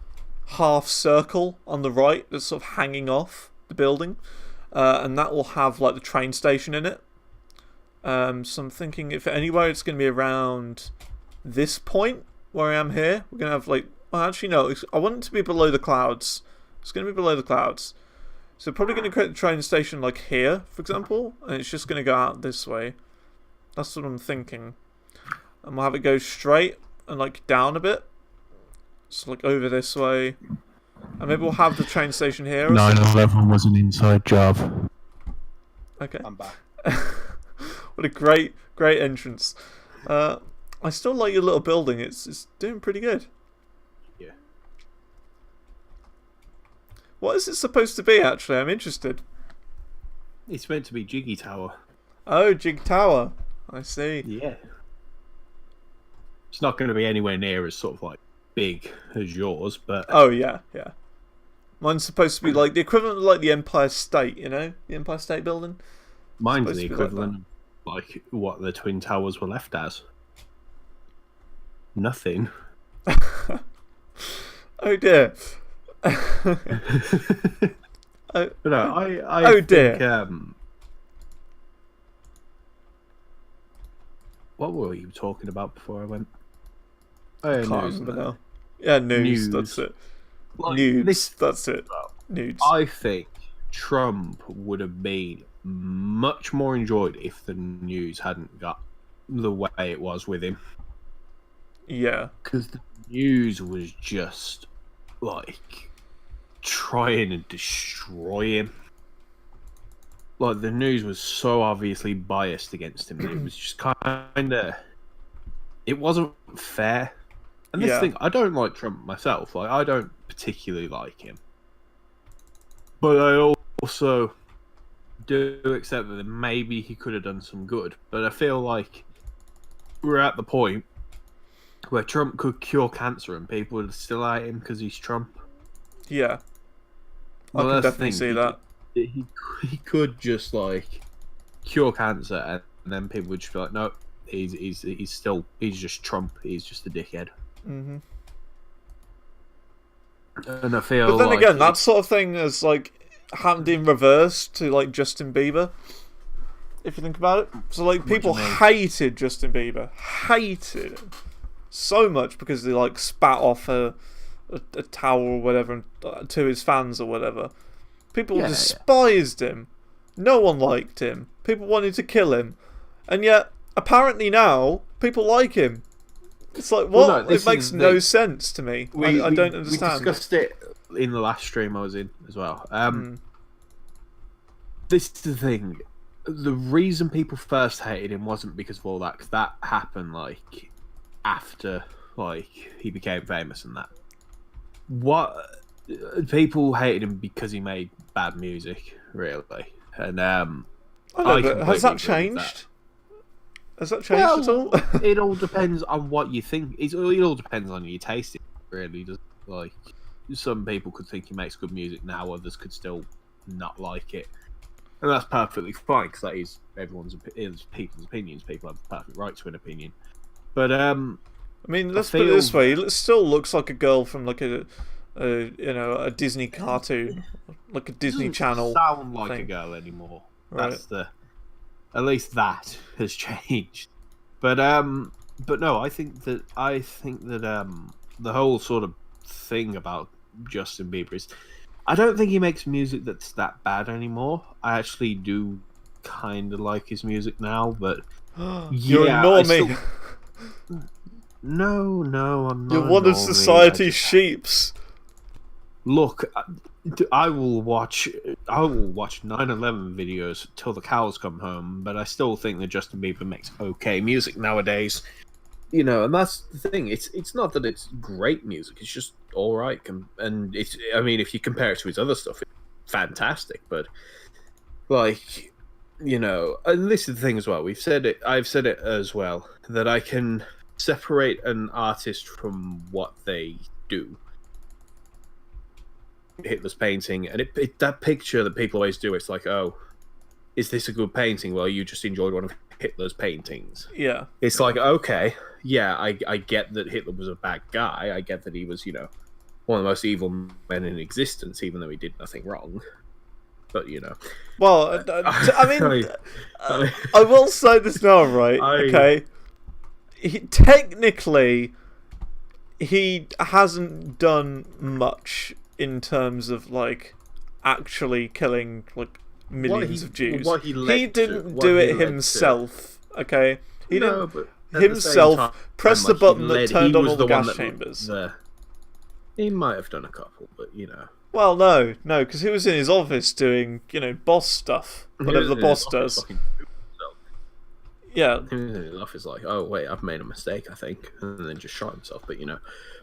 B: half circle on the right that's sort of hanging off the building. And that will have like the train station in it. So I'm thinking if anywhere it's going to be around this point where I am here. We're going to have like... Well, actually, no. I want it to be below the clouds. It's going to be below the clouds. So probably going to create the train station like here, for example. And it's just going to go out this way. That's what I'm thinking. And we'll have it go straight and like down a bit. So like over this way. And maybe we'll have the train station here.
C: 9/11 was an inside job.
B: Okay.
A: I'm back.
B: What a great entrance. I still like your little building. It's doing pretty good.
A: Yeah.
B: What is it supposed to be, actually? I'm interested.
A: It's meant to be Jiggy Tower.
B: Oh, Jig Tower. I see.
A: Yeah. It's not going to be anywhere near as sort of like big as yours, but...
B: Oh, yeah. Mine's supposed to be like the equivalent of like the Empire State, you know? The Empire State Building.
A: Mine's the equivalent of like what the Twin Towers were left as. Nothing.
B: Oh dear.
A: But no, I
B: oh
A: think,
B: dear.
A: What were you talking about before I went?
B: I can't remember now. Yeah, news. That's it.
A: Like,
B: nudes. That's it. Nudes.
A: I think Trump would have been much more enjoyed if the news hadn't got the way it was with him.
B: Yeah.
A: Because the news was just like trying to destroy him. Like the news was so obviously biased against him that it was just kind of... It wasn't fair. And this thing, I don't like Trump myself. Like I don't particularly like him. But I also do accept that maybe he could have done some good. But I feel like we're at the point where Trump could cure cancer and people would still hate him because he's Trump.
B: Yeah. I
A: Well,
B: can definitely see that.
A: He could just like cure cancer and then people would just be like, no, he's just Trump. He's just a dickhead.
B: Mm-hmm.
A: And I feel
B: but then
A: like
B: again, that sort of thing has like happened in reverse to like Justin Bieber. If you think about it, so like people hated Justin Bieber, hated him so much because they like spat off a towel or whatever to his fans or whatever. People despised him. No one liked him. People wanted to kill him, and yet apparently now people like him. It's like what?
A: Well, no,
B: it makes no sense to me. I don't understand.
A: We discussed it in the last stream I was in as well. This is the thing. The reason people first hated him wasn't because of all that, because that happened like after like he became famous and that. What people hated him because he made bad music, really, and
B: has that changed? Has that changed at all?
A: It all depends on what you think. It all depends on your taste. Really, does like some people could think he makes good music now, others could still not like it, and that's perfectly fine because that is people's opinions. People have the perfect right to an opinion. But I
B: mean, let's put it this way: it still looks like a girl from like a Disney cartoon, like a Disney Channel.
A: Sound like
B: thing.
A: A girl anymore.
B: Right.
A: That's at least that has changed. But no, I think that the whole sort of thing about Justin Bieber is, I don't think he makes music that's that bad anymore. I actually do kind of like his music now, but
B: you ignore me.
A: No, I'm not.
B: You're one of society's sheeps.
A: Look, I will watch 9/11 videos till the cows come home, but I still think that Justin Bieber makes okay music nowadays. You know, and that's the thing. It's not that it's great music; it's just all right. And it's, I mean, if you compare it to his other stuff, it's fantastic. But like, and this is the thing as well. I've said it as well, that I can separate an artist from what they do. Hitler's painting, and that picture that people always do, it's like, oh, is this a good painting? Well, you just enjoyed one of Hitler's paintings.
B: Yeah.
A: It's like, okay, yeah, I get that Hitler was a bad guy. I get that he was, one of the most evil men in existence, even though he did nothing wrong. But,
B: Well, I mean, I will say this now, right? Okay. Technically, he hasn't done much in terms of, like, actually killing, like, millions of Jews. He didn't do it himself, okay? He didn't himself press the button that turned on all the gas chambers.
A: He might have done a couple, but,
B: Well, no, because he was in his office doing, boss stuff. Whatever the boss does. Yeah.
A: He was in his office like, oh, wait, I've made a mistake, I think. And then just shot himself, but,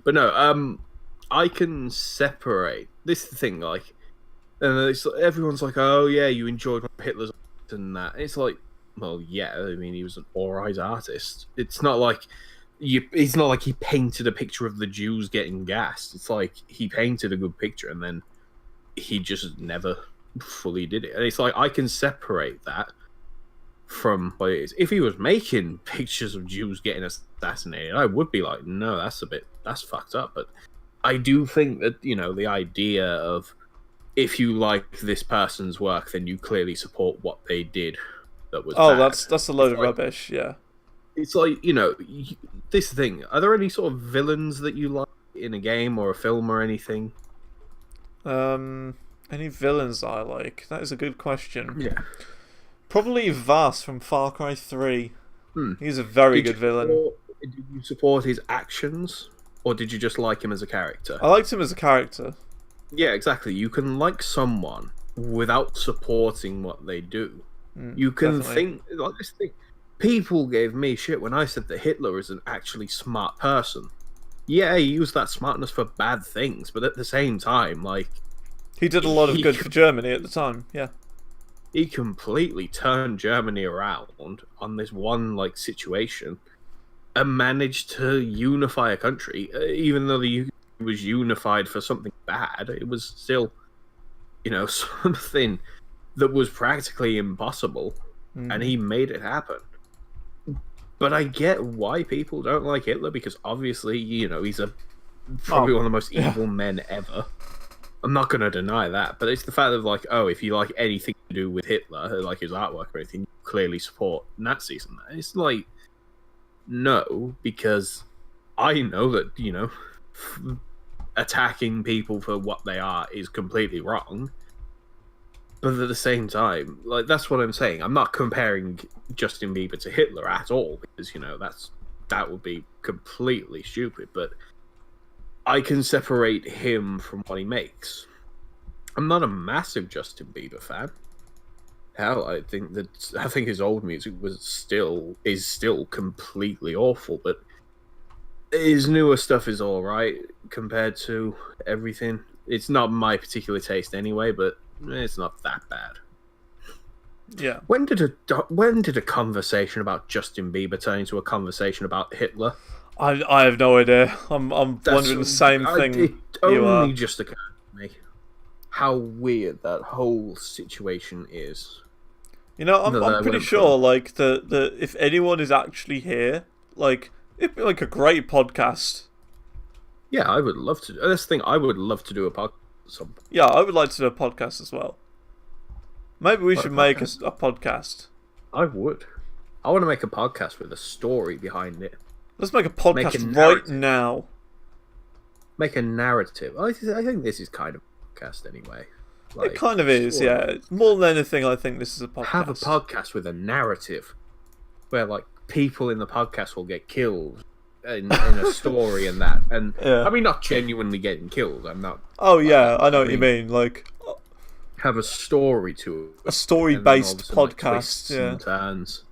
A: But no, I can separate. This is the thing, like, and everyone's like, oh, yeah, you enjoyed Hitler's art and that. It's like, well, yeah, I mean, he was an alright artist. It's not like he painted a picture of the Jews getting gassed. It's like he painted a good picture and then he just never fully did it. And it's like, I can separate that from what it is. If he was making pictures of Jews getting assassinated, I would be like, no, that's fucked up. But I do think that, the idea of, if you like this person's work, then you clearly support what they did that was bad.
B: That's a load of rubbish, yeah.
A: It's like, this thing. Are there any sort of villains that you like in a game or a film or anything?
B: Any villains I like? That is a good question.
A: Yeah.
B: Probably Vaas from Far Cry 3. He's a very good villain.
A: Did you support his actions, or did you just like him as a character?
B: I liked him as a character.
A: Yeah, exactly. You can like someone without supporting what they do. You can think, like this thing. People gave me shit when I said that Hitler is an actually smart person. Yeah, he used that smartness for bad things, but at the same time, like,
B: he did a lot of good for Germany at the time. Yeah,
A: he completely turned Germany around on this one situation, and managed to unify a country. Even though the UK was unified for something bad, it was still, something that was practically impossible, and he made it happen. But I get why people don't like Hitler, because obviously, he's probably one of the most evil men ever. I'm not going to deny that, but it's the fact of, like, oh, if you like anything to do with Hitler, like his artwork or anything, you clearly support Nazis and that. It's like, no, because I know that, attacking people for what they are is completely wrong. But at the same time, like, that's what I'm saying. I'm not comparing Justin Bieber to Hitler at all, because, that would be completely stupid. But I can separate him from what he makes. I'm not a massive Justin Bieber fan. Hell, I think his old music is still completely awful, but his newer stuff is all right compared to everything. It's not my particular taste anyway, but it's not that bad.
B: Yeah.
A: When did a conversation about Justin Bieber turn into a conversation about Hitler?
B: I have no idea. I'm wondering the same thing.
A: It only just occurred to me how weird that whole situation is.
B: I'm pretty sure, like, the if anyone is actually here, like, it'd be like a great podcast.
A: Yeah, I would love to. That's the thing. I would love to do a podcast.
B: Yeah, I would like to do a podcast as well. Maybe we should make a podcast.
A: I would. I want to make a podcast with a story behind it.
B: Let's make a podcast right now.
A: Make a narrative. I think this is kind of a podcast anyway. Like,
B: it kind of is, yeah. More than anything, I think this is a podcast.
A: Have a podcast with a narrative where, like, people in the podcast will get killed in a story and that. And I mean, not genuinely getting killed. I'm not.
B: Oh yeah, I know what you mean. Like,
A: have a story to it.
B: A story-based podcast.
A: Like, and turns.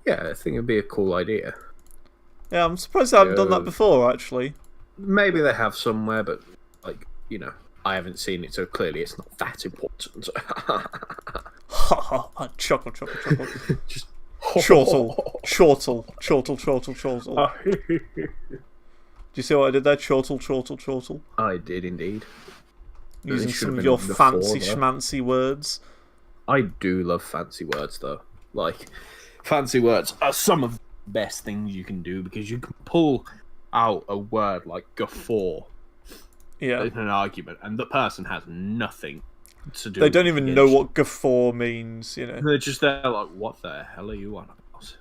A: Yeah, I think it'd be a cool idea.
B: Yeah, I'm surprised they haven't done that before. Actually,
A: maybe they have somewhere, but, like, I haven't seen it, so clearly it's not that important.
B: Ha ha! Chuckle, chuckle, chuckle.
A: Just
B: Chortle, chortle, chortle, chortle, chortle. Do you see what I did there? Chortle, chortle, chortle.
A: I did indeed.
B: Using some of your fancy schmancy words.
A: I do love fancy words, though. Like, fancy words are some of the best things you can do because you can pull out a word like guffaw in an argument, and the person has nothing to do.
B: They don't even know what guffaw means, you know.
A: They're just there like, what the hell are you on about?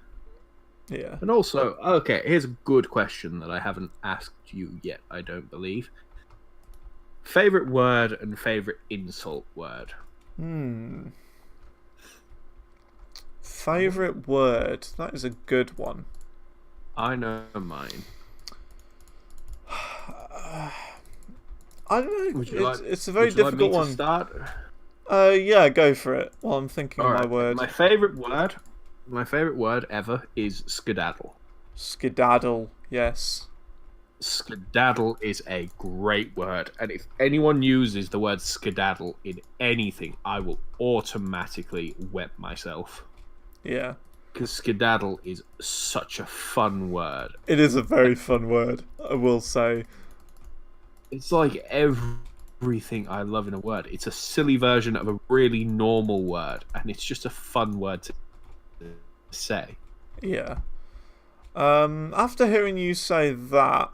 B: Yeah.
A: And also, okay, here's a good question that I haven't asked you yet, I don't believe. Favorite word and favorite insult word?
B: Favorite word? That is a good one.
A: I know mine.
B: I don't know. It's a very
A: difficult
B: difficult one.
A: To start?
B: Yeah, go for it. While I'm thinking of my word.
A: My favorite word ever is skedaddle.
B: Skedaddle, yes.
A: Skedaddle is a great word, and if anyone uses the word skedaddle in anything, I will automatically wet myself.
B: Yeah.
A: Because skedaddle is such a fun word.
B: It is a very fun word, I will say.
A: It's like everything I love in a word. It's a silly version of a really normal word, and it's just a fun word to say.
B: Yeah. After hearing you say that,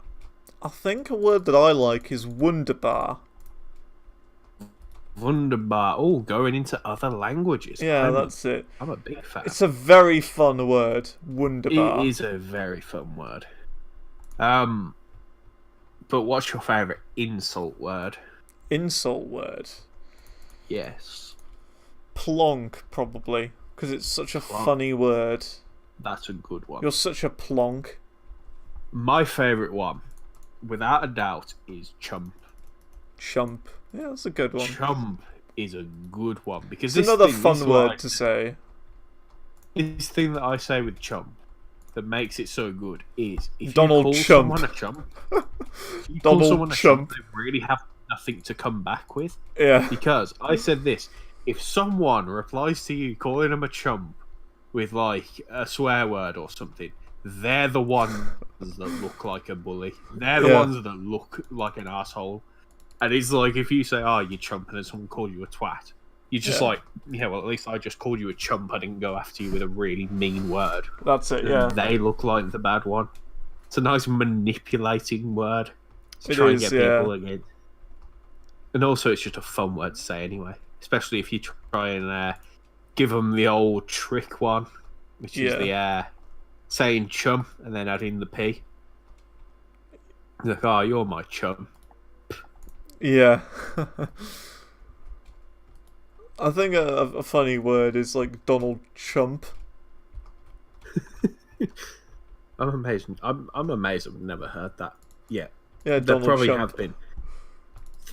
B: I think a word that I like is wunderbar.
A: Wunderbar. Oh, going into other languages.
B: Yeah, that's it.
A: I'm a big fan.
B: It's a very fun word, wunderbar.
A: It is a very fun word. But what's your favourite insult word?
B: Insult word?
A: Yes.
B: Plonk, probably, because it's such a funny word.
A: That's a good one.
B: You're such a plonk.
A: My favourite one, without a doubt, is chump.
B: Chump. Yeah, that's a good one.
A: Chump is a good one because
B: it's another fun word to say.
A: This thing that I say with chump that makes it so good is if
B: Donald
A: you call
B: Chump.
A: someone a chump, you
B: Donald
A: call someone a
B: Chump.
A: they really have nothing to come back with.
B: Yeah.
A: Because I said this: if someone replies to you calling them a chump with like a swear word or something, they're the ones that look like a bully. They're the ones that look like an asshole. And it's like if you say, "Oh, you chump," and then someone call you a twat, you're just like, "Yeah, well, at least I just called you a chump. I didn't go after you with a really mean word."
B: That's it. Yeah.
A: And they look like the bad one. It's a nice manipulating word to try and get people again. And also, it's just a fun word to say anyway, especially if you try and give them the old trick one, which is the saying chum and then adding the P. Like, "Oh, you're my chum."
B: Yeah. I think a funny word is like Donald Chump.
A: I'm amazed. I'm amazed I've never heard that yet.
B: Yeah,
A: there
B: Donald
A: probably
B: Chump.
A: have been.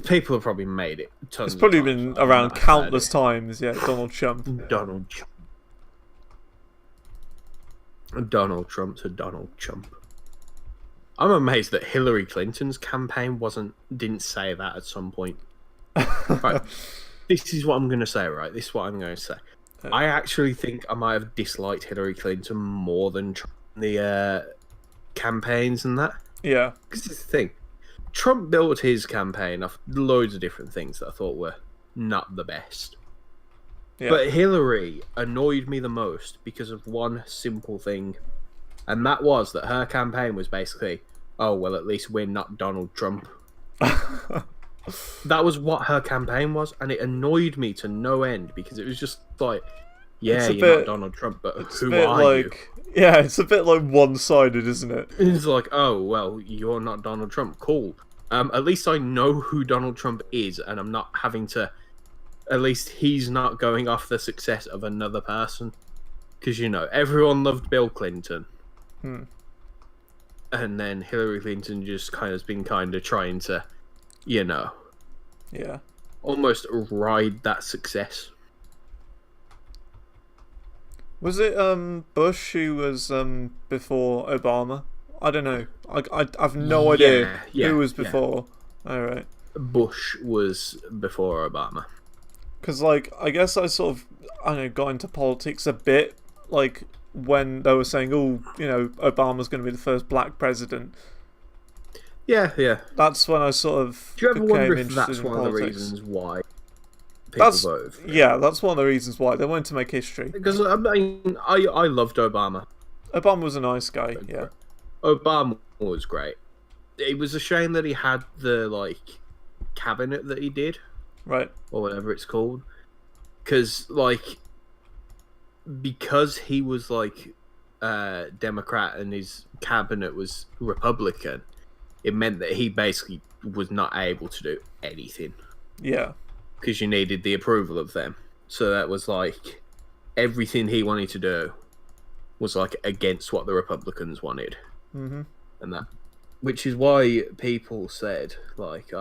A: People have probably made it.
B: It's probably been around countless times. Yeah, Donald Chump.
A: Donald Chump. Donald Trump to Donald Chump. I'm amazed that Hillary Clinton's campaign didn't say that at some point. Right. This is what I'm going to say, right? This is what I'm going to say. I actually think I might have disliked Hillary Clinton more than Trump in the campaigns and that.
B: Yeah.
A: Because it's the thing. Trump built his campaign off loads of different things that I thought were not the best. Yeah. But Hillary annoyed me the most because of one simple thing. And that was that her campaign was basically, "Oh, well, at least we're not Donald Trump." That was what her campaign was, and it annoyed me to no end because it was just like, yeah, you're not Donald Trump, but who are you?
B: Yeah, it's a bit like one-sided, isn't it?
A: It's like, oh, well, you're not Donald Trump. Cool. At least I know who Donald Trump is, and I'm not having to... At least he's not going off the success of another person. Because, you know, everyone loved Bill Clinton. And then Hillary Clinton just has been trying to, you know...
B: Yeah.
A: Almost ride that success.
B: Was it Bush who was before Obama? I don't know. I've no idea who was before. All right.
A: Bush was before Obama.
B: Because, like, I guess I sort of, I don't know, got into politics a bit, like, when they were saying, oh, you know, Obama's going to be the first black president.
A: Yeah, yeah.
B: That's when I sort of
A: Do you ever wonder if
B: interested
A: that's
B: in
A: one
B: politics.
A: of the reasons why people voted for it?
B: Yeah, that's one of the reasons why. They wanted to make history.
A: Because, I mean, I loved Obama.
B: Obama was a nice guy, yeah.
A: Obama was great. It was a shame that he had the, like, cabinet that he did.
B: Right.
A: Or whatever it's called. Because he was, like, Democrat and his cabinet was Republican, it meant that he basically was not able to do anything.
B: Yeah.
A: Because you needed the approval of them. So that was, like, everything he wanted to do was, like, against what the Republicans wanted.
B: Mm-hmm.
A: And that. Which is why people said, like,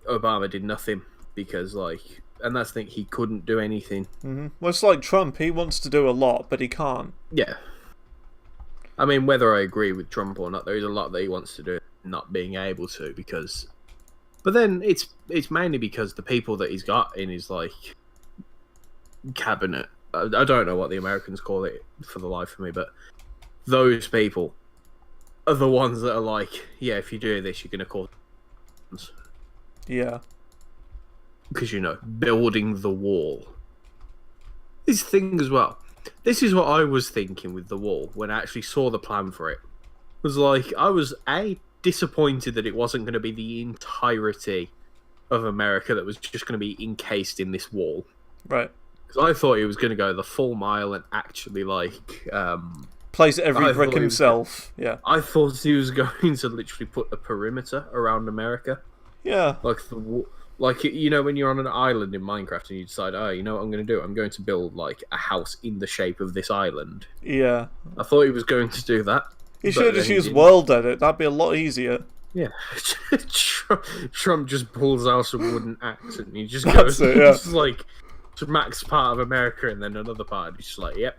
A: Obama did nothing. Because, like, and that's the thing, he couldn't do anything.
B: Mm-hmm. Well, it's like Trump. He wants to do a lot, but he can't.
A: Yeah. I mean, whether I agree with Trump or not, there is a lot that he wants to do, not being able to, because... But then it's mainly because the people that he's got in his, like, cabinet, I don't know what the Americans call it for the life of me, but those people are the ones that are like, yeah, if you do this, you're going to cause...
B: Yeah.
A: Because, you know, building the wall. This thing as well. This is what I was thinking with the wall when I actually saw the plan for it. Was like, I was, disappointed that it wasn't going to be the entirety of America that was just going to be encased in this wall.
B: Right.
A: Because I thought he was going to go the full mile and actually, like...
B: place every brick himself. Yeah.
A: I thought he was going to literally put a perimeter around America.
B: Yeah.
A: Like, you know, when you're on an island in Minecraft and you decide, oh, you know what I'm going to do? I'm going to build, like, a house in the shape of this island.
B: Yeah.
A: I thought he was going to do that.
B: He should have just used World Edit. That'd be a lot easier.
A: Yeah. Trump just pulls out a wooden axe and he just
B: That's
A: goes,
B: it, yeah.
A: it's like, to max part of America and then another part. He's just like, yep.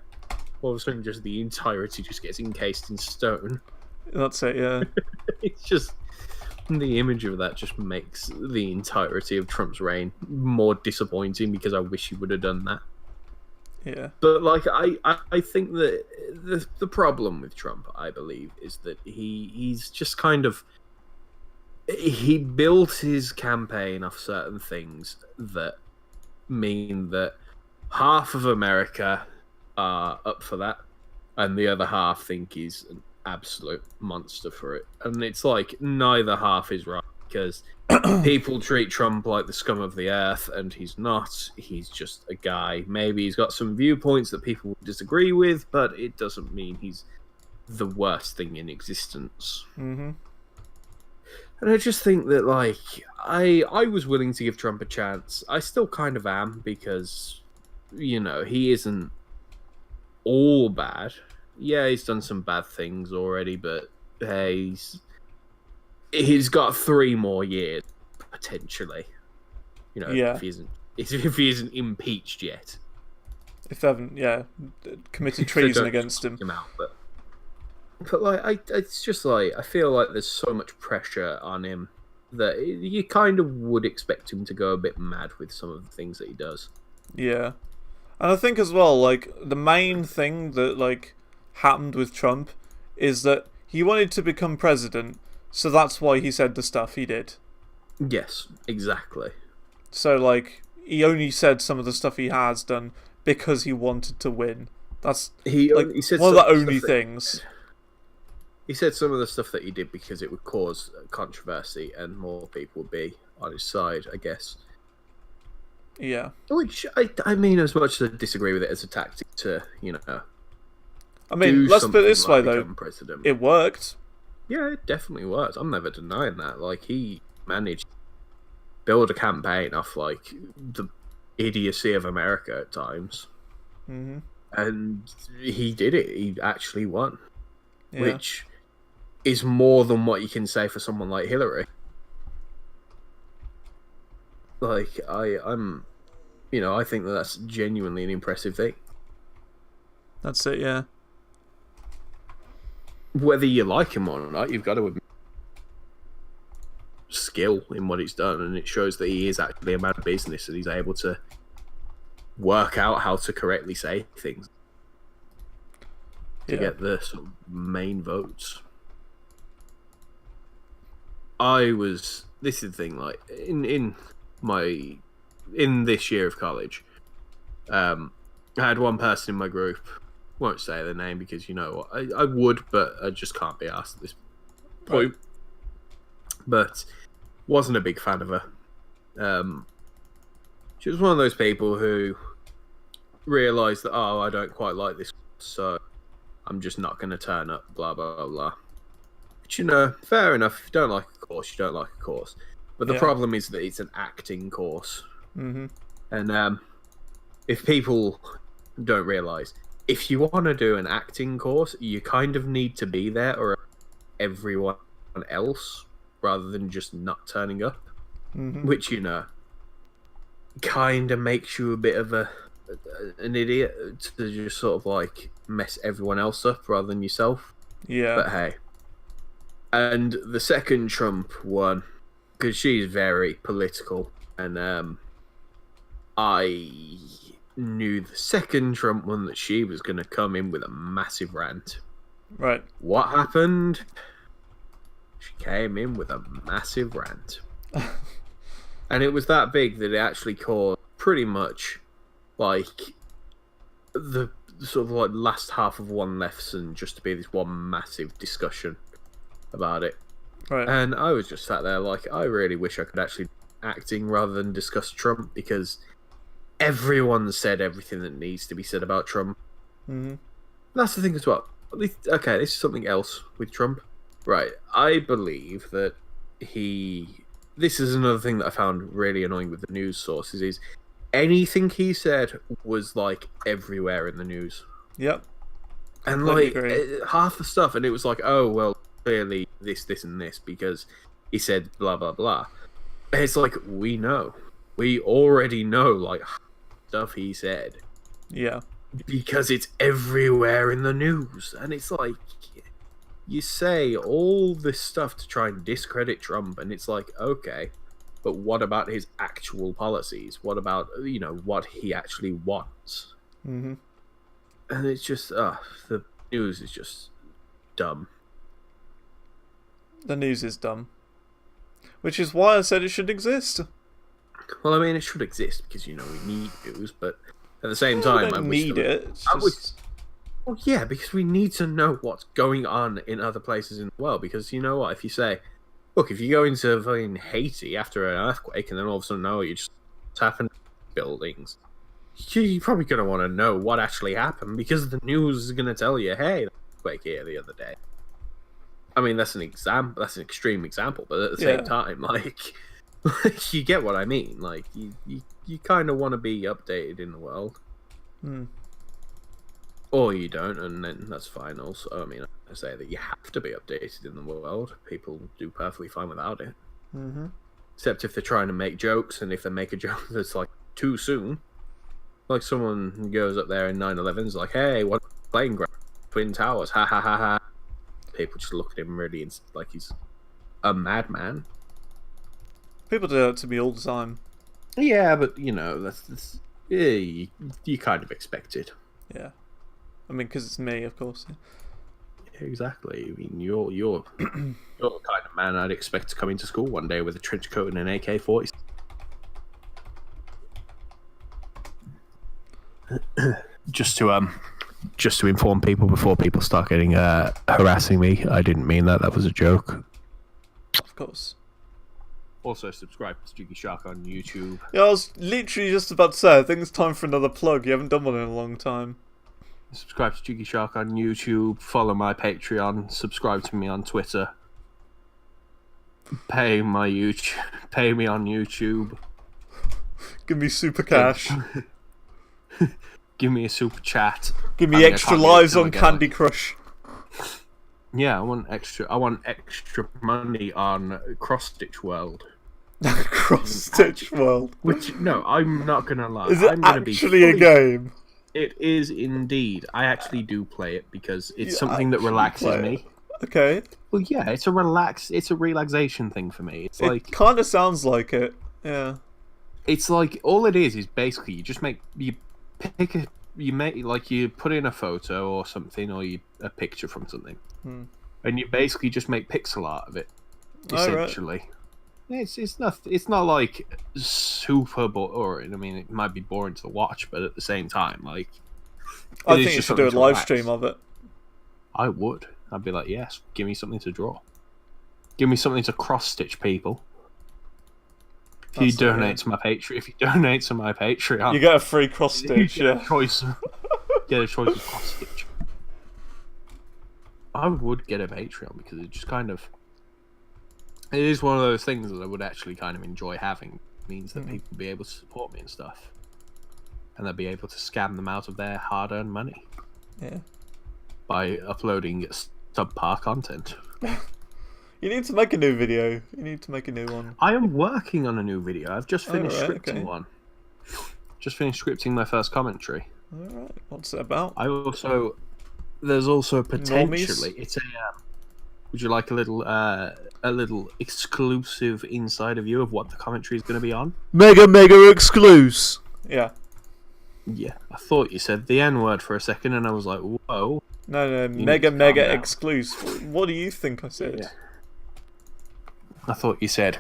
A: All of a sudden, just the entirety just gets encased in stone.
B: That's it, yeah.
A: It's just... The image of that just makes the entirety of Trump's reign more disappointing because I wish he would have done that.
B: Yeah.
A: But, like, I think that the problem with Trump, I believe, is that he's just kind of... He built his campaign off certain things that mean that half of America are up for that, and the other half think he's an absolute monster for it. And it's like, neither half is right, because people treat Trump like the scum of the earth, and he's not. He's just a guy. Maybe he's got some viewpoints that people disagree with, but it doesn't mean he's the worst thing in existence.
B: Mm-hmm.
A: And I just think that, like, I was willing to give Trump a chance. I still kind of am, because, you know, he isn't all bad. Yeah, he's done some bad things already, but hey, he's got 3 more years, potentially. You know,
B: yeah.
A: if he isn't impeached yet.
B: If they haven't, yeah, committed treason against him.
A: But like, it's just like, I feel like there's so much pressure on him that you kind of would expect him to go a bit mad with some of the things that he does.
B: Yeah. And I think as well, like, the main thing that, like, happened with Trump is that he wanted to become president, so that's why he said the stuff he did.
A: Yes, exactly.
B: So, like, he only said some of the stuff he has done because he wanted to win. That's
A: he said
B: one of the only things.
A: He said some of the stuff that he did because it would cause controversy and more people would be on his side, I guess.
B: Yeah.
A: Which, I mean, as much as I disagree with it as a tactic to, you know...
B: I mean, let's put it this way, though.
A: President.
B: It worked.
A: Yeah, it definitely worked. I'm never denying that. Like, he managed to build a campaign off, like, the idiocy of America at times.
B: Mm-hmm.
A: And he did it. He actually won.
B: Yeah.
A: Which is more than what you can say for someone like Hillary. Like, I'm... You know, I think that that's genuinely an impressive thing.
B: That's it, yeah.
A: Whether you like him or not, you've got to admit, skill in what he's done, and it shows that he is actually a man of business, and he's able to work out how to correctly say things to get the sort of main votes. This is the thing, like in this year of college, I had one person in my group, won't say their name because you know what, I would, but I just can't be asked at this point. Right. But wasn't a big fan of her. She was one of those people who realised that, oh, I don't quite like this, so I'm just not going to turn up, blah, blah, blah, blah. Which, you know, fair enough. If you don't like a course, you don't like a course. But the problem is that it's an acting course. Mm-hmm. And if people don't realise, if you want to do an acting course, you kind of need to be there or everyone else rather than just not turning up. Mm-hmm. Which, you know, kind of makes you a bit of an idiot to just sort of like mess everyone else up rather than yourself. Yeah. But hey. And the second Trump one, because she's very political, and I knew the second Trump one that she was going to come in with a massive rant. Right. What happened? She came in with a massive rant. And it was that big that it actually caused pretty much like the sort of like last half of one lesson just to be this one massive discussion about it. Right. And I was just sat there like, I really wish I could actually do acting rather than discuss Trump, because everyone said everything that needs to be said about Trump. Mm-hmm. That's the thing as well. Okay, this is something else with Trump. Right. I believe that this is another thing that I found really annoying with the news sources is anything he said was like everywhere in the news. Yep. And like half the stuff, and it was like, oh, well, clearly this, and this, because he said blah, blah, blah. And it's like, we know. We already know, like, stuff he said. Yeah. Because it's everywhere in the news. And it's like, you say all this stuff to try and discredit Trump, and it's like, okay, but what about his actual policies? What about, you know, what he actually wants? Mm-hmm. And it's just, the news is just dumb.
B: The news is dumb. Which is why I said it should exist.
A: Well, I mean, it should exist because, you know, we need news, but at the same time,
B: we don't need it.
A: Well, yeah, because we need to know what's going on in other places in the world. Because you know what? If you say, look, if you go into fucking Haiti after an earthquake and then all of a sudden, you just happened to buildings, you're probably going to want to know what actually happened because the news is going to tell you, hey, there was an earthquake here the other day. I mean, that's an example. That's an extreme example, but at the same time, like you get what I mean. Like, you kind of want to be updated in the world. Hmm. Or you don't, and then that's fine also. I mean, I say that you have to be updated in the world. People do perfectly fine without it. Mm-hmm. Except if they're trying to make jokes, and if they make a joke that's, like, too soon. Like, someone goes up there in 9/11's like, hey, what plane crash? Twin Towers, ha ha ha ha. People just look at him really like he's a madman.
B: People do that to me all the time.
A: Yeah, but, you know, that's you kind of expect it.
B: Yeah. I mean, because it's me, of course.
A: Yeah, exactly. I mean, you're the kind of man I'd expect to come into school one day with a trench coat and an AK-40. Just to inform people before people start getting harassing me, I didn't mean that. That was a joke.
B: Of course.
A: Also, subscribe to JiggyShark on YouTube.
B: Yeah, I was literally just about to say, I think it's time for another plug. You haven't done one in a long time.
A: Subscribe to JiggyShark on YouTube. Follow my Patreon. Subscribe to me on Twitter. Pay me on YouTube.
B: Give me super cash.
A: Give me a super chat.
B: Give me extra lives on Candy Crush.
A: Yeah, I want extra money on Cross Stitch World.
B: Cross Stitch World.
A: Which, no, I'm not gonna lie.
B: Is it actually a game?
A: It is indeed. I actually do play it because it's something that relaxes me.
B: Okay.
A: Well, yeah, it's a relaxation thing for me. It's
B: It
A: like
B: kind of sounds like it. Yeah.
A: it's like all it is basically pick a you make like you put in a photo or something or a picture from something, and you basically just make pixel art of it. Essentially, it's not like super boring. I mean, it might be boring to watch, but at the same time, like
B: I think you should do a live stream of it.
A: I would. I'd be like, yes, give me something to draw. Give me something to cross stitch, people. If you donate to my Patreon,
B: you get a free cross stitch.
A: Get a choice of cross stitch. I would get a Patreon because it just kind of it is one of those things that I would actually kind of enjoy having. It means that people will be able to support me and stuff, and they'll be able to scam them out of their hard-earned money.
B: Yeah. By
A: uploading subpar content.
B: You need to make a new video. You need to make a new one.
A: I am working on a new video. I've just finished scripting one. Just finished scripting my first commentary.
B: Alright, what's it about?
A: There's also potentially
B: Normies?
A: It's a would you like a little exclusive inside view of what the commentary is going to be on?
B: Mega exclusive. Yeah.
A: Yeah, I thought you said the N word for a second, and I was like, whoa.
B: No, mega exclusive. What do you think I said?
A: Yeah. I thought you said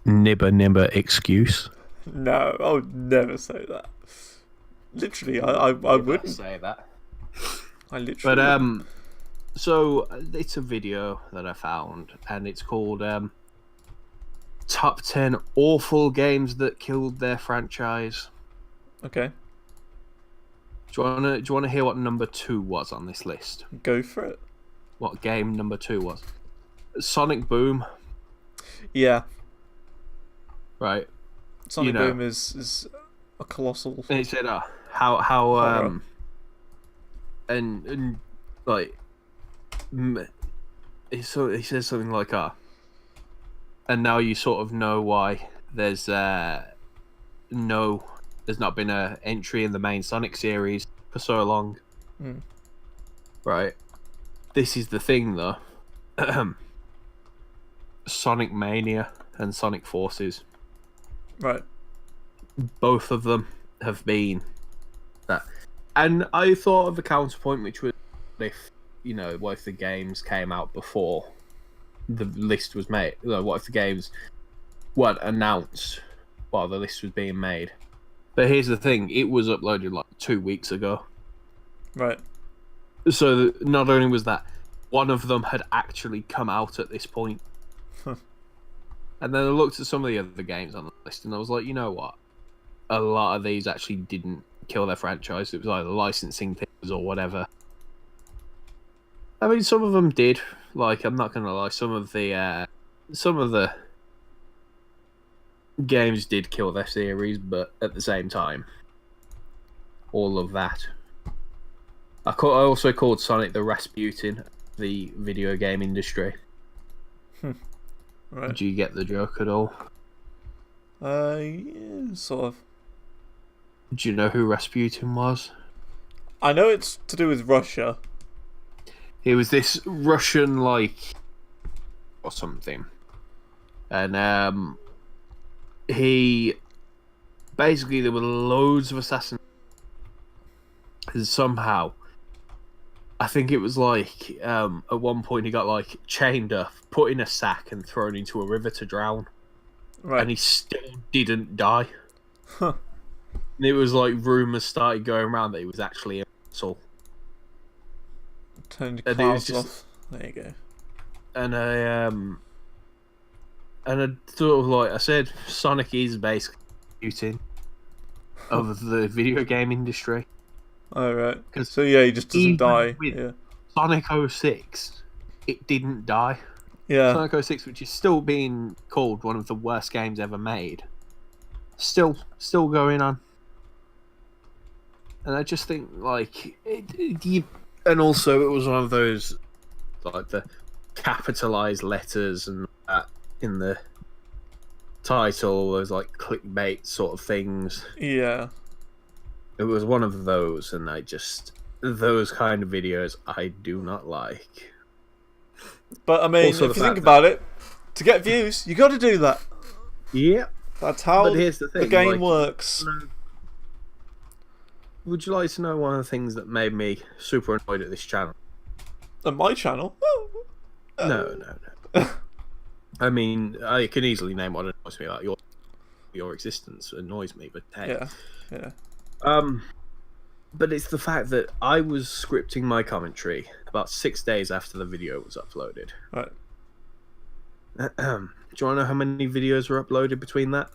A: nibber excuse.
B: No, I would never say that. Literally, I wouldn't
A: say that.
B: I literally.
A: But so it's a video that I found, and it's called Top 10 Awful Games That Killed Their Franchise.
B: Okay.
A: Do you wanna hear what number 2 was on this list?
B: Go for it.
A: What game number 2 was? Sonic Boom.
B: Yeah.
A: Right.
B: Sonic Boom is a colossal.
A: And he said, how and like he says something like and now you sort of know why there's not been an entry in the main Sonic series for so long. Right. This is the thing though. Sonic Mania and Sonic Forces.
B: Right.
A: Both of them have been that. And I thought of a counterpoint, which was what if the games came out before the list was made? What if the games weren't announced while the list was being made? But here's the thing, it was uploaded like 2 weeks ago.
B: Right.
A: So not only was that, one of them had actually come out at this point. And then I looked at some of the other games on the list and I was like, you know what? A lot of these actually didn't kill their franchise. It was either licensing things or whatever. I mean, some of them did. Like, I'm not going to lie, some of the games did kill their series, but at the same time, all of that. I also called Sonic the Rasputin of the video game industry.
B: Right.
A: Did you get the joke at all?
B: Yeah, sort of.
A: Do you know who Rasputin was?
B: I know it's to do with Russia.
A: He was this Russian, or something. And, he... Basically, there were loads of assassins. And somehow... I think it was at one point he got chained up, put in a sack and thrown into a river to drown.
B: Right.
A: And he still didn't die.
B: Huh.
A: And it was rumours started going around that he was actually immortal.
B: Turned the clouds off. There you go.
A: And I sort of I said, Sonic is basically Putin of the video game industry.
B: Oh, right. So, yeah, he just doesn't die. Yeah.
A: Sonic 06, it didn't die.
B: Yeah.
A: Sonic 06, which is still being called one of the worst games ever made, still going on. And I just think, and also it was one of those, the capitalized letters and that in the title, those clickbait sort of things.
B: Yeah.
A: It was one of those, and those kind of videos I do not like.
B: But I mean,
A: Also
B: if
A: the
B: you think
A: fact
B: about it, to get views, you got to do that.
A: Yeah.
B: That's how
A: But here's the thing,
B: game
A: like,
B: works.
A: Would you like to know one of the things that made me super annoyed at this channel?
B: On my channel?
A: No. I mean, I can easily name what annoys me. Like your existence annoys me, but hey.
B: Yeah.
A: But it's the fact that I was scripting my commentary about 6 days after the video was uploaded.
B: Right.
A: Do you want to know how many videos were uploaded between that?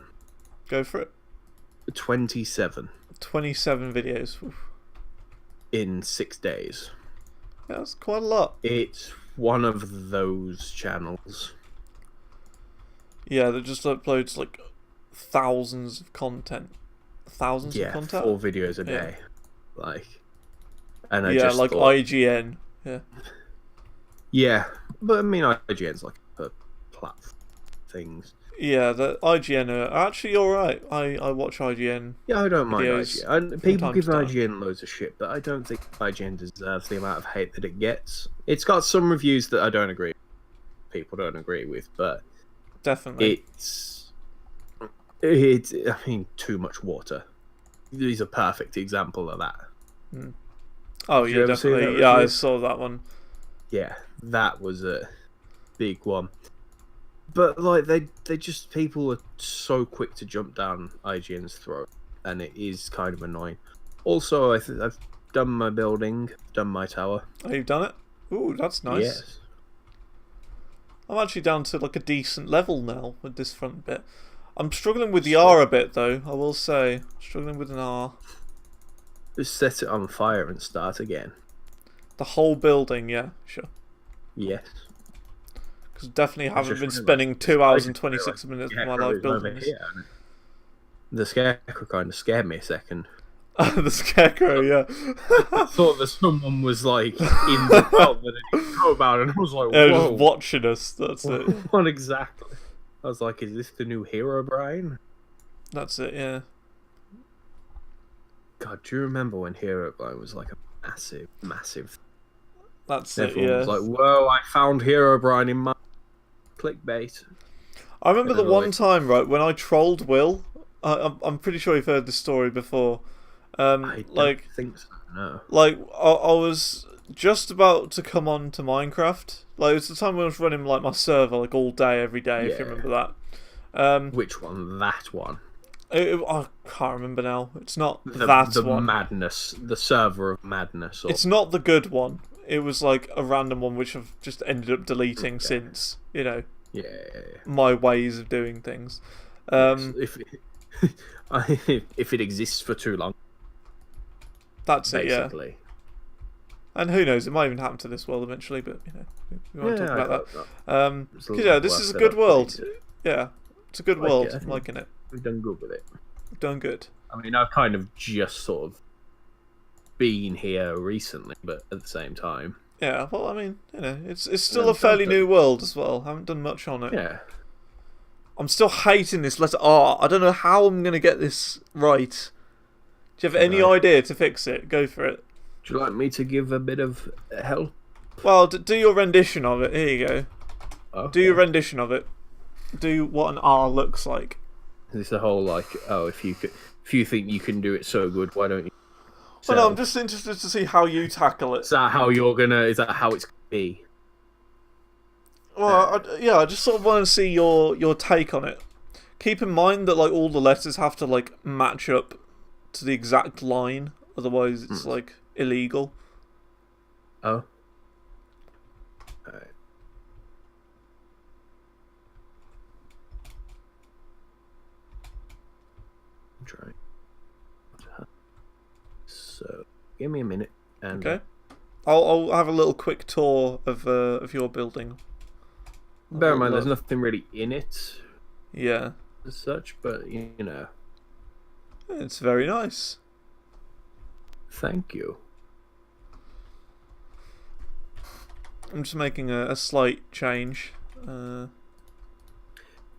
B: Go for it.
A: 27.
B: 27 videos. Oof.
A: In 6 days.
B: Yeah, that's quite a lot.
A: It's one of those channels.
B: Yeah, that just uploads like thousands of content. Thousands of content?
A: 4 videos a day. Like, and I
B: yeah,
A: just
B: like
A: thought,
B: IGN. Yeah.
A: Yeah, but I mean, IGN's like a platform things.
B: Yeah, the IGN are actually alright. I watch IGN.
A: Yeah, I don't mind
B: videos
A: IGN. And people give
B: time to time.
A: IGN loads of shit, but I don't think IGN deserves the amount of hate that it gets. It's got some reviews that I don't agree with. People don't agree with, but
B: Definitely.
A: it's I mean, too much water. He's a perfect example of that.
B: Oh
A: Did you
B: yeah,
A: ever see that
B: definitely. Yeah, I
A: review?
B: saw that one.
A: Yeah, that was a big one. But like they just people are so quick to jump down IGN's throat, and it is kind of annoying. Also, I've done my building, done my tower.
B: Oh, you've done it? Ooh, that's nice.
A: Yes.
B: I'm actually down to like a decent level now with this front bit. I'm struggling with the R a bit though, I will say. Struggling with an R.
A: Just set it on fire and start again.
B: The whole building, yeah, sure.
A: Yes.
B: Because definitely haven't
A: just
B: been
A: realised-
B: spending 2 hours and
A: just
B: 26
A: realised
B: minutes of my
A: Scarecrow
B: life
A: is over
B: building this.
A: here, and the scarecrow kind of scared me a second.
B: The scarecrow, yeah.
A: I thought that someone was like in the belt that I didn't know about, and I was like,
B: Yeah,
A: whoa.
B: just watching us, that's it.
A: What exactly? I was like, is this the new hero Brian?
B: That's it, yeah.
A: God, do you remember when Hero Brian was like a massive?
B: That's it,
A: Everyone
B: yeah.
A: was like, whoa, I found Hero Brian in my clickbait.
B: I remember the
A: And
B: one
A: like-
B: time, right, when I trolled Will. I'm pretty sure you've heard this story before.
A: I don't
B: Like,
A: think so, no.
B: Like, I was just about to come on to Minecraft. Like, it was the time when I was running, like, my server, like, all day, every day, if you
A: Yeah.
B: remember that.
A: Which one? That one.
B: I can't remember now. It's not
A: The
B: that one.
A: madness. The server of madness. Or...
B: It's not the good one. It was, like, a random one which I've just ended up deleting since, you know,
A: Yeah.
B: my ways of doing things.
A: If if it exists for too long,
B: That's it, yeah.
A: basically.
B: And who knows, it might even happen to this world eventually, but, you know, we won't talk
A: I
B: about
A: hope
B: that.
A: not. It's a
B: 'Cause,
A: lot
B: yeah, this
A: work
B: is a
A: that
B: good
A: I've
B: world.
A: put into it.
B: Yeah, it's a good
A: Like
B: world.
A: it, I
B: I'm
A: think.
B: liking it.
A: We've done good with it.
B: We've done good.
A: I mean, I've kind of just sort of been here recently, but at the same time,
B: Yeah, well, I mean, you know, it's still
A: Yeah,
B: a fairly
A: something.
B: new world as well. I haven't done much on it.
A: yeah.
B: I'm still hating this letter R. I don't know how I'm going to get this right. Do you have any
A: No.
B: idea to fix it? Go for it.
A: Would you like me to give a bit of help?
B: Well, do your rendition of it. Here you go.
A: Okay.
B: Do your rendition of it. Do what an R looks like.
A: This a whole like, oh, if you think you can do it so good, why don't you? So,
B: Well, no, I'm just interested to see how you tackle it.
A: is that how you're gonna? Is that how it's gonna be?
B: Well, I just sort of want to see your take on it. Keep in mind that like all the letters have to like match up to the exact line, otherwise it's like illegal.
A: Oh. Alright. I'm trying. So, give me a minute. And
B: Okay. I'll have a little quick tour of your building.
A: bear in mind,
B: Look.
A: there's nothing really in it
B: Yeah,
A: as such, but you know,
B: it's very nice.
A: thank you.
B: I'm just making a slight change.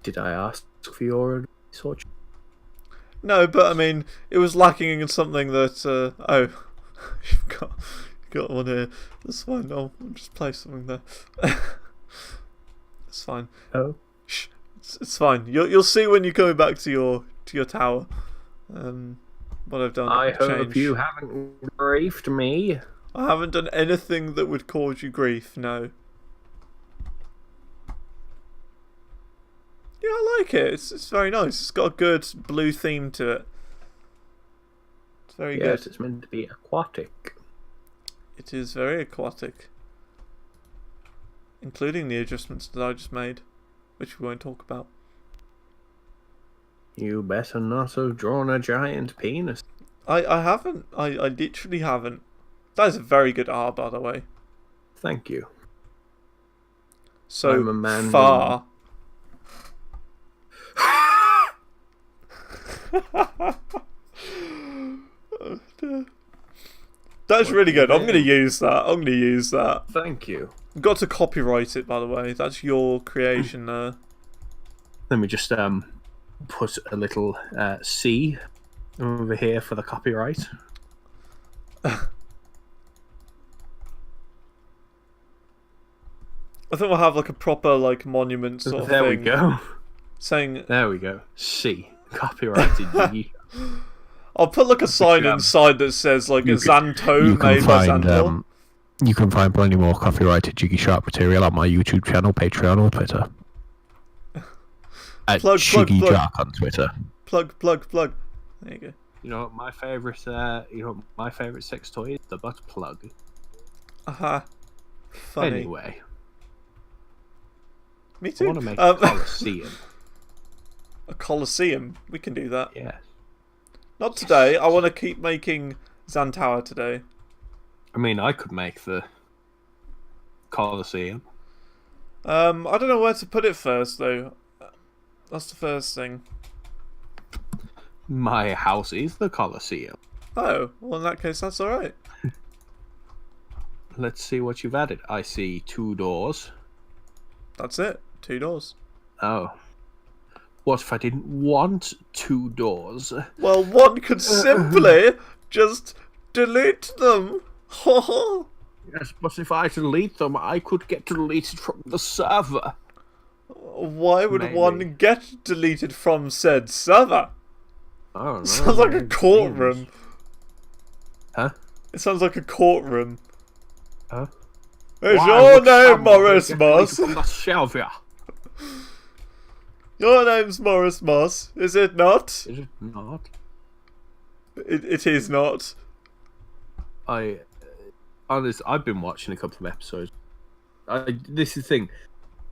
A: Did I ask for your advice or
B: No, but I mean, it was lacking in something that. Oh, you've got one here. That's fine. I'll just place something there. fine.
A: Oh.
B: Shh, it's fine. You'll see when you're going back to your tower. What I've done.
A: I hope
B: change.
A: you haven't griefed me.
B: I haven't done anything that would cause you grief. No. Yeah, I like it. It's very nice. It's got a good blue theme to it. It's very good.
A: Yes, it's meant to be aquatic.
B: It is very aquatic. Including the adjustments that I just made, which we won't talk about.
A: You better not have drawn a giant penis.
B: I haven't. I literally haven't. That is a very good R, by the way.
A: Thank you.
B: So
A: I'm a man
B: far. That's really good. I'm going to use that.
A: Thank you.
B: I've got to copyright it, by the way. That's your creation there.
A: Let me just put a little C over here for the copyright.
B: I think we'll have like a proper like monument sort of
A: there
B: thing.
A: we go.
B: Saying
A: There we go. C. Copyrighted Jiggy.
B: I'll put like a sign inside that says like a ZanTower made by ZanTower.
C: You can find plenty more copyrighted JiggyShark material on my YouTube channel, Patreon, or Twitter. At JiggyShark on Twitter.
B: Plug. There you go.
A: You know what my favorite sex toy is? The butt plug.
B: Funny.
A: Anyway.
B: Me too.
A: I want to make a coliseum.
B: A coliseum. We can do that.
A: Yeah.
B: Not today. I want to keep making ZanTower today.
A: I mean, I could make the coliseum.
B: I don't know where to put it first though. That's the first thing.
A: My house is the coliseum.
B: Oh, well in that case that's alright.
A: Let's see what you've added. I see 2 doors.
B: That's it. 2 doors.
A: Oh. What if I didn't want 2 doors?
B: Well, one could simply just delete them.
A: Yes, but if I delete them, I could get deleted from the server.
B: Why would one get deleted from said server?
A: I don't know.
B: Sounds like a courtroom.
A: Huh?
B: It sounds like a courtroom.
A: Huh?
B: Is your name Morris Moss?
A: From the server.
B: Your name's Morris Moss, is it not?
A: Is it not?
B: It is not.
A: I've been watching a couple of episodes. This is the thing.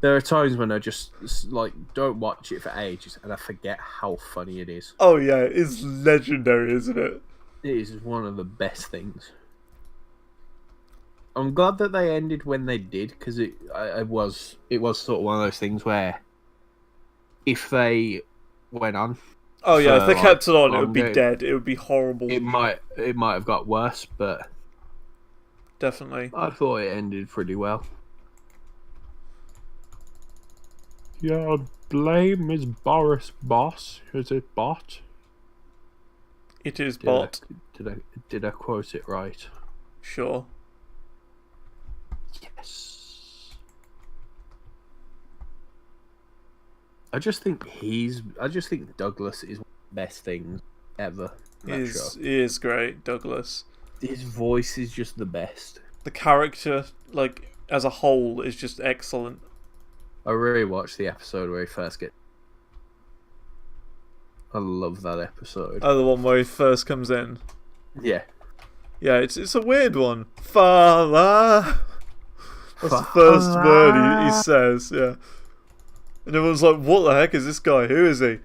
A: There are times when I just like don't watch it for ages, and I forget how funny it is.
B: Oh yeah, it's legendary, isn't it?
A: It is one of the best things. I'm glad that they ended when they did, because it was sort of one of those things where if they went on,
B: oh yeah, if they kept it on, it would be
A: game,
B: dead. It would be horrible.
A: It might have got worse, but
B: definitely.
A: I thought it ended pretty well. Your blame is Boris Boss. Is it bot?
B: It is bot.
A: Did I quote it right?
B: Sure.
A: Yes. I just think Douglas is one of the best things ever.
B: He is great, Douglas.
A: His voice is just the best.
B: The character, like as a whole, is just excellent.
A: I really watched the episode where he first gets. I love that episode.
B: Oh, the one where he first comes in.
A: Yeah.
B: Yeah, it's a weird one. Father. That's the first word he says. Yeah. And everyone's like, "What the heck is this guy? Who is he?"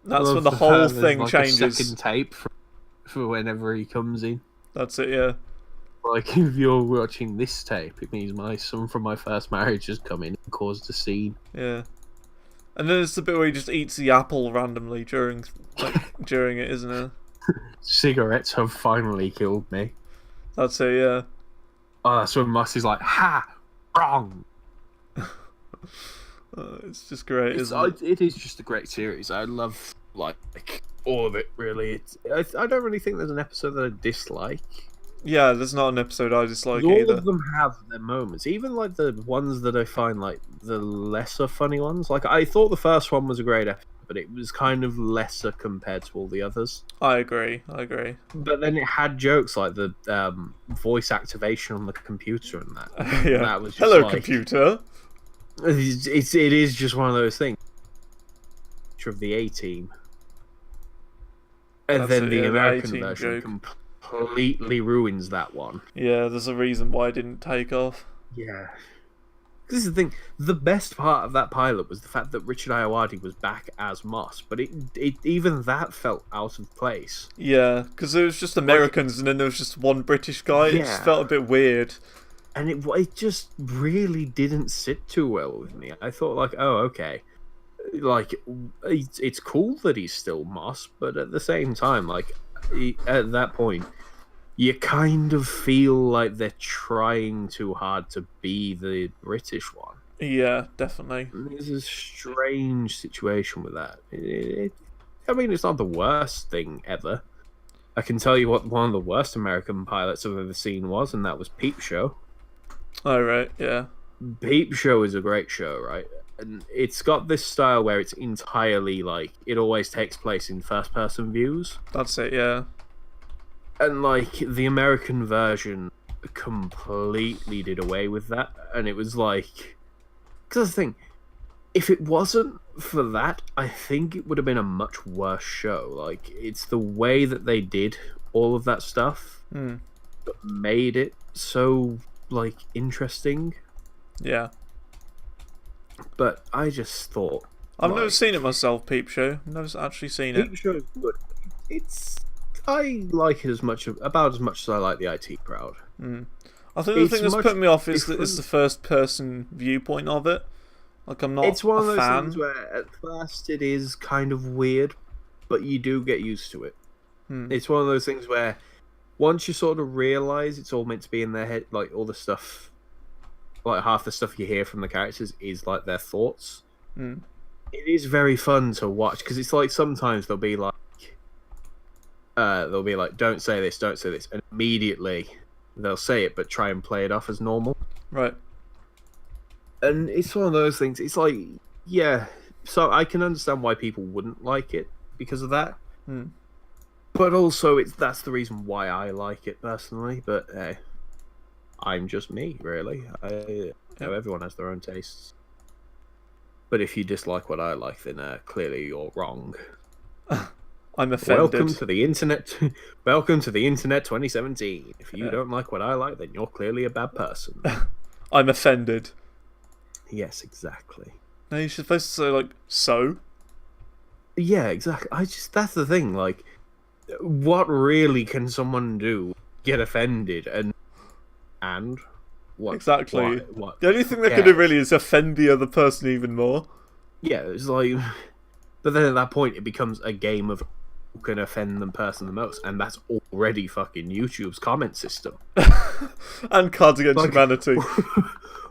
B: That's when the whole thing changes.
A: A second tape for whenever he comes in.
B: That's it. Yeah.
A: Like, if you're watching this tape, it means my son from my first marriage has come in and caused a scene.
B: Yeah. And then it's the bit where he just eats the apple randomly during it, isn't it?
A: Cigarettes have finally killed me.
B: That's it, yeah.
A: Oh, that's when Moss is like, ha! Wrong!
B: It's just great, isn't it?
A: It is just a great series. I love, like all of it, really. I don't really think there's an episode that I dislike.
B: Yeah, there's not an episode I dislike
A: all
B: either.
A: of them have their moments, even like the ones that I find like the lesser funny ones. Like I thought the first one was a great episode, but it was kind of lesser compared to all the others.
B: I agree.
A: But then it had jokes like the voice activation on the computer and that.
B: Yeah.
A: That was just
B: Hello,
A: like,
B: computer.
A: It is just one of those things. Of the A-Team. And
B: That's
A: then
B: it,
A: the
B: yeah, the
A: American
B: A-Team
A: version completely ruins that one.
B: Yeah, there's a reason why it didn't take off.
A: Yeah. This is the thing. The best part of that pilot was the fact that Richard Ayoade was back as Moss, but it even that felt out of place.
B: Yeah, because it was just Americans and then there was just one British guy. It just felt a bit weird.
A: And it just really didn't sit too well with me. I thought like, oh, okay. Like, it's cool that he's still Moss, but at the same time, like, at that point, you kind of feel like they're trying too hard to be the British one.
B: Yeah, definitely.
A: There's a strange situation with that. I mean, it's not the worst thing ever. I can tell you what one of the worst American pilots I've ever seen was, and that was Peep Show.
B: Oh, right, yeah.
A: Peep Show is a great show, right? And it's got this style where it's entirely like it always takes place in first-person views.
B: That's it, yeah.
A: And like the American version completely did away with that, and it was like, because the thing, if it wasn't for that, I think it would have been a much worse show. Like it's the way that they did all of that stuff that made it so like interesting.
B: Yeah.
A: But I just thought
B: I've never seen it myself, Peep Show. I've never actually seen it.
A: Peep Show is good. I like it about as much as I like the IT crowd.
B: I think the thing that's put me off is the first person viewpoint of it. Like I'm not.
A: It's one of those
B: fan.
A: things where at first it is kind of weird, but you do get used to it. It's one of those things where once you sort of realize it's all meant to be in their head, like all the stuff. Like half the stuff you hear from the characters is like their thoughts. It is very fun to watch because it's like sometimes they'll be like, don't say this, and immediately they'll say it but try and play it off as normal.
B: Right.
A: And it's one of those things. It's like, yeah, so I can understand why people wouldn't like it because of that. But also, that's the reason why I like it personally. But hey. I'm just me, really. You know, everyone has their own tastes. But if you dislike what I like, then clearly you're wrong.
B: I'm offended.
A: Welcome to the internet. Welcome to the internet 2017. If you don't like what I like, then you're clearly a bad person.
B: I'm offended.
A: Yes, exactly.
B: No, you're supposed to say like so.
A: Yeah, exactly. That's the thing. Like, what really can someone do? Get offended and what?
B: Exactly.
A: What?
B: The only thing they can do really is offend the other person even more.
A: Yeah, it's like, but then at that point it becomes a game of who can offend the person the most, and that's already fucking YouTube's comment system.
B: And Cards Against Humanity.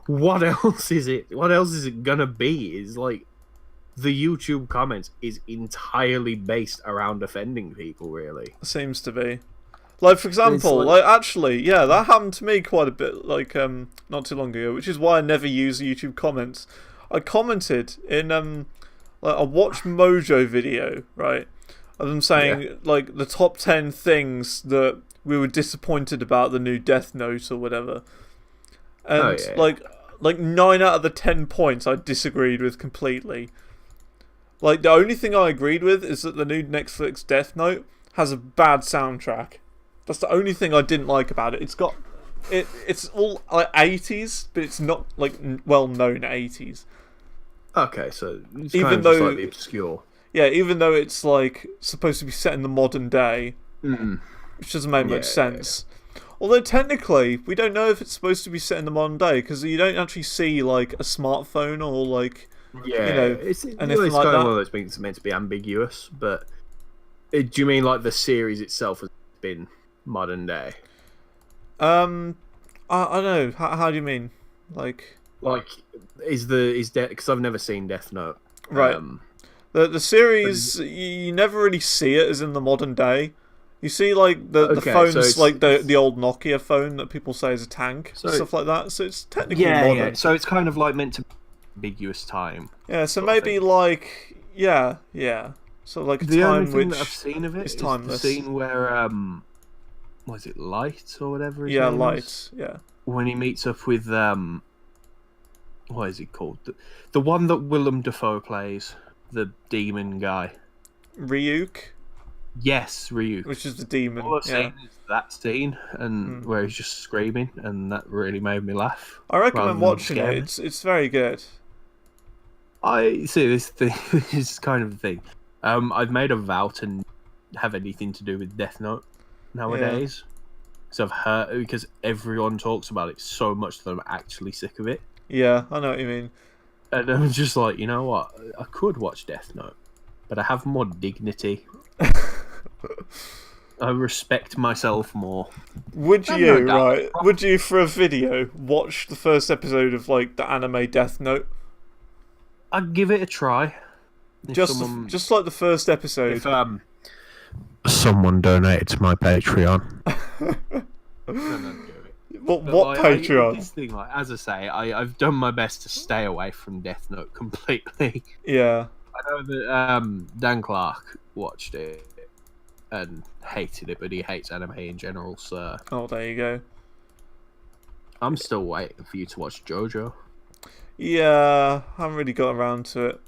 A: What else is it? What else is it gonna be? Is like the YouTube comments is entirely based around offending people, really.
B: Seems to be. Like, for example, actually, yeah, that happened to me quite a bit, like, not too long ago, which is why I never use YouTube comments. I commented in, like, a Watch Mojo video, right, of them saying, like, the top 10 things that we were disappointed about the new Death Note or whatever. And, like 9 out of the 10 points I disagreed with completely. Like, the only thing I agreed with is that the new Netflix Death Note has a bad soundtrack. That's the only thing I didn't like about it. It's all like 80s, but it's not like well-known 80s.
A: Okay, so it's
B: even
A: kind of slightly obscure.
B: Yeah, even though it's like supposed to be set in the modern day, which doesn't make much sense. Although technically, we don't know if it's supposed to be set in the modern day because you don't actually see like a smartphone or like
A: it's
B: anything
A: like
B: that.
A: One of those things that's meant to be ambiguous. But do you mean like the series itself has been modern day?
B: I don't know. How do you mean? Like
A: is because I've never seen Death Note.
B: Right. The series you never really see it as in the modern day. You see, like the
A: Okay,
B: phones,
A: so it's-
B: like the old Nokia phone that people say is a tank,
A: So-
B: stuff like that. So it's technically
A: Yeah,
B: modern.
A: yeah. So it's kind of like meant to be ambiguous time.
B: Yeah, so
A: sort of
B: maybe
A: thing.
B: like yeah. So like a
A: The
B: time
A: only thing
B: which
A: that I've seen of it
B: is
A: is
B: timeless.
A: the scene where was it Light or whatever his
B: yeah,
A: name is?
B: lights. Yeah,
A: When he meets up with what is it called? The one that Willem Dafoe plays, the demon guy.
B: Ryuk,
A: Yes, Ryu.
B: which is the demon.
A: All I've
B: Yeah,
A: seen is that scene, and where he's just screaming, and that really made me laugh.
B: I
A: rather
B: recommend
A: than
B: watching
A: scare
B: it.
A: me.
B: It's very good.
A: I see this thing. This is kind of the thing. I've made a vow to have anything to do with Death Note nowadays. So I've heard, because everyone talks about it so much that I'm actually sick of it.
B: Yeah, I know what you mean.
A: And I'm just like, you know what? I could watch Death Note, but I have more dignity. I respect myself more.
B: Would
A: I've
B: you,
A: no doubt.
B: right? Would you, for a video, watch the first episode of like the anime Death Note?
A: I'd give it a try. If
B: Just
A: someone-
B: just like the first episode.
A: if
C: Someone donated to my Patreon.
A: no, do it.
B: what
A: But,
B: what
A: like,
B: Patreon?
A: this thing, like, as I say, I've done my best to stay away from Death Note completely.
B: Yeah.
A: I know that Dan Clark watched it and hated it, but he hates anime in general, so
B: Oh, there you go.
A: I'm still waiting for you to watch JoJo.
B: Yeah, I haven't really got around to it.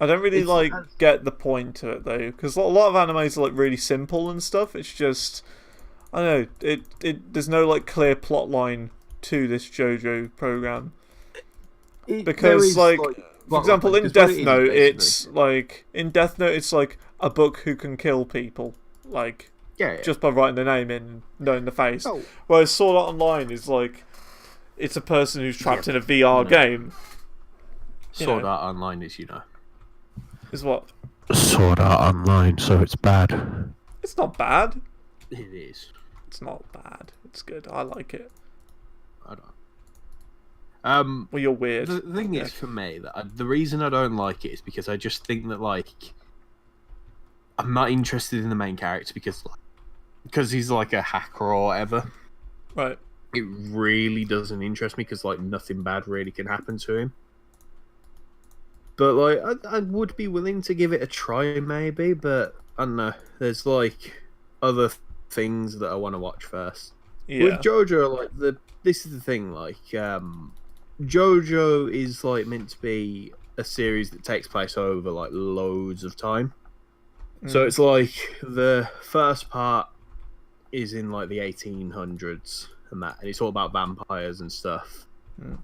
B: I don't really
A: It's-
B: get the point to it though, because a lot of animes are like really simple and stuff. It's just I don't know. There's no like clear plot line to this JoJo program because like for example in Death Note it's like a book who can kill people like
A: yeah.
B: just by writing the name in and knowing the face.
A: Oh.
B: Whereas Sword Art Online is like it's a person who's trapped in a VR game.
A: Sword Art Online is, you know.
B: Is what?
C: Sword Art Online, so it's bad.
B: It's not bad.
A: It is.
B: It's not bad. It's good. I like it.
A: I don't.
B: Well, you're weird.
A: The thing is, for me, that the reason I don't like it is because I just think that like I'm not interested in the main character because he's like a hacker or whatever.
B: Right.
A: It really doesn't interest me because like nothing bad really can happen to him. But like I would be willing to give it a try maybe, but I don't know. There's like other things that I want to watch first.
B: Yeah.
A: With JoJo, like this is the thing, like JoJo is like meant to be a series that takes place over like loads of time. So it's like the first part is in like the 1800s and it's all about vampires and stuff.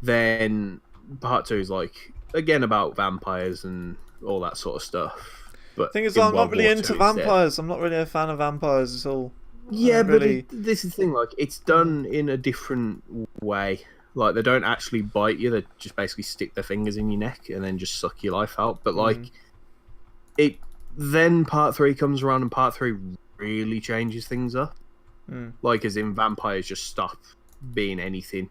A: Then part 2 is like again about vampires and all that sort of stuff. But
B: thing is,
A: in
B: I'm not
A: World
B: really
A: War
B: into
A: II instead.
B: vampires. I'm not really a fan of vampires at all.
A: Yeah,
B: don't
A: but
B: really...
A: this is the thing. Like, it's done in a different way. Like, they don't actually bite you; they just basically stick their fingers in your neck and then just suck your life out. But like, it then part 3 comes around, and part 3 really changes things up. Like, as in vampires just stop being anything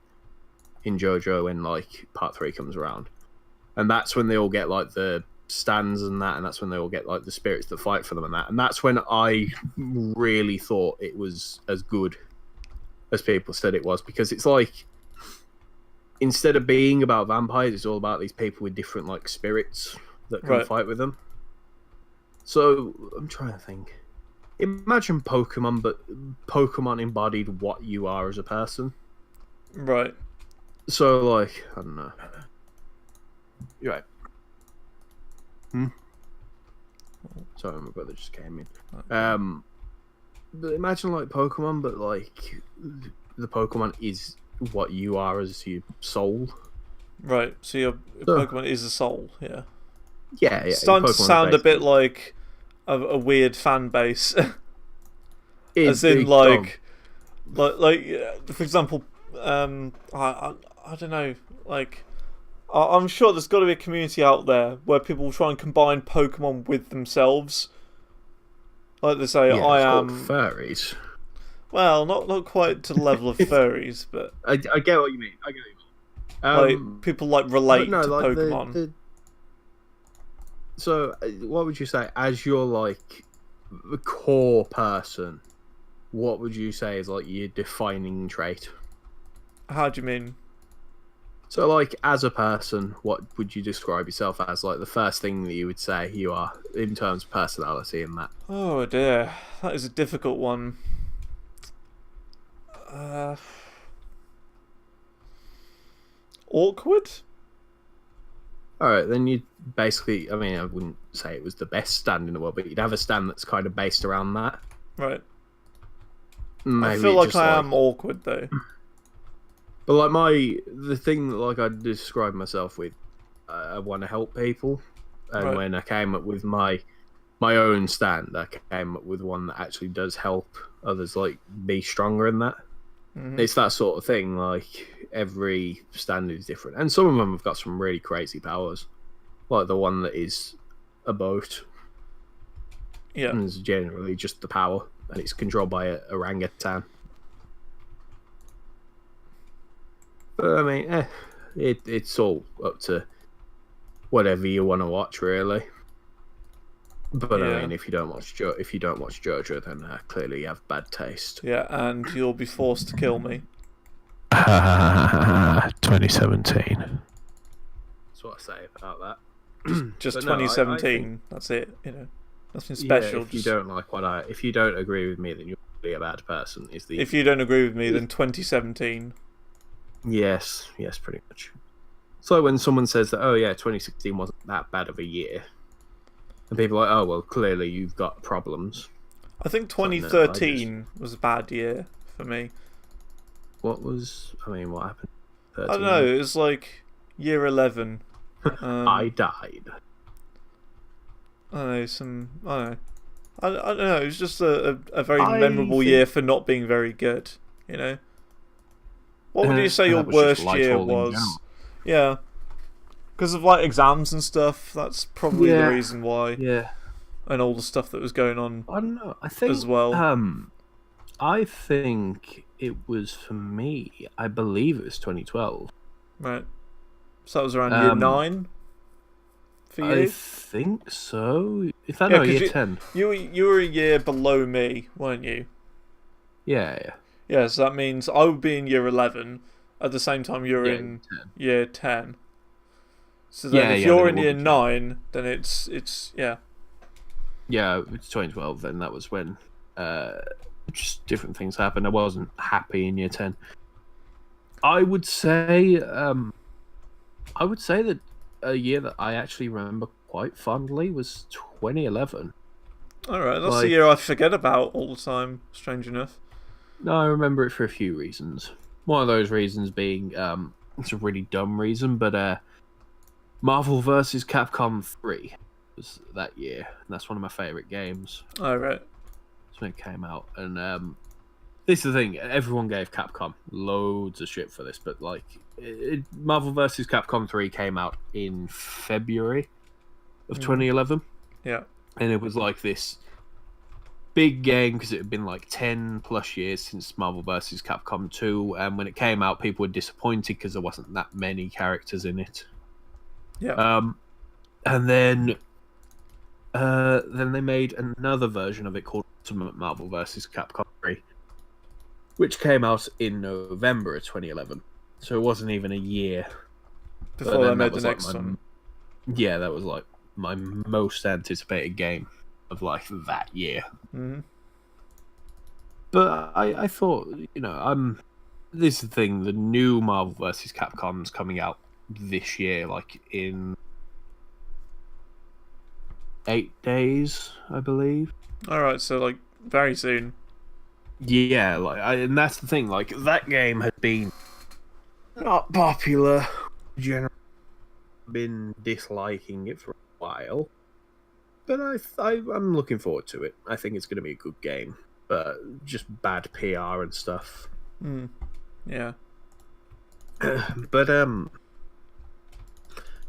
A: in JoJo when like part 3 comes around, and that's when they all get like the stands and that's when they all get like the spirits that fight for them and that's when I really thought it was as good as people said it was, because it's like instead of being about vampires, it's all about these people with different like spirits that can fight with them. So I'm trying to think. Imagine Pokemon, but Pokemon embodied what you are as a person.
B: Right.
A: So like I don't know. You're right. Sorry, my brother just came in. But imagine like Pokemon, but like the Pokemon is what you are as your soul.
B: Right. So your Pokemon is a soul. Yeah.
A: Yeah.
B: It's starting to sound a bit like a weird fan base. As in like for example, I don't know, like. I'm sure there's got to be a community out there where people try and combine Pokemon with themselves. Like they say, I am
A: furries.
B: Well, not quite to the level of furries, but
A: I get what you mean.
B: Like people like relate to
A: like
B: Pokemon.
A: So, what would you say as your like the core person, what would you say is like your defining trait?
B: How do you mean?
A: So, like, as a person, what would you describe yourself as? Like, the first thing that you would say you are in terms of personality and that.
B: Oh dear, that is a difficult one. Awkward?
A: Alright, then you'd basically, I mean, I wouldn't say it was the best stand in the world, but you'd have a stand that's kind of based around that.
B: Right.
A: Maybe
B: I feel like
A: just,
B: I am awkward though.
A: But like the thing that like I describe myself with, I want to help people, and
B: Right.
A: when I came up with my own stand, I came up with one that actually does help others like be stronger in that.
B: Mhm.
A: It's that sort of thing. Like every stand is different, and some of them have got some really crazy powers, like the one that is a boat.
B: Yeah.
A: And it's generally just the power, and it's controlled by a orangutan. But I mean, it's all up to whatever you want to watch, really. But
B: Yeah.
A: I mean, if you don't watch JoJo, then clearly you have bad taste.
B: Yeah, and you'll be forced to kill me.
C: 2017.
A: That's what I say about that.
B: Just
A: But no,
B: 2017.
A: I think,
B: That's it. You know, nothing
A: yeah,
B: special.
A: if you don't like if you don't agree with me, then you're really a bad person.
B: If you don't agree with me, then 2017.
A: Yes, pretty much. So when someone says that, oh yeah, 2016 wasn't that bad of a year, and people are like, oh well, clearly you've got problems.
B: I think
A: no,
B: 2013 was a bad year for me.
A: What happened? 13?
B: I don't know. It was like year 11.
A: I died.
B: I don't know. I don't know. I don't know. It was just a very
A: I
B: memorable
A: think-
B: year for not being very good. You know. What would you say your
A: that was just
B: worst
A: life
B: year
A: all in
B: was?
A: general.
B: Yeah. Because of like exams and stuff. That's probably the
A: Yeah.
B: reason why.
A: Yeah,
B: And all the stuff that was going on.
A: I don't know. I think
B: As well.
A: I think it was for me. I believe it was 2012.
B: Right. So that was around year 9 for you?
A: I think so. If I
B: Yeah,
A: know,
B: 'cause
A: year 10.
B: You were a year below me, weren't you?
A: Yeah.
B: Yeah, so that means I would be in year 11 at the same time you're
A: Yeah,
B: in
A: 10.
B: year 10. So then if you're
A: then
B: in
A: it
B: year
A: would be
B: 9, then it's yeah.
A: Yeah, it's 2012. Then that was when just different things happened. I wasn't happy in year 10. I would say that a year that I actually remember quite fondly was 2011.
B: Alright, that's the
A: Like-
B: year I forget about all the time, strange enough.
A: No, I remember it for a few reasons. One of those reasons being it's a really dumb reason, but Marvel vs. Capcom 3 was that year, and that's one of my favorite games.
B: Alright.
A: That's when it came out, and this is the thing. Everyone gave Capcom loads of shit for this, but like, Marvel vs. Capcom 3 came out in February of 2011,
B: Yeah.
A: and it was like this big game because it had been like 10 plus years since Marvel vs. Capcom 2, and when it came out, people were disappointed because there wasn't that many characters in it.
B: Yeah.
A: And then they made another version of it called Ultimate Marvel vs. Capcom 3, which came out in November of 2011. So it wasn't even a year. But
B: Before they
A: then
B: made
A: that
B: the
A: was, like,
B: next one.
A: Yeah, that was like my most anticipated game of like that year.
B: Mhm.
A: But I thought, this is the thing, the new Marvel vs. Capcom's coming out this year, like in 8 days, I believe.
B: Alright, so like very soon.
A: Yeah, and that's the thing, like that game had been not popular, generally been disliking it for a while. But I'm looking forward to it. I think it's going to be a good game, but just bad PR and stuff.
B: Yeah.
A: But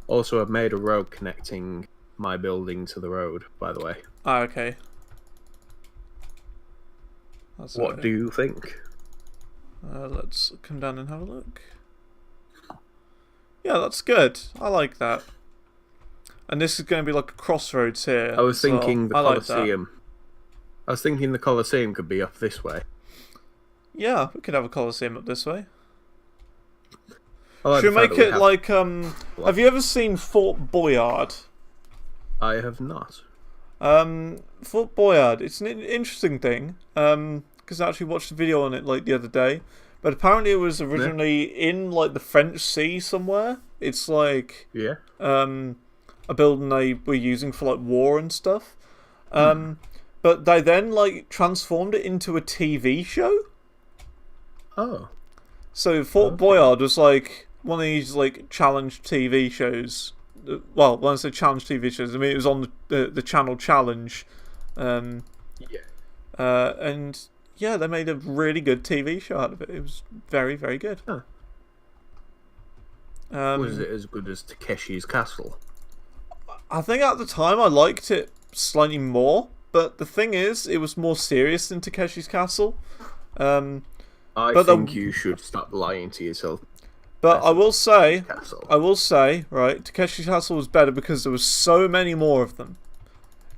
A: also I've made a road connecting my building to the road, by the way.
B: Ah, okay. That's
A: What do you think?
B: Let's come down and have a look. Yeah, that's good. I like that. And this is going to be like a crossroads here.
A: I was
B: as well.
A: thinking the
B: I like that.
A: Colosseum. I was thinking the Colosseum could be up this way.
B: Yeah, we could have a Colosseum up this way.
A: Like
B: Should we make it like have you ever seen Fort Boyard?
A: I have not.
B: Fort Boyard, it's an interesting thing. Because I actually watched a video on it like the other day. But apparently it was originally in like the French Sea somewhere. It's like a building they were using for like war and stuff. But they then like transformed it into a TV show.
A: Oh.
B: So Fort Boyard was like one of these like challenge TV shows. Well, when I say challenge TV shows, I mean it was on the channel Challenge. And yeah, they made a really good TV show out of it. It was very, very good.
A: Huh. Was it as good as Takeshi's Castle?
B: I think at the time I liked it slightly more, but the thing is, it was more serious than Takeshi's Castle.
A: I think you should stop lying to yourself.
B: But I will say, right, Takeshi's Castle was better because there was so many more of them.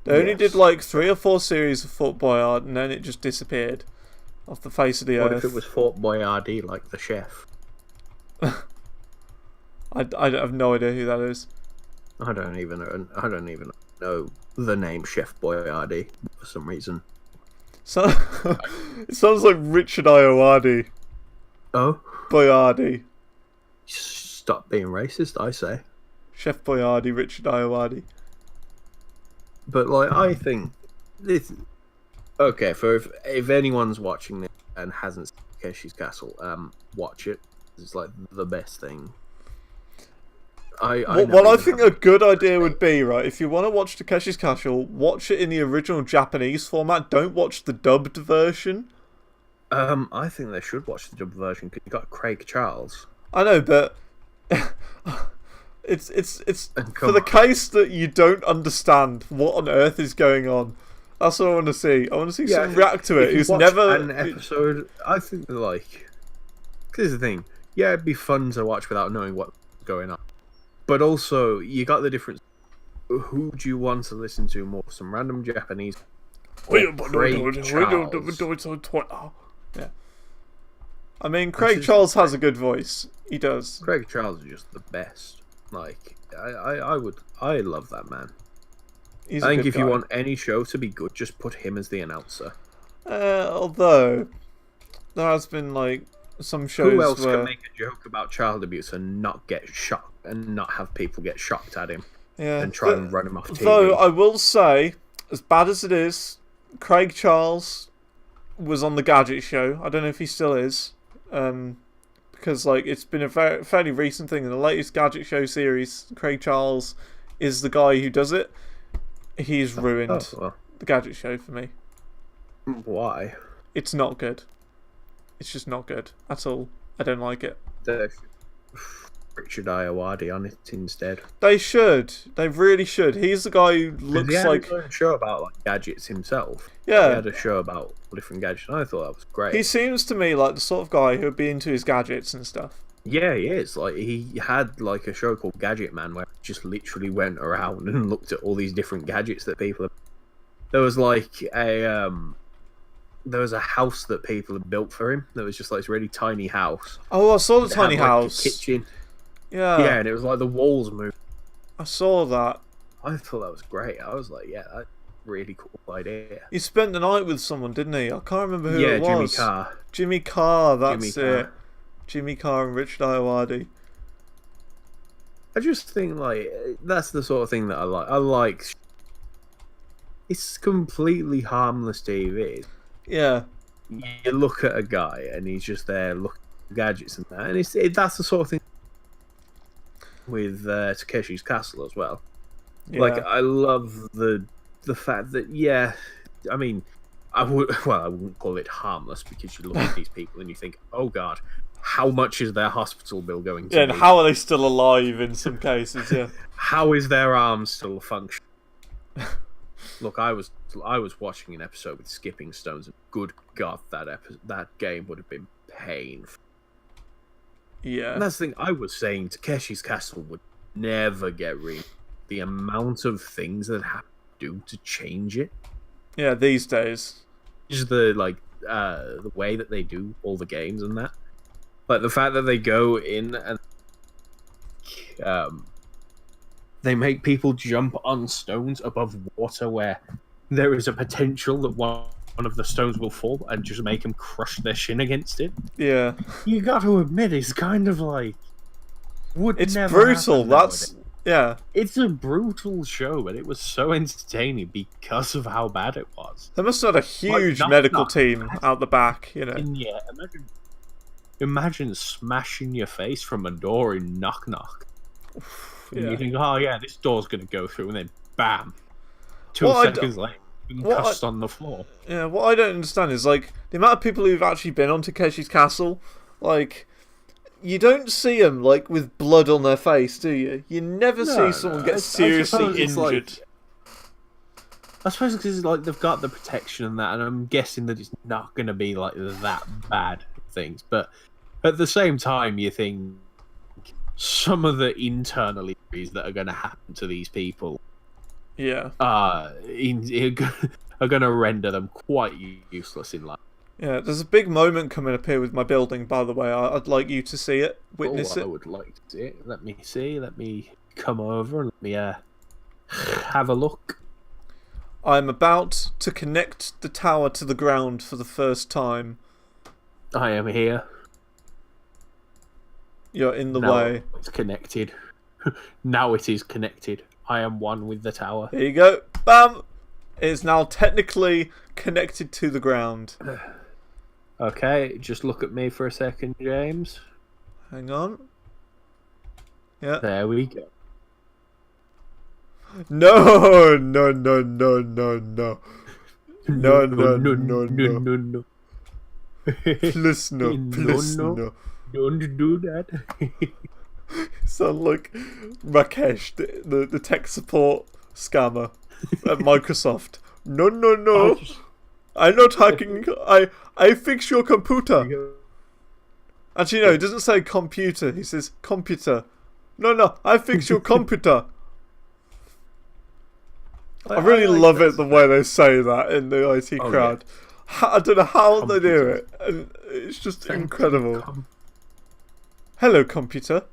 B: They only did like 3 or 4 series of Fort Boyard, and then it just disappeared off the face of the earth.
A: What if it was Fort Boyardee, like the chef?
B: I have no idea who that is.
A: I don't even know the name Chef Boyardee for some reason.
B: So it sounds like Richard Ayoade.
A: Oh,
B: Boyardee.
A: Stop being racist, I say.
B: Chef Boyardee, Richard Ayoade.
A: But like, I think this. Okay, for if anyone's watching this and hasn't seen Takeshi's Castle, watch it. It's like the best thing.
B: What I think a good idea would be, right, if you want to watch Takeshi's Castle, watch it in the original Japanese format. Don't watch the dubbed version.
A: I think they should watch the dubbed version because you got Craig Charles.
B: I know, but it's for the case that you don't understand what on earth is going on. That's what I want to see. I want to see someone react to it who's never
A: an episode. I think like, here's the thing. Yeah, it'd be fun to watch without knowing what's going on. But also, you got the difference. Who do you want to listen to more? Some random Japanese. Or Craig Charles?
B: Yeah. I mean, Craig Charles has a good voice. He does.
A: Craig Charles is just the best. Like, I love that man. I think if you want any show to be good, just put him as the announcer.
B: Although, there has been like some shows.
A: Who else can make a joke about child abuse and not get shocked and not have people get shocked at him?
B: Yeah,
A: and try and run him off TV.
B: Though I will say, as bad as it is, Craig Charles was on the Gadget Show. I don't know if he still is, because like it's been a fairly recent thing. In the latest Gadget Show series, Craig Charles is the guy who does it. He's ruined the Gadget Show for me.
A: Why?
B: It's not good. It's just not good at all. I don't like it.
A: Richard Ayoade on it instead.
B: They should. They really should. He's the guy who looks like.
A: He had a show about like gadgets himself.
B: Yeah.
A: He had a show about different gadgets, and I thought that was great.
B: He seems to me like the sort of guy who would be into his gadgets and stuff.
A: Yeah, he is. Like he had like a show called Gadget Man where he just literally went around and looked at all these different gadgets that people have. There was like there was a house that people had built for him. That was just like this really tiny house.
B: Oh, I saw the tiny house.
A: A kitchen.
B: Yeah.
A: Yeah, and it was like the walls moved.
B: I saw that.
A: I thought that was great. I was like, yeah, that's a really cool idea.
B: He spent the night with someone, didn't he? I can't remember who it was.
A: Jimmy Carr.
B: Jimmy Carr, that's it. Jimmy Carr and Richard Ayoade.
A: I just think like that's the sort of thing that I like. I like. It's completely harmless TV.
B: Yeah.
A: You look at a guy and he's just there looking at gadgets and that, and that's the sort of thing with Takeshi's Castle as well. Yeah. Like I love the fact that I mean I wouldn't call it harmless because you look at these people and you think, oh god, how much is their hospital bill going to be?
B: And how are they still alive in some cases? Yeah.
A: How is their arm still functioning? Look, I was watching an episode with skipping stones, and good god, that game would have been painful.
B: Yeah.
A: And that's the thing I was saying. Takeshi's Castle would never get the amount of things that have to do to change it.
B: Yeah, these days.
A: Just the way that they do all the games and that. Like the fact that they go in and they make people jump on stones above water where there is a potential that one of the stones will fall and just make them crush their shin against it.
B: Yeah.
A: You got to admit, it's kind of like
B: it's brutal. That's yeah.
A: It's a brutal show, but it was so entertaining because of how bad it was.
B: They must have had a huge medical team out the back, you know.
A: Yeah, imagine smashing your face from a door in Knock Knock. And you think, oh yeah, this door's gonna go through, and then bam, 2 seconds later, concussed on the floor.
B: Yeah, what I don't understand is like the amount of people who've actually been on Takeshi's Castle. Like, you don't see them like with blood on their face, do you? You never see someone get seriously injured.
A: I suppose because like they've got the protection and that, and I'm guessing that it's not going to be like that bad things. But at the same time, you think some of the internal injuries that are going to happen to these people, are going to render them quite useless in life.
B: Yeah, there's a big moment coming up here with my building, by the way. I'd like you to see it, witness it.
A: I would like to see it. Let me see. Let me come over and let me have a look.
B: I'm about to connect the tower to the ground for the first time.
A: I am here.
B: You're in the way.
A: It's connected. Now it is connected. I am one with the tower.
B: Here you go. Bam! It is now technically connected to the ground.
A: Okay, just look at me for a second, James.
B: Hang on. Yeah.
A: There we go.
B: No, no, no, no, no, no. No, no, no, no, no, no. Please no, please no.
A: Don't do that.
B: Sound like Rakesh, the tech support scammer at Microsoft. No, no, no. I'm not hacking. I fix your computer. Actually, no, he doesn't say computer. He says computer. No, I fix your computer. I really love it the way they say that in the IT crowd. Yeah. I don't know how they do it, and it's just incredible. Hello, computer.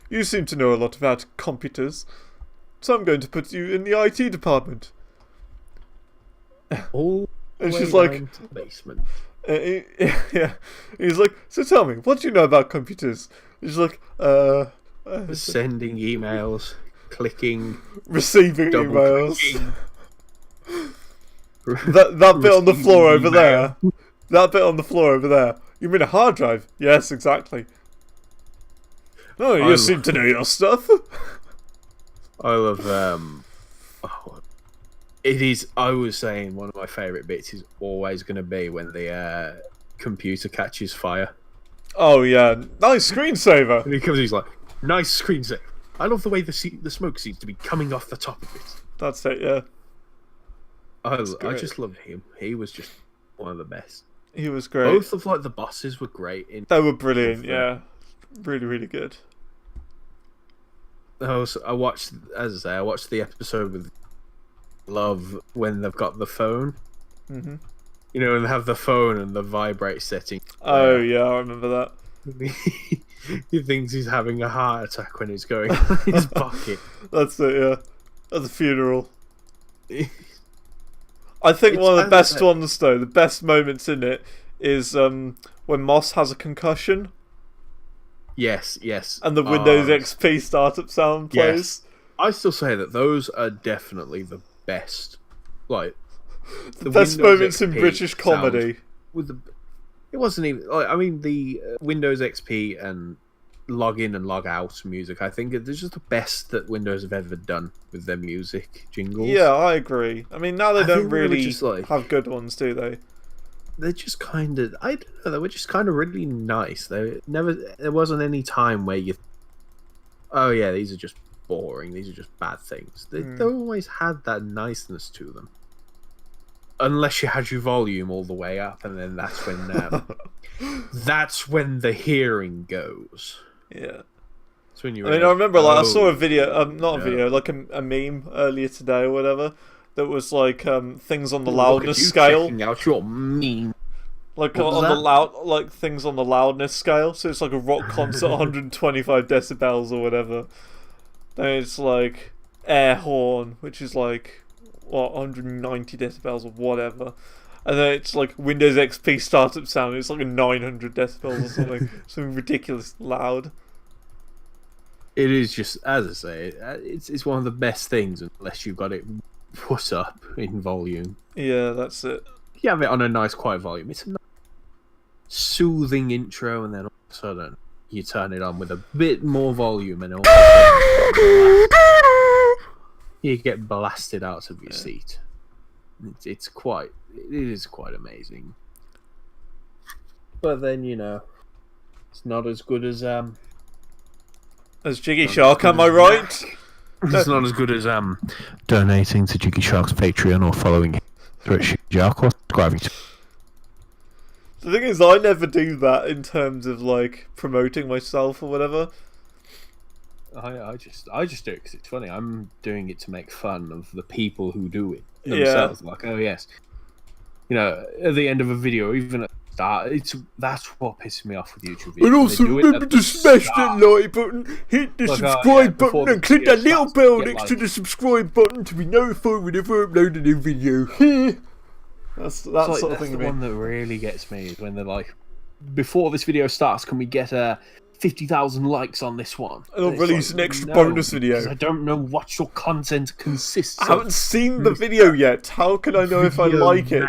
B: You seem to know a lot about computers, so I'm going to put you in the IT department.
A: All
B: and she's like,
A: basement.
B: Yeah. He's like, so tell me, what do you know about computers? She's like,
A: sending emails, clicking,
B: receiving emails. That bit on the floor over there. That bit on the floor over there. You mean a hard drive? Yes, exactly. Oh, you seem to know your stuff.
A: I love it is. I was saying one of my favourite bits is always going to be when the computer catches fire.
B: Oh yeah, nice screensaver.
A: And he comes, he's like, nice screensaver. I love the way the smoke seems to be coming off the top of it.
B: That's it, yeah.
A: I just love him. He was just one of the best.
B: He was great.
A: Both of like the bosses were great.
B: They were brilliant, yeah. Really, really good.
A: I watched the episode with Love when they've got the phone.
B: Mm-hmm.
A: You know, and they have the phone and the vibrate setting.
B: Oh yeah, I remember that.
A: He thinks he's having a heart attack when he's going in his pocket.
B: That's it, yeah. At the funeral. I think one of the best ones, though, the best moments in it, is when Moss has a concussion.
A: Yes.
B: And the Windows XP startup sound plays.
A: Yes. I still say that those are definitely the best. Like
B: the best moments in British comedy.
A: It wasn't even. I mean, the Windows XP and log in and log out music. I think it's just the best that Windows have ever done with their music jingles.
B: Yeah, I agree. I mean, now they don't really have good ones, do they?
A: They're just kind of. I don't know. They were just kind of really nice. There wasn't any time where you. Oh yeah, these are just boring. These are just bad things. They always had that niceness to them. Unless you had your volume all the way up, and then that's when the hearing goes.
B: Yeah.
A: That's when you.
B: I mean, I remember I saw a video, not a video, like a meme earlier today or whatever, that was like things on the
A: Look at
B: loudness
A: you
B: scale.
A: checking out your meme.
B: Like
A: What was
B: on the
A: that?
B: like things on the loudness scale. So it's like a rock concert, 125 decibels or whatever. Then it's like air horn, which is like what 190 decibels or whatever. And then it's like Windows XP startup sound. It's like a 900 decibels or something, something ridiculous loud.
A: It is just, as I say, it's one of the best things unless you've got it put up in volume.
B: Yeah, that's it.
A: If you have it on a nice quiet volume, it's a nice, soothing intro, and then all of a sudden you turn it on with a bit more volume, and all of a sudden you get blasted out of your seat. It is quite amazing. But then it's not as good as
B: JiggyShark, am I right?
A: It's not as good as
C: donating to JiggyShark's Patreon or following him at JiggyShark or subscribing to.
B: The thing is, I never do that in terms of like promoting myself or whatever.
A: I just do it because it's funny. I'm doing it to make fun of the people who do it themselves. Yeah. Like, oh yes, at the end of a video, even at the start, that's what pisses me off with YouTube videos.
B: And also remember to smash that like button, hit the subscribe button, and click that little bell next to the subscribe button to be notified whenever I upload a new video. That's sort of thing.
A: The one that really gets me is when they're like, before this video starts, can we get 50,000 likes on this one?
B: And I'll release an extra bonus video.
A: Because I don't know what your content consists of.
B: I haven't seen the video yet. How can I know if I like it?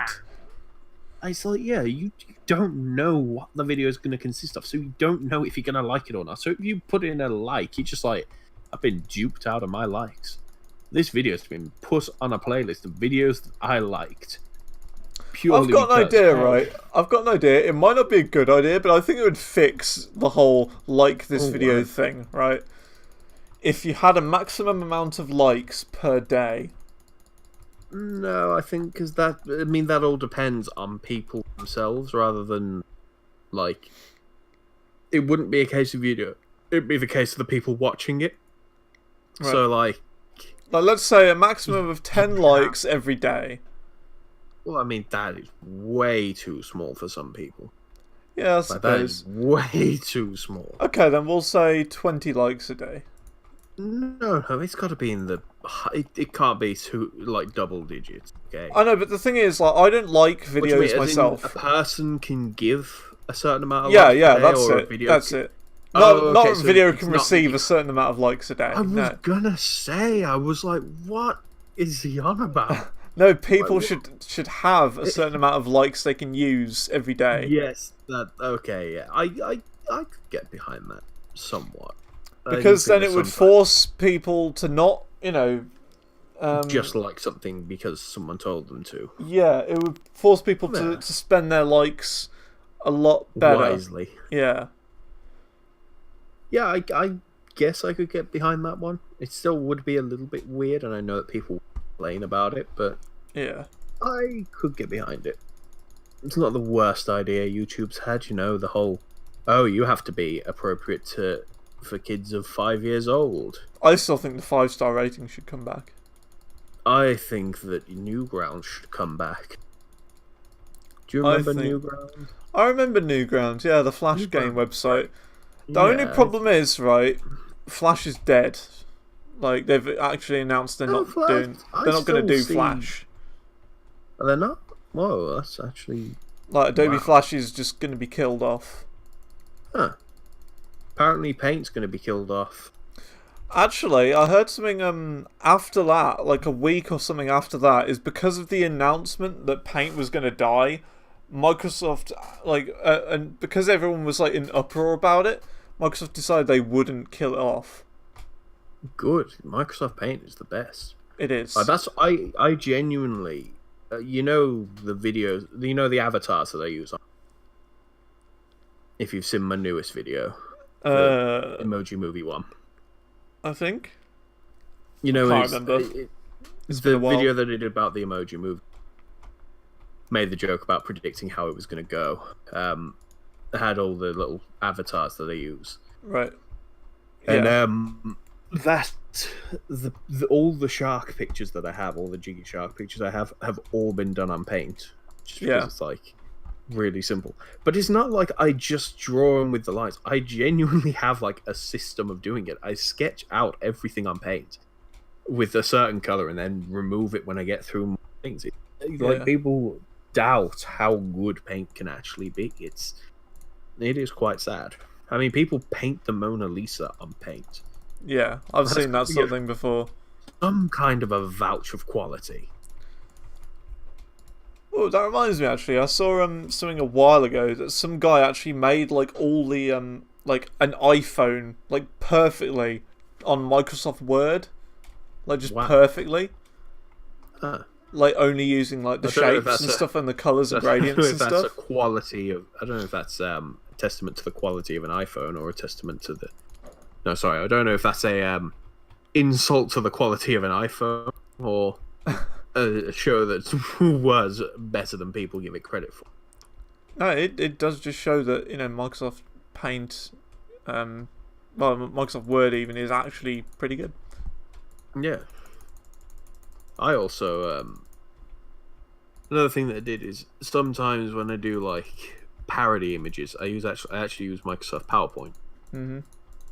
A: It's like, yeah, you don't know what the video is going to consist of, so you don't know if you're going to like it or not. So if you put in a like, you're just like, I've been duped out of my likes. This video's been put on a playlist of videos that I liked.
B: I've got an idea, right? I've got an idea. It might not be a good idea, but I think it would fix the whole like this video thing, right? If you had a maximum amount of likes per day.
A: No, I think because that all depends on people themselves rather than like. It wouldn't be a case of video. It'd be the case of the people watching it. Right. So like,
B: let's say a maximum of 10 likes every day.
A: Well, I mean, that is way too small for some people.
B: Yeah, I suppose.
A: That is way too small.
B: Okay, then we'll say 20 likes a day.
A: No, it's got to be in the... It can't be double digits, okay?
B: I know, but the thing is, like, I don't like videos myself.
A: A person can give a certain amount of
B: likes
A: a day,
B: that's
A: or
B: it.
A: A video
B: that's it. Not a video can receive a certain amount of likes a day.
A: I was gonna say, I was like, what is he on about?
B: No, people should have a certain amount of likes they can use every day.
A: Yes, okay, yeah. I could get behind that somewhat.
B: Because then it would force people to not,
A: just like something because someone told them to.
B: Yeah, it would force people to spend their likes a lot better.
A: Wisely.
B: Yeah.
A: Yeah, I guess I could get behind that one. It still would be a little bit weird, and I know that people complain about it, but
B: yeah,
A: I could get behind it. It's not the worst idea YouTube's had, the whole, you have to be appropriate for kids of 5 years old.
B: I still think the 5-star rating should come back.
A: I think that Newgrounds should come back. Do you remember Newgrounds?
B: I remember Newgrounds, yeah, the Flash game website. The only problem is, right, Flash is dead. Like, they've actually announced they're not going to do Flash.
A: Are they not? Whoa, that's actually...
B: Like, Adobe Flash is just going to be killed off.
A: Huh. Apparently Paint's going to be killed off.
B: Actually, I heard something after that, like a week or something after that, is because of the announcement that Paint was going to die, Microsoft, and because everyone was, like, in uproar about it, Microsoft decided they wouldn't kill it off.
A: Good. Microsoft Paint is the best.
B: It is.
A: I genuinely, the videos, the avatars that I use on. If you've seen my newest video, the Emoji Movie one,
B: I think.
A: I can't remember. It's the video that I did about the Emoji Movie. Made the joke about predicting how it was going to go. It had all the little avatars that I use.
B: Right.
A: And that all the shark pictures that I have, all the JiggyShark pictures I have all been done on paint. Just because it's like really simple. But it's not like I just draw them with the lines. I genuinely have like a system of doing it. I sketch out everything on paint with a certain color and then remove it when I get through things. Like people doubt how good paint can actually be. It is quite sad. I mean, people paint the Mona Lisa on paint.
B: Yeah, I've seen that sort of thing before.
A: Some kind of a vouch of quality.
B: Oh, that reminds me. Actually, I saw something a while ago that some guy actually made like all the like an iPhone like perfectly on Microsoft Word, like just perfectly. Like only using like the shapes and stuff and the colours and gradients and stuff.
A: That's a quality of. I don't know if that's a testament to the quality of an iPhone or a testament to the. No, sorry, I don't know if that's a insult to the quality of an iPhone or a show that was better than people give it credit for.
B: No, it does just show that Microsoft Paint, well, Microsoft Word even is actually pretty good.
A: Yeah. I also another thing that I did is sometimes when I do like parody images, I actually use Microsoft PowerPoint.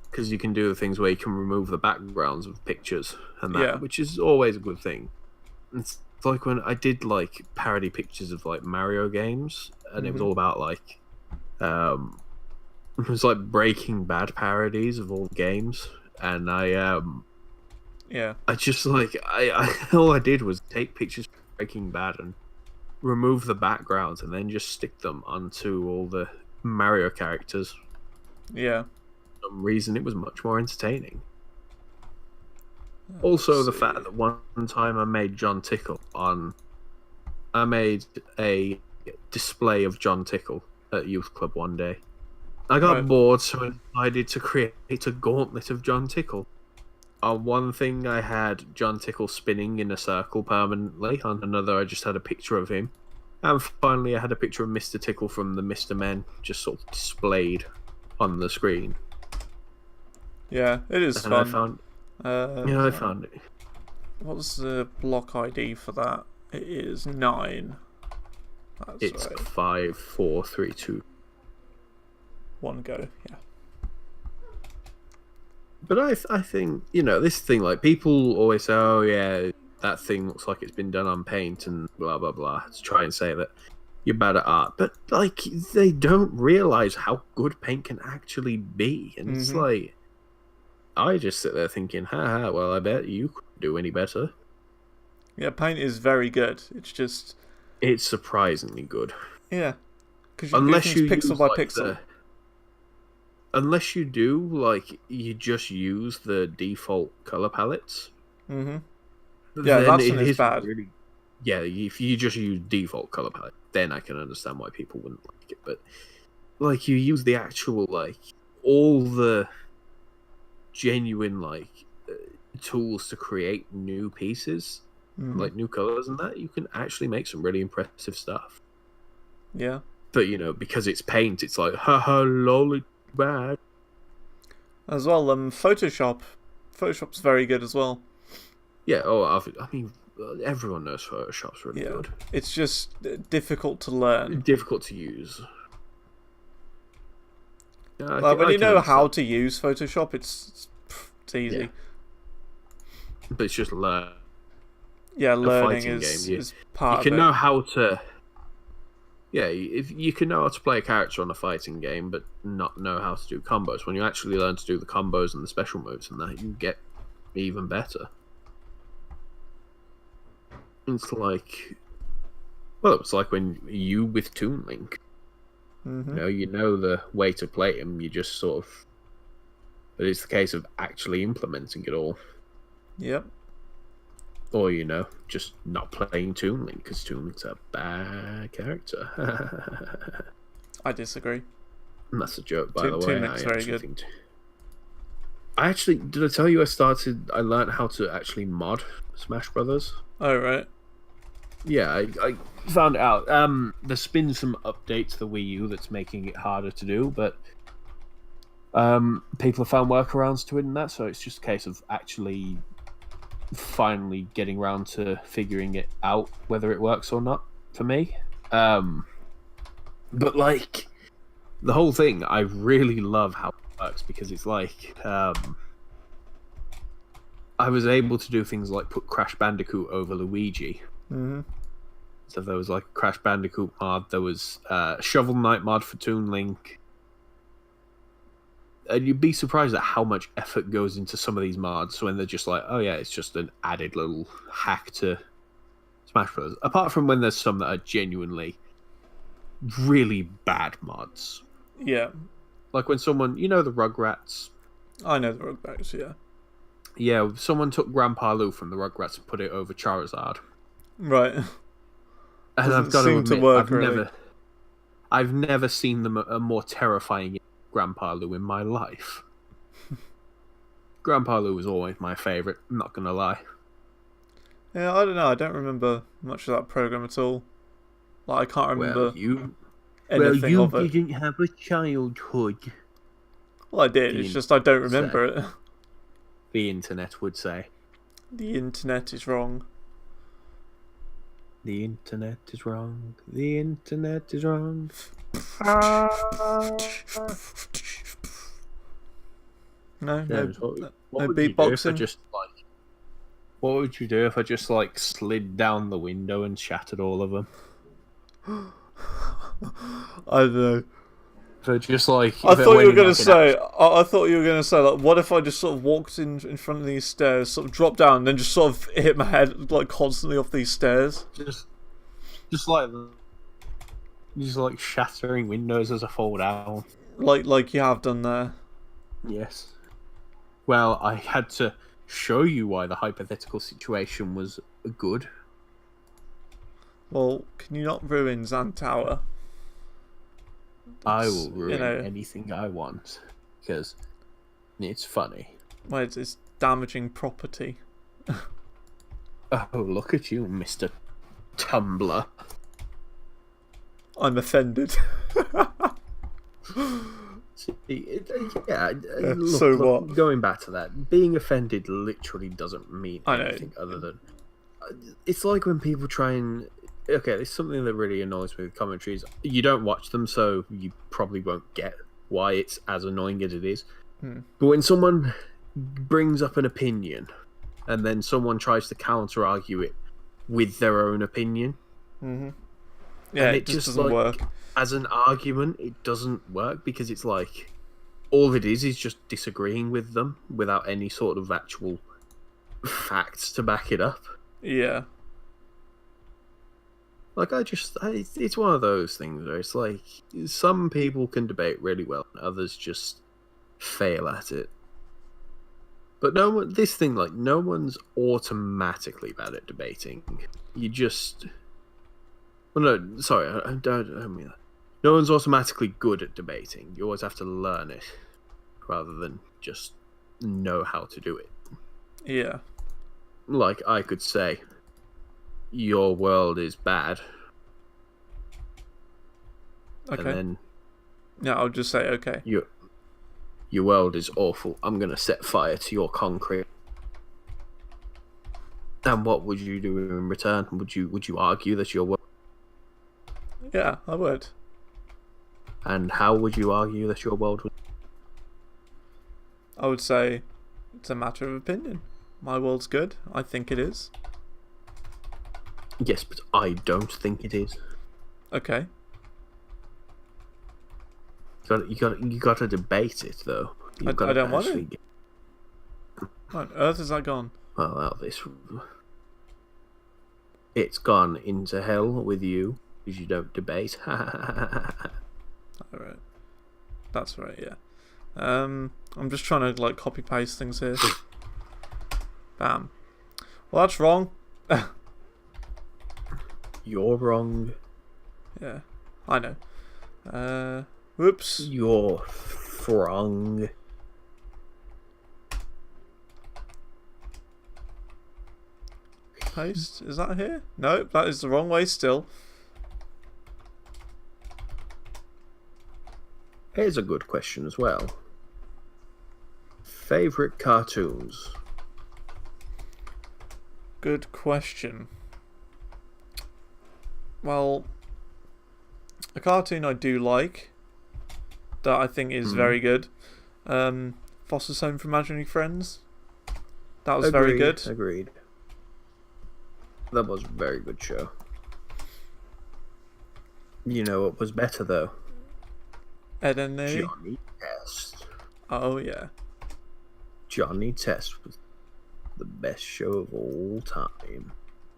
A: Because you can do the things where you can remove the backgrounds of pictures and that, which is always a good thing. It's like when I did like parody pictures of like Mario games, and it was all about like it was like Breaking Bad parodies of all games, and I just like I all I did was take pictures of Breaking Bad and remove the backgrounds and then just stick them onto all the Mario characters.
B: Yeah.
A: For some reason it was much more entertaining. Also, the fact that one time I made John Tickle I made a display of John Tickle at Youth Club one day. I got bored, so I decided to create a gauntlet of John Tickle. On one thing, I had John Tickle spinning in a circle permanently. On another, I just had a picture of him. And finally, I had a picture of Mr. Tickle from the Mr. Men just sort of displayed on the screen.
B: Yeah, it is fun.
A: I found it.
B: What's the block ID for that? It is 9.
A: It's 5, 4, 3, 2.
B: One go, yeah.
A: But I think, this thing, like, people always say, oh, yeah, that thing looks like it's been done on paint and blah, blah, blah, to try and say that you're bad at art. But, like, they don't realise how good paint can actually be. And it's like, I just sit there thinking, haha, well, I bet you couldn't do any better.
B: Yeah, paint is very good.
A: It's surprisingly good.
B: Yeah. Because unless you pixel by pixel.
A: Unless you do, like, you just use the default color palettes.
B: Yeah, that's when it's bad.
A: Really, yeah, if you just use default color palette, then I can understand why people wouldn't like it. But, like, you use the actual, like, all the genuine, like, tools to create new pieces, like new colors and that, you can actually make some really impressive stuff.
B: Yeah.
A: But, because it's paint, it's like, haha, lol, it's bad.
B: As well, Photoshop's very good as well.
A: Yeah, I mean, everyone knows Photoshop's really good.
B: It's just difficult to learn.
A: Difficult to use.
B: When you know how to use Photoshop, it's easy.
A: Yeah. But it's just learn.
B: Yeah, learning is part of it.
A: You can know how to... Yeah, if you can know how to play a character on a fighting game, but not know how to do combos. When you actually learn to do the combos and the special moves and that, you get even better. It's like... Well, it's like when you with Toon Link. You know the way to play him, you just sort of... But it's the case of actually implementing it all.
B: Yep.
A: Or, just not playing Toon Link, because Toon Link's a bad character.
B: I disagree.
A: And that's a joke, by the way.
B: Toon Link's very good.
A: Did I tell you I learned how to actually mod Smash Brothers?
B: Oh, right.
A: Yeah, I found out. There's been some updates to the Wii U that's making it harder to do, but people have found workarounds to it and that, so it's just a case of actually finally getting around to figuring it out whether it works or not for me. But like the whole thing, I really love how it works because it's like I was able to do things like put Crash Bandicoot over Luigi.
B: Mm-hmm.
A: So there was like a Crash Bandicoot mod, there was Shovel Knight mod for Toon Link. And you'd be surprised at how much effort goes into some of these mods when they're just like, oh yeah, it's just an added little hack to Smash Bros. Apart from when there's some that are genuinely really bad mods.
B: Yeah.
A: Like when someone, you know the Rugrats?
B: I know the Rugrats, yeah.
A: Yeah, someone took Grandpa Lou from the Rugrats and put it over Charizard.
B: Right.
A: And
B: Doesn't
A: I've got to
B: seem
A: admit,
B: to work, really.
A: I've never seen them a more terrifying Grandpa Lou in my life. Grandpa Lou was always my favourite, I'm not going to lie.
B: Yeah, I don't know. I don't remember much of that program at all. Like, I can't remember anything of it.
A: You didn't have a childhood.
B: Well, I did. It's just I don't remember it.
A: The internet would say.
B: The internet is wrong.
A: The internet is wrong. The internet is wrong.
B: No
A: What would
B: beatboxing.
A: you do if I just like? What would you do if I just like slid down the window and shattered all of them?
B: I don't know.
A: So just like
B: I thought you were going to say. I thought you were going to say like, what if I just sort of walked in front of these stairs, sort of dropped down, and then just sort of hit my head like constantly off these stairs.
A: Just like shattering windows as I fall down.
B: Like you have done there.
A: Yes. Well, I had to show you why the hypothetical situation was good.
B: Well, can you not ruin ZanTower?
A: I will ruin anything I want because it's funny.
B: Well, it's damaging property.
A: Oh, look at you, Mr. Tumblr.
B: I'm offended.
A: Look, going back to that, being offended literally doesn't mean anything other than... It's like when people try and... Okay, it's something that really annoys me with commentaries. You don't watch them, so you probably won't get why it's as annoying as it is. But when someone brings up an opinion, and then someone tries to counter-argue it with their own opinion...
B: Yeah, it just doesn't work.
A: As an argument, it doesn't work because it's like all it is just disagreeing with them without any sort of actual facts to back it up.
B: Yeah.
A: Like it's one of those things where it's like some people can debate really well, and others just fail at it. But no one's automatically bad at debating. You just... Well, no, sorry, I don't mean that. No one's automatically good at debating. You always have to learn it, rather than just know how to do it.
B: Yeah.
A: Like, I could say, your world is bad.
B: Okay.
A: And then...
B: Yeah, I'll just say, okay.
A: Your world is awful. I'm going to set fire to your concrete. And what would you do in return? Would you argue that your world...
B: Yeah, I would.
A: And how would you argue that your world would...
B: I would say it's a matter of opinion. My world's good. I think it is.
A: Yes, but I don't think it is.
B: Okay.
A: You got to debate it though.
B: I don't want to. What on earth has that gone?
A: Well, it's gone into hell with you because you don't debate.
B: Alright. That's right, yeah. I'm just trying to like copy paste things here. Bam. Well, that's wrong.
A: You're wrong.
B: Yeah, I know. Whoops.
A: You're wrong.
B: Paste. Is that here? No, that is the wrong way still.
A: Here's a good question as well. Favorite cartoons?
B: Good question. Well, a cartoon I do like that I think is very good. Foster's Home for Imaginary Friends. That was very good.
A: Agreed. That was a very good show. You know what was better though?
B: Ed and Eddie.
A: Johnny Test.
B: Oh yeah.
A: Johnny Test was the best show of all time.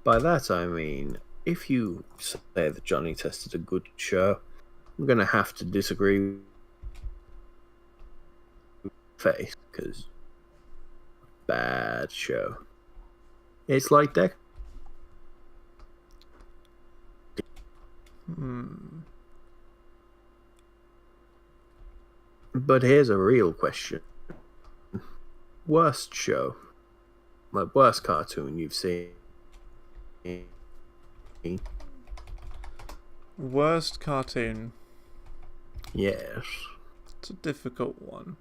A: By that I mean, if you say that Johnny Test is a good show, I'm gonna have to disagree with Face, because bad show. It's like that. But here's a real question. Worst show? Like, worst cartoon you've seen?
B: Worst cartoon?
A: Yes.
B: It's a difficult one.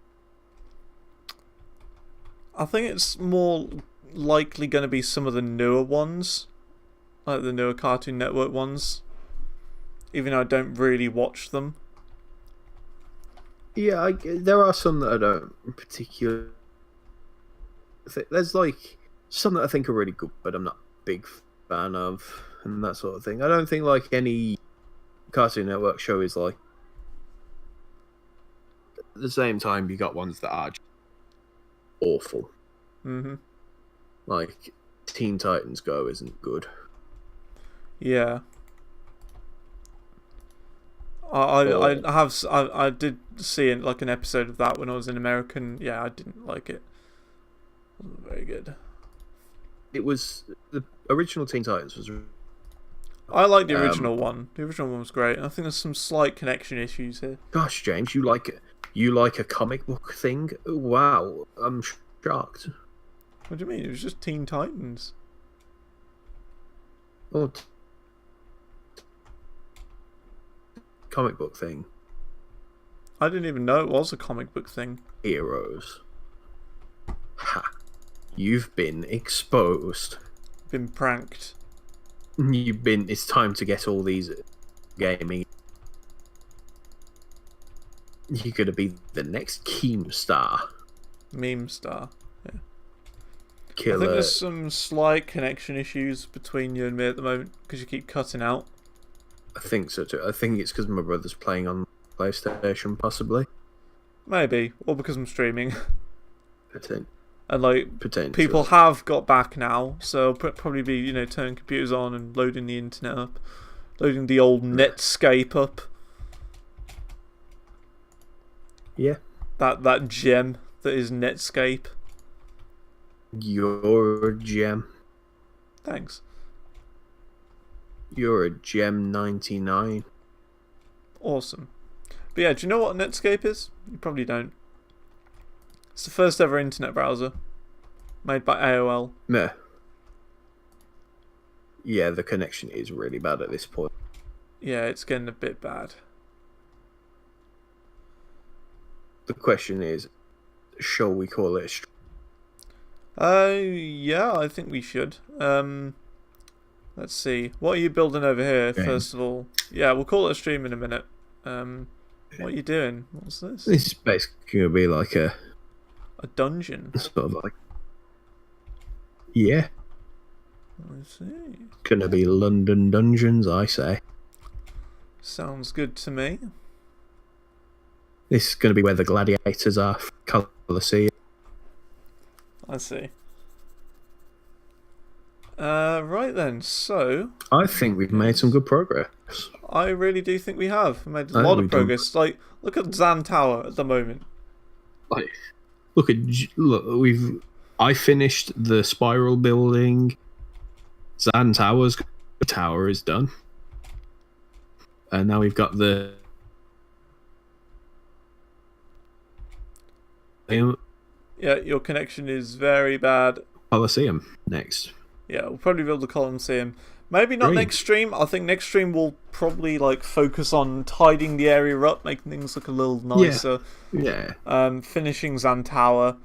B: I think it's more likely going to be some of the newer ones. Like the newer Cartoon Network ones. Even though I don't really watch them.
A: Yeah, there are some that I don't particularly... There's like some that I think are really good, but I'm not a big fan of, and that sort of thing. I don't think like any Cartoon Network show is like... At the same time, you got ones that are just awful. Like Teen Titans Go isn't good.
B: Yeah. I did see like an episode of that when I was in America, and yeah, I didn't like it. It wasn't very good.
A: It was the original Teen Titans was.
B: I like the original one. The original one was great. I think there's some slight connection issues here.
A: Gosh, James, you like a comic book thing? Wow, I'm shocked.
B: What do you mean? It was just Teen Titans.
A: Oh, comic book thing.
B: I didn't even know it was a comic book thing.
A: Heroes. Ha! You've been exposed.
B: Been pranked.
A: It's time to get all these gaming. You're gonna be the next Keemstar.
B: Meme star. Yeah.
A: Killer.
B: I think there's some slight connection issues between you and me at the moment because you keep cutting out.
A: I think so too. I think it's because my brother's playing on PlayStation, possibly.
B: Maybe, or because I'm streaming. And like,
A: Potentially.
B: people have got back now, so I'll probably be, turning computers on and loading the internet up, loading the old Netscape up.
A: Yeah.
B: That gem that is Netscape.
A: You're a gem.
B: Thanks.
A: You're a gem 99.
B: Awesome. But yeah, do you know what Netscape is? You probably don't. It's the first ever internet browser made by AOL.
A: Meh. Yeah, the connection is really bad at this point.
B: Yeah, it's getting a bit bad.
A: The question is, shall we call it a stream?
B: Yeah, I think we should. Let's see. What are you building over here, first of all? Yeah, we'll call it a stream in a minute. What are you doing? What's this?
A: This is basically going to be like a
B: dungeon.
A: sort of like... Yeah.
B: I see.
A: Going to be London dungeons, I say.
B: Sounds good to me.
A: This is going to be where the gladiators are. Colosseum.
B: I see. Right then, so...
A: I think we've made some good progress.
B: I really do think we have. We made a lot of progress. Like, look at ZanTower at the moment.
A: Like, I finished the spiral building. ZanTower's tower is done. And now we've got the...
B: Yeah, your connection is very bad.
A: Colosseum next.
B: Yeah, we'll probably build the Colosseum. Maybe not next stream. I think next stream will probably focus on tidying the area up, making things look a little nicer.
A: Yeah.
B: Finishing ZanTower.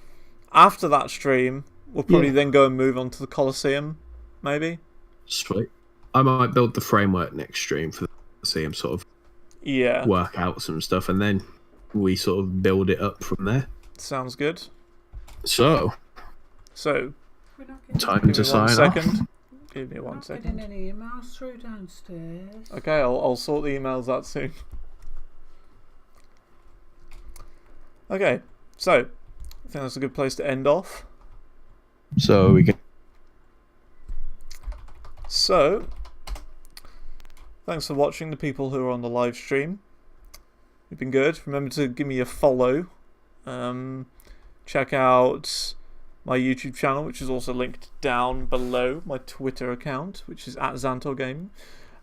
B: after that stream, we'll probably then go and move on to the Colosseum, maybe.
C: Sweet. I might build the framework next stream for the Colosseum, sort of work out some stuff, and then we sort of build it up from there.
B: Sounds good.
C: So time to sign off.
B: Give me 1 second.
D: Getting any emails through downstairs.
B: Okay, I'll sort the emails out soon. Okay, so I think that's a good place to end off.
C: So we can.
B: So, thanks for watching, the people who are on the live stream. You've been good. Remember to give me a follow. Check out my YouTube channel, which is also linked down below. My Twitter account, which is @ZanTower Gaming.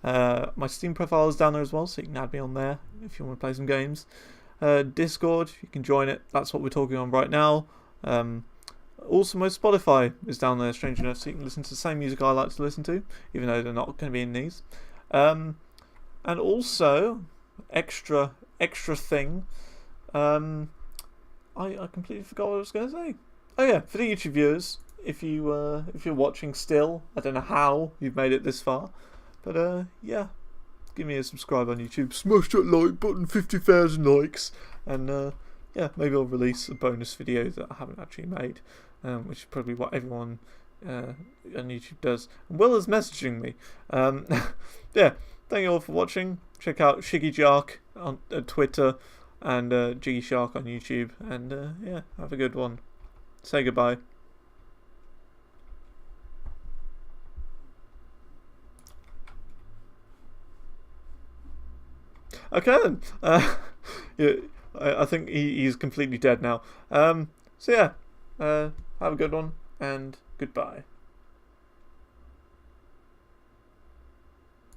B: My Steam profile is down there as well, so you can add me on there if you want to play some games. Discord, you can join it. That's what we're talking on right now. Also, my Spotify is down there, strange enough, so you can listen to the same music I like to listen to, even though they're not going to be in these. And also, extra thing, I completely forgot what I was going to say. Oh yeah, for the YouTube viewers, if you're watching still, I don't know how you've made it this far, but yeah, give me a subscribe on YouTube, smash that like button, 50,000 likes, and yeah, maybe I'll release a bonus video that I haven't actually made, which is probably what everyone on YouTube does, as well as messaging me. Yeah, thank you all for watching. Check out JiggyShark on Twitter and JiggyShark on YouTube, and yeah, have a good one. Say goodbye. Okay then. Yeah, I think he's completely dead now. So yeah, have a good one and goodbye.